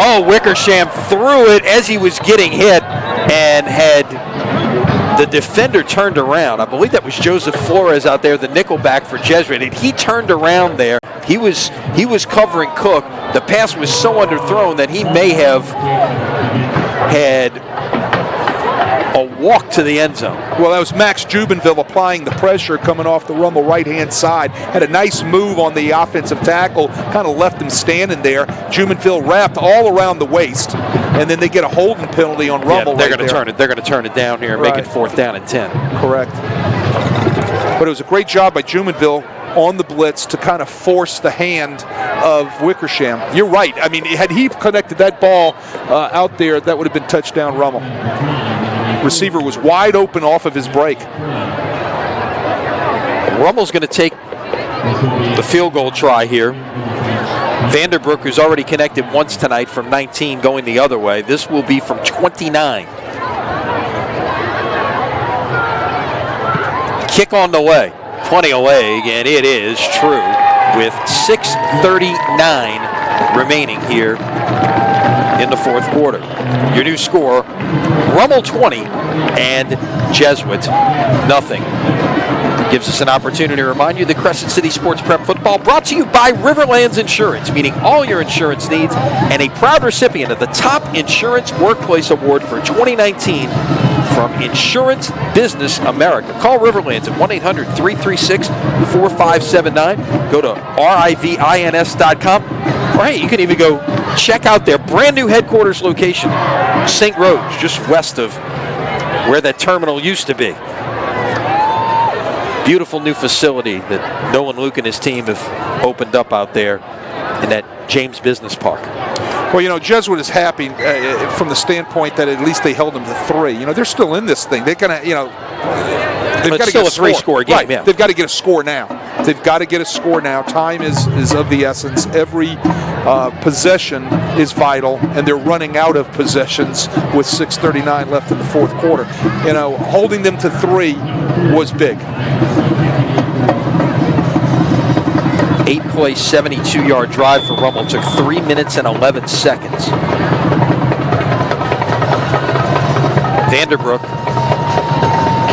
Oh, Wickersham threw it as he was getting hit and had the defender turned around. I believe that was Joseph Flores out there, the nickelback for Jesuit, and he turned around there. He was covering Cook. The pass was so underthrown that he may have had a walk to the end zone. Well, that was Max Jubenville applying the pressure coming off the Rummel right-hand side. Had a nice move on the offensive tackle, kind of left him standing there. Jubenville wrapped all around the waist, and then they get a holding penalty on Rummel. They're going to turn it. They're going to turn it down here and make it 4th down and 10. Correct. But it was a great job by Jubenville on the blitz to kind of force the hand of Wickersham. You're right. I mean, had he connected that ball out there, that would have been touchdown Rummel. Receiver was wide open off of his break. Rummel's going to take the field goal try here. Vanderbrook, who's already connected once tonight from 19 going the other way. This will be from 29. Kick on the way. Plenty of leg, and it is true with 6:39 remaining here in the 4th quarter. Your new score, Rummel 20 and Jesuit nothing. Gives us an opportunity to remind you the Crescent City Sports Prep Football brought to you by Riverlands Insurance, meeting all your insurance needs, and a proud recipient of the Top Insurance Workplace Award for 2019 from Insurance Business America. Call Riverlands at 1-800-336-4579. Go to rivins.com. Or hey, you can even go check out their brand new headquarters location, St. Rose, just west of where that terminal used to be. Beautiful new facility that Nolan Luke and his team have opened up out there in that James Business Park. Well, you know, Jesuit is happy from the standpoint that at least they held them to 3. You know, they're still in this thing. They're going to, you know, they've got to get a 3-score game. Right. Yeah. They've got to get a score now. They've got to get a score now. Time is of the essence. Every possession is vital, and they're running out of possessions with 6:39 left in the 4th quarter. You know, holding them to 3 was big. 8-play, 72-yard drive for Rummel took 3 minutes and 11 seconds. Vanderbrook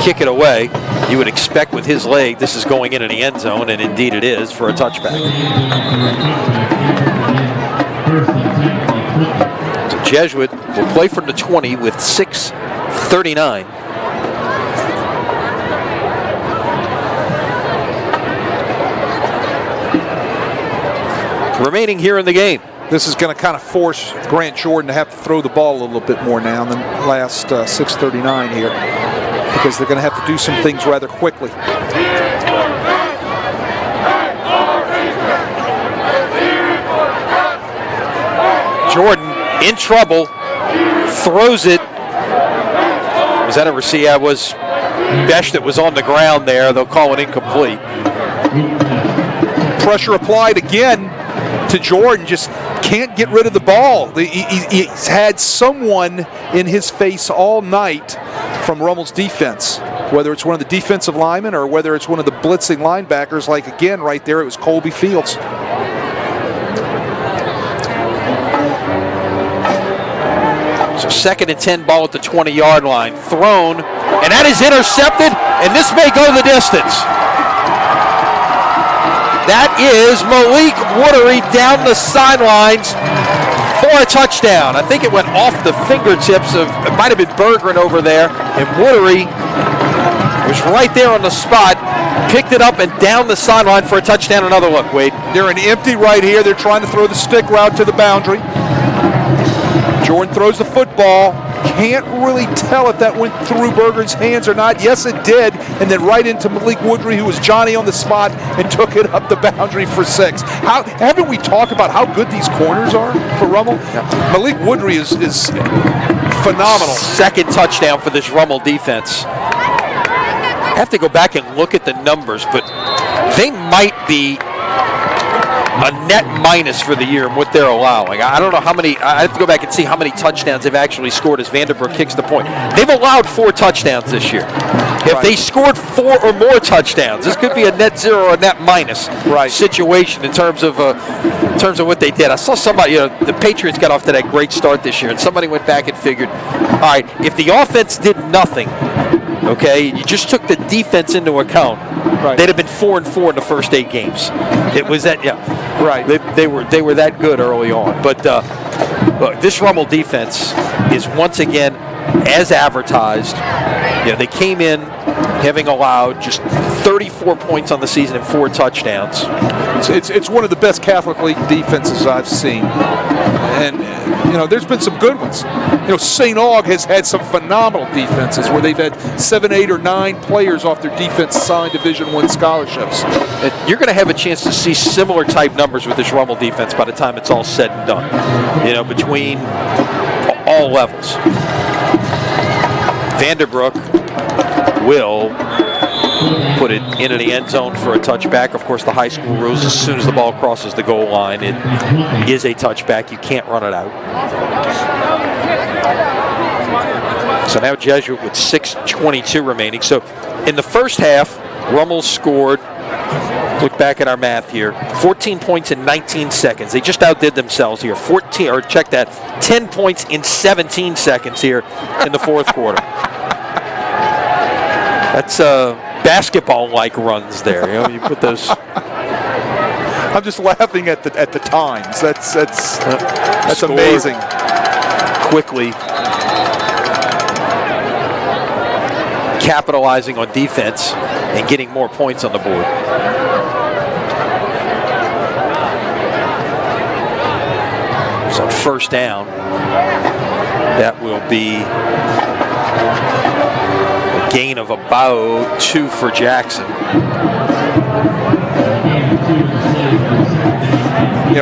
kick it away. You would expect with his leg this is going into the end zone, and indeed it is for a touchback. So Jesuit will play from the 20 with 6:39. Remaining here in the game. This is going to kind of force Grant Jordan to have to throw the ball a little bit more now than last 6:39 here, because they're going to have to do some things rather quickly. Jordan in trouble, throws it. Was that a receiver? It was Besh that was on the ground there. They'll call it incomplete. Pressure applied again to Jordan, just can't get rid of the ball. He's had someone in his face all night from Rummel's defense, whether it's one of the defensive linemen or whether it's one of the blitzing linebackers, like again right there, it was Colby Fields. So 2nd and 10, ball at the 20-yard line. Thrown, and that is intercepted, and this may go the distance. That is Malik Woodery down the sidelines for a touchdown. I think it went off the fingertips of, it might have been Bergeron over there, and Woodery was right there on the spot, picked it up and down the sideline for a touchdown. Another look, Wade. They're in empty right here. They're trying to throw the stick route to the boundary. Jordan throws the football. Can't really tell if that went through Bergeron's hands or not. Yes, it did. And then right into Malik Woodery, who was Johnny on the spot, and took it up the boundary for 6. Haven't we talked about how good these corners are for Rummel? Yeah. Malik Woodery is phenomenal. 2nd touchdown for this Rummel defense. I have to go back and look at the numbers, but they might be a net minus for the year in what they're allowing. I don't know how many. I have to go back and see how many touchdowns they've actually scored as Vanderbrook kicks the point. They've allowed 4 touchdowns this year. If they scored 4 or more touchdowns, this could be a net 0 or a net minus situation in terms of what they did. I saw somebody, the Patriots got off to that great start this year, and somebody went back and figured, all right, if the offense did nothing, okay, you just took the defense into account, they'd have been 4-4 in the first 8 games. It was that, right. They were that good early on. But look, this Rummel defense is once again as advertised. They came in having allowed just 34 points on the season and 4 touchdowns. It's one of the best Catholic League defenses I've seen. And, there's been some good ones. St. Aug has had some phenomenal defenses where they've had 7, 8, or 9 players off their defense signed Division I scholarships. And you're going to have a chance to see similar type numbers with this Rummel defense by the time it's all said and done, between all levels. Vanderbrook will put it into the end zone for a touchback. Of course, the high school rules, as soon as the ball crosses the goal line, it is a touchback. You can't run it out. So now Jesuit with 6:22 remaining. So in the first half, Rummel scored, look back at our math here, 14 points in 19 seconds. They just outdid themselves here. 10 points in 17 seconds here in the fourth quarter. That's basketball-like runs there. You put those. I'm just laughing at the times. That's amazing. Quickly capitalizing on defense and getting more points on the board. So first down, that will be a gain of about 2 for Jackson.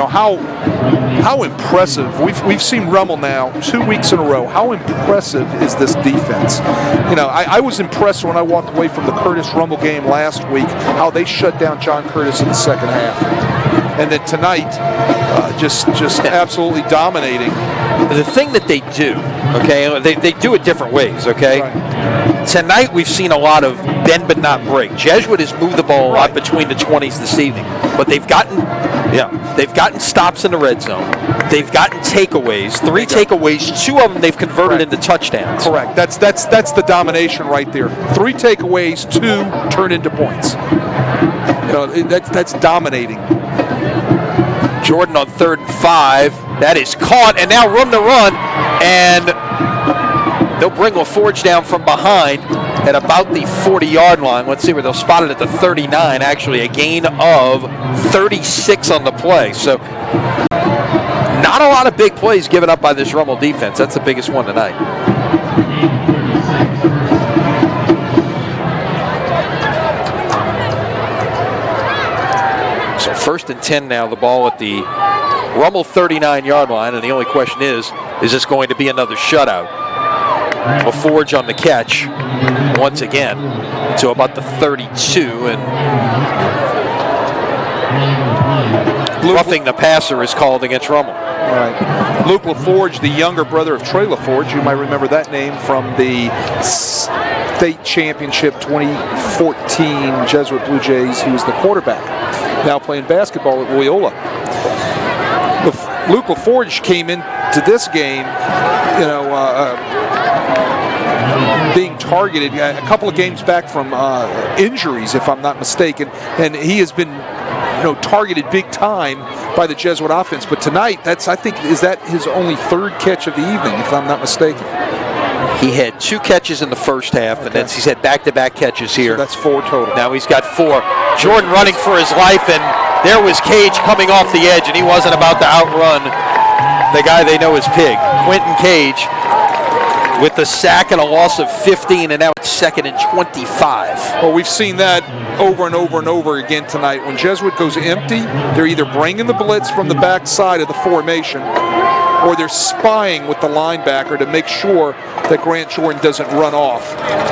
How impressive. We've seen Rummel now 2 weeks in a row. How impressive is this defense? I was impressed when I walked away from the Curtis Rummel game last week, how they shut down John Curtis in the second half. And then tonight, just absolutely dominating. The thing that they do, okay, they do it different ways, okay? Right. Tonight we've seen a lot of bend but not break. Jesuit has moved the ball a lot between the 20s this evening, but they've gotten stops in the red zone. They've gotten takeaways, 3 takeaways, 2 of them they've converted into touchdowns. Correct. That's the domination right there. 3 takeaways, 2 turn into points. That's dominating. Jordan on 3rd and 5. That is caught, and now room to run, and they'll bring LaForge down from behind at about the 40-yard line. Let's see where they'll spot it at the 39, actually a gain of 36 on the play. So not a lot of big plays given up by this Rummel defense. That's the biggest one tonight. So 1st and 10 now, the ball at the Rummel 39-yard line, and the only question is this going to be another shutout? LaForge on the catch once again to about the 32, and roughing the passer is called against Rummel. Right. Luke LaForge, the younger brother of Trey LaForge, you might remember that name from the state championship 2014 Jesuit Blue Jays. He was the quarterback, now playing basketball at Loyola. Luke LaForge came into this game, being targeted a couple of games back from injuries, if I'm not mistaken, and he has been targeted big time by the Jesuit offense. But tonight, is that his only 3rd catch of the evening, if I'm not mistaken. He had 2 catches in the first half, and then he's had back-to-back catches here. So that's 4 total. Now he's got 4. Jordan running for his life, and there was Cage coming off the edge, and he wasn't about to outrun the guy they know as Pig. Quentin Cage with the sack and a loss of 15, and now it's 2nd and 25. Well, we've seen that over and over and over again tonight. When Jesuit goes empty, they're either bringing the blitz from the back side of the formation, or they're spying with the linebacker to make sure that Grant Jordan doesn't run off.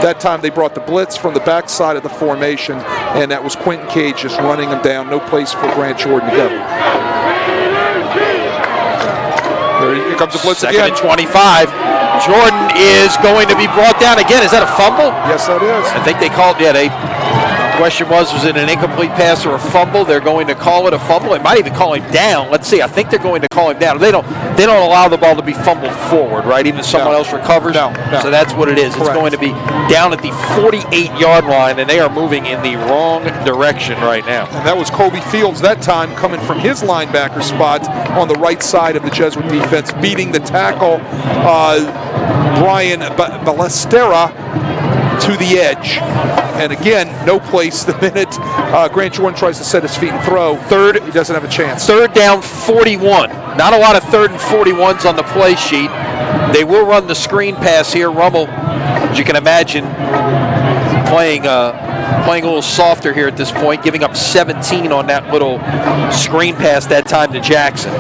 That time they brought the blitz from the back side of the formation, and that was Quentin Cage just running them down. No place for Grant Jordan to go. Here comes the blitz again. 2nd and 25. Jordan is going to be brought down again. Is that a fumble? Yes, that is. I think they called, they Question was it an incomplete pass or a fumble? They're going to call it a fumble. They might even call him down. Let's see. I think they're going to call him down. They don't allow the ball to be fumbled forward, right? Even if someone else recovers. No. So that's what it is. Correct. It's going to be down at the 48-yard line, and they are moving in the wrong direction right now. And that was Kobe Fields that time coming from his linebacker spot on the right side of the Jesuit defense, beating the tackle, Brian Ballestera, to the edge. And again, no place the minute Grant Jordan tries to set his feet and throw. Third, he doesn't have a chance. Third down, 41. Not a lot of 3rd and 41s on the play sheet. They will run the screen pass here. Rummel, as you can imagine, playing a little softer here at this point, giving up 17 on that little screen pass that time to Jackson.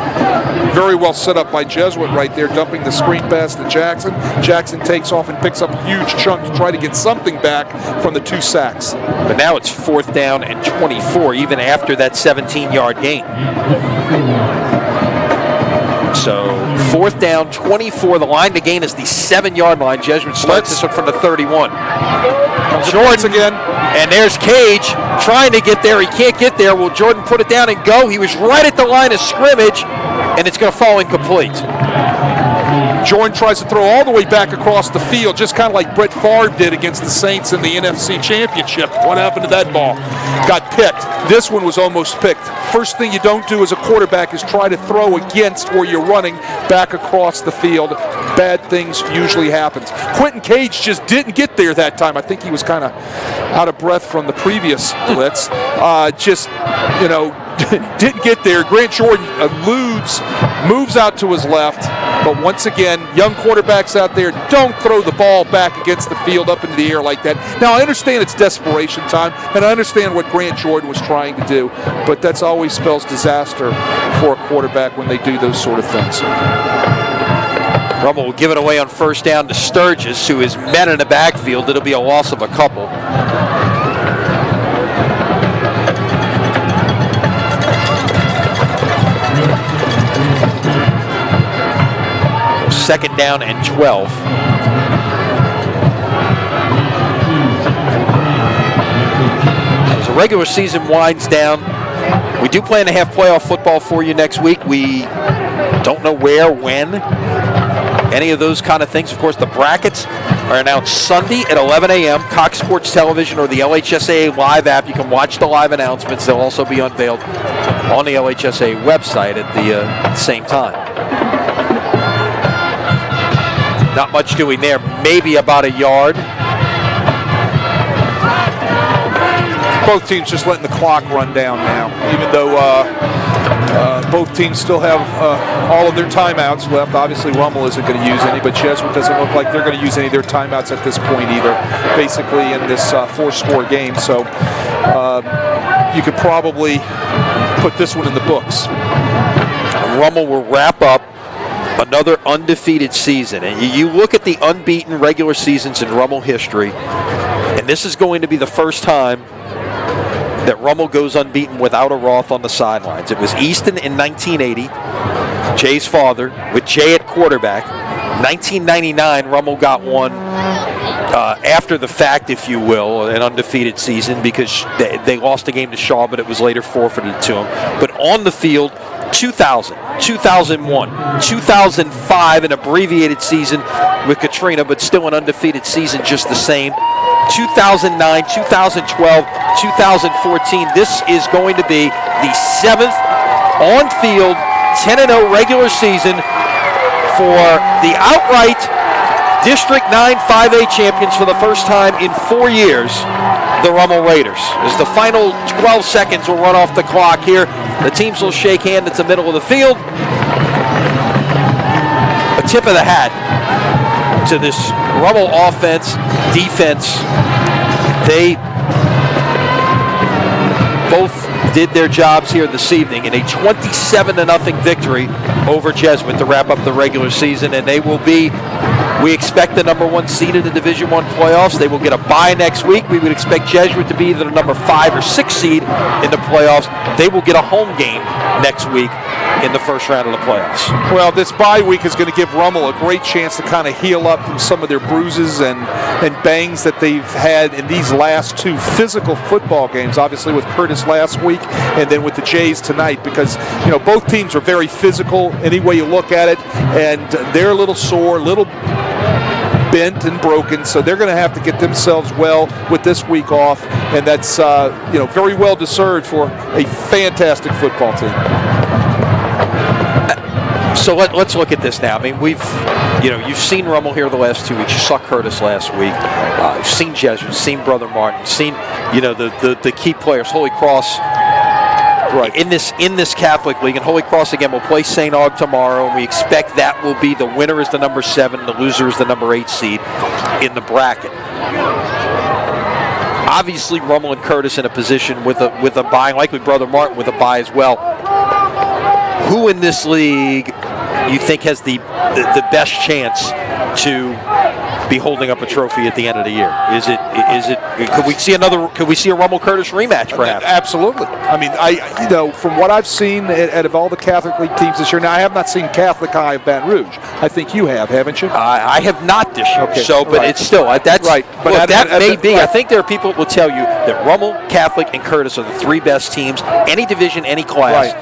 Very well set up by Jesuit right there, dumping the screen pass to Jackson. Jackson takes off and picks up a huge chunk to try to get something back from the 2 sacks. But now it's 4th down and 24, even after that 17-yard gain. So 4th down, 24. The line to gain is the 7-yard line. Jesuit starts this one from the 31. Jordan again. And there's Cage trying to get there. He can't get there. Will Jordan put it down and go? He was right at the line of scrimmage, and it's going to fall incomplete. Jordan tries to throw all the way back across the field, just kind of like Brett Favre did against the Saints in the NFC Championship. What happened to that ball? Got picked. This one was almost picked. First thing you don't do as a quarterback is try to throw against where you're running back across the field. Bad things usually happen. Quentin Cage just didn't get there that time. I think he was kind of out of breath from the previous blitz. Didn't get there. Grant Jordan eludes, moves out to his left. But once again, young quarterbacks out there, don't throw the ball back against the field up into the air like that. Now, I understand it's desperation time, and I understand what Grant Jordan was trying to do, but that's always spells disaster for a quarterback when they do those sort of things. Rummel will give it away on 1st down to Sturgis, who is men in the backfield. It'll be a loss of a couple. Second down and 12. As the regular season winds down, we do plan to have playoff football for you next week. We don't know where, when, any of those kind of things. Of course, the brackets are announced Sunday at 11 a.m. Cox Sports Television or the LHSAA live app. You can watch the live announcements. They'll also be unveiled on the LHSAA website at the same time. Not much doing there, maybe about a yard. Both teams just letting the clock run down now, even though both teams still have all of their timeouts left. Obviously, Rummel isn't going to use any, but Jesuit doesn't look like they're going to use any of their timeouts at this point either, basically in this 4-score game. So you could probably put this one in the books. Rummel will wrap up another undefeated season. And you look at the unbeaten regular seasons in Rummel history, and this is going to be the first time that Rummel goes unbeaten without a Roth on the sidelines. It was Easton in 1980, Jay's father, with Jay at quarterback. 1999, Rummel got one after the fact, if you will, an undefeated season because they lost a game to Shaw, but it was later forfeited to them. But on the field, 2000, 2001, 2005, an abbreviated season with Katrina, but still an undefeated season just the same. 2009, 2012, 2014. This is going to be the 7th on-field 10-0 regular season for the outright District 9 5A champions for the first time in 4 years, the Rummel Raiders. As the final 12 seconds will run off the clock here, the teams will shake hands at the middle of the field. A tip of the hat to this Rummel offense, defense. They both did their jobs here this evening in a 27-0 victory over Jesuit to wrap up the regular season, and they will be We expect the number 1 seed in the Division I playoffs. They will get a bye next week. We would expect Jesuit to be either the number 5 or 6 seed in the playoffs. They will get a home game next week in the first round of the playoffs. Well, this bye week is going to give Rummel a great chance to kind of heal up from some of their bruises and bangs that they've had in these last 2 physical football games, obviously with Curtis last week and then with the Jays tonight, because both teams are very physical any way you look at it, and they're a little sore, a little bent and broken, so they're going to have to get themselves well with this week off, and that's very well deserved for a fantastic football team. So let's look at this now. I mean, you've seen Rummel here the last 2 weeks. You saw Curtis last week. You've seen Jesuit, seen Brother Martin, seen the key players. Holy Cross, right, in this Catholic League, and Holy Cross again will play St. Aug tomorrow, and we expect that will be the winner is the number 7, and the loser is the number 8 seed in the bracket. Obviously, Rummel and Curtis in a position with a bye, likely Brother Martin with a bye as well. Who in this league you think has the best chance to be holding up a trophy at the end of the year? Is it? Could we see a Rummel Curtis rematch, perhaps? Absolutely. I mean, from what I've seen out of all the Catholic League teams this year, now I have not seen Catholic High of Baton Rouge. I think you have, haven't you? I have not this year. Okay. But right. It's still that's right. But that may be. Right. I think there are people that will tell you that Rummel, Catholic, and Curtis are the 3 best teams, any division, any class.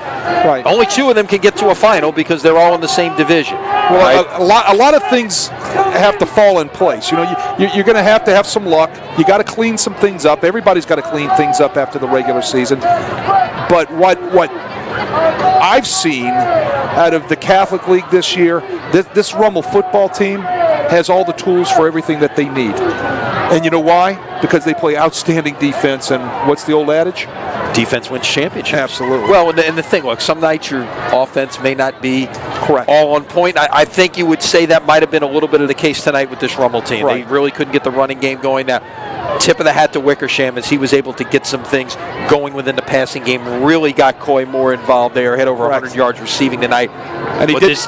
Right. Only 2 of them can get to a final because they're all in the same division. Well, right? a lot of things have to fall in place. You're going to have some luck. You got to clean some things up. Everybody's got to clean things up after the regular season. But what I've seen out of the Catholic League this year, this Rummel football team has all the tools for everything that they need. And you know why? Because they play outstanding defense. And what's the old adage? Defense wins championships. Absolutely. Well, and the thing, look, some nights your offense may not be correct, all on point. I think you would say that might have been a little bit of the case tonight with this Rummel team. Right. They really couldn't get the running game going. Now, tip of the hat to Wickersham as he was able to get some things going within the passing game. Really got Coy more involved there. Had over 100 yards receiving tonight. And this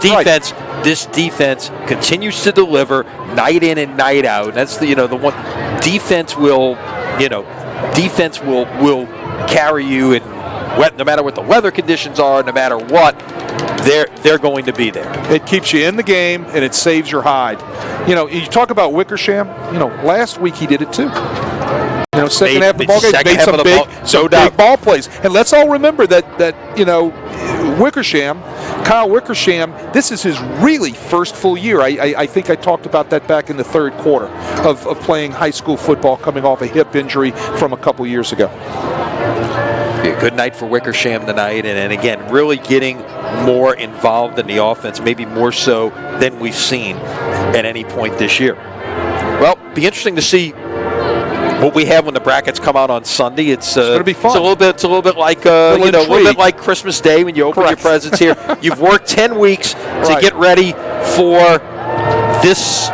defense continues to deliver night in and night out. And that's the one defense will carry you, and no matter what the weather conditions are, no matter what, they're going to be there. It keeps you in the game, and it saves your hide. You talk about Wickersham. Last week he did it too. Second half of the ball game, made some big ball plays. And let's all remember that Wickersham, Kyle Wickersham, this is his really first full year. I think I talked about that back in the 3rd quarter of playing high school football, coming off a hip injury from a couple years ago. Good night for Wickersham tonight, and again, really getting more involved in the offense, maybe more so than we've seen at any point this year. Well, be interesting to see what we have when the brackets come out on Sunday. It's going to be fun. It's a little bit like a little bit like Christmas Day when you open your presents here. You've worked 10 weeks to get ready for this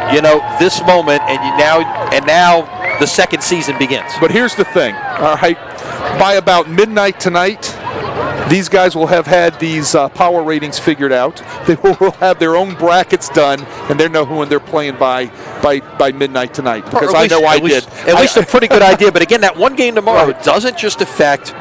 this moment, and now the second season begins. But here's the thing. All right. By about midnight tonight, these guys will have had these power ratings figured out. They will have their own brackets done, and they know who they're playing by midnight tonight. Because I know I did. At least a pretty good idea. But again, that one game tomorrow doesn't just affect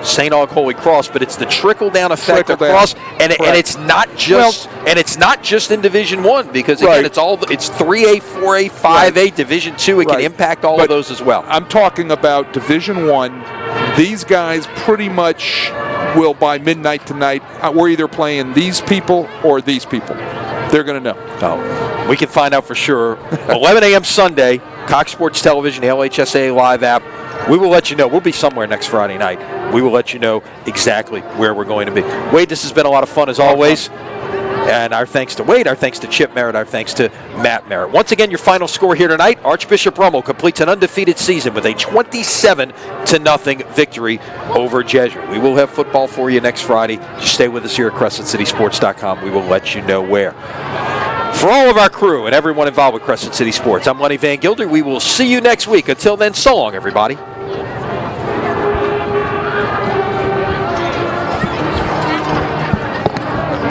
St. Aug Holy Cross, but it's the trickle-down effect across, and it's not just in Division I, because again, it's 3A, 4A, 5A, Division II. It can impact all of those as well. I'm talking about Division I. These guys pretty much will, by midnight tonight, we're either playing these people or these people. They're going to know. We can find out for sure. 11 a.m. Sunday, Cox Sports Television, the LHSA Live app. We will let you know. We'll be somewhere next Friday night. We will let you know exactly where we're going to be. Wade, this has been a lot of fun as always. And our thanks to Wade, our thanks to Chip Merritt, our thanks to Matt Merritt. Once again, your final score here tonight, Archbishop Rummel completes an undefeated season with a 27-0 victory over Jesuit. We will have football for you next Friday. Just stay with us here at CrescentCitySports.com. We will let you know where. For all of our crew and everyone involved with Crescent City Sports, I'm Lenny Van Gilder. We will see you next week. Until then, so long, everybody.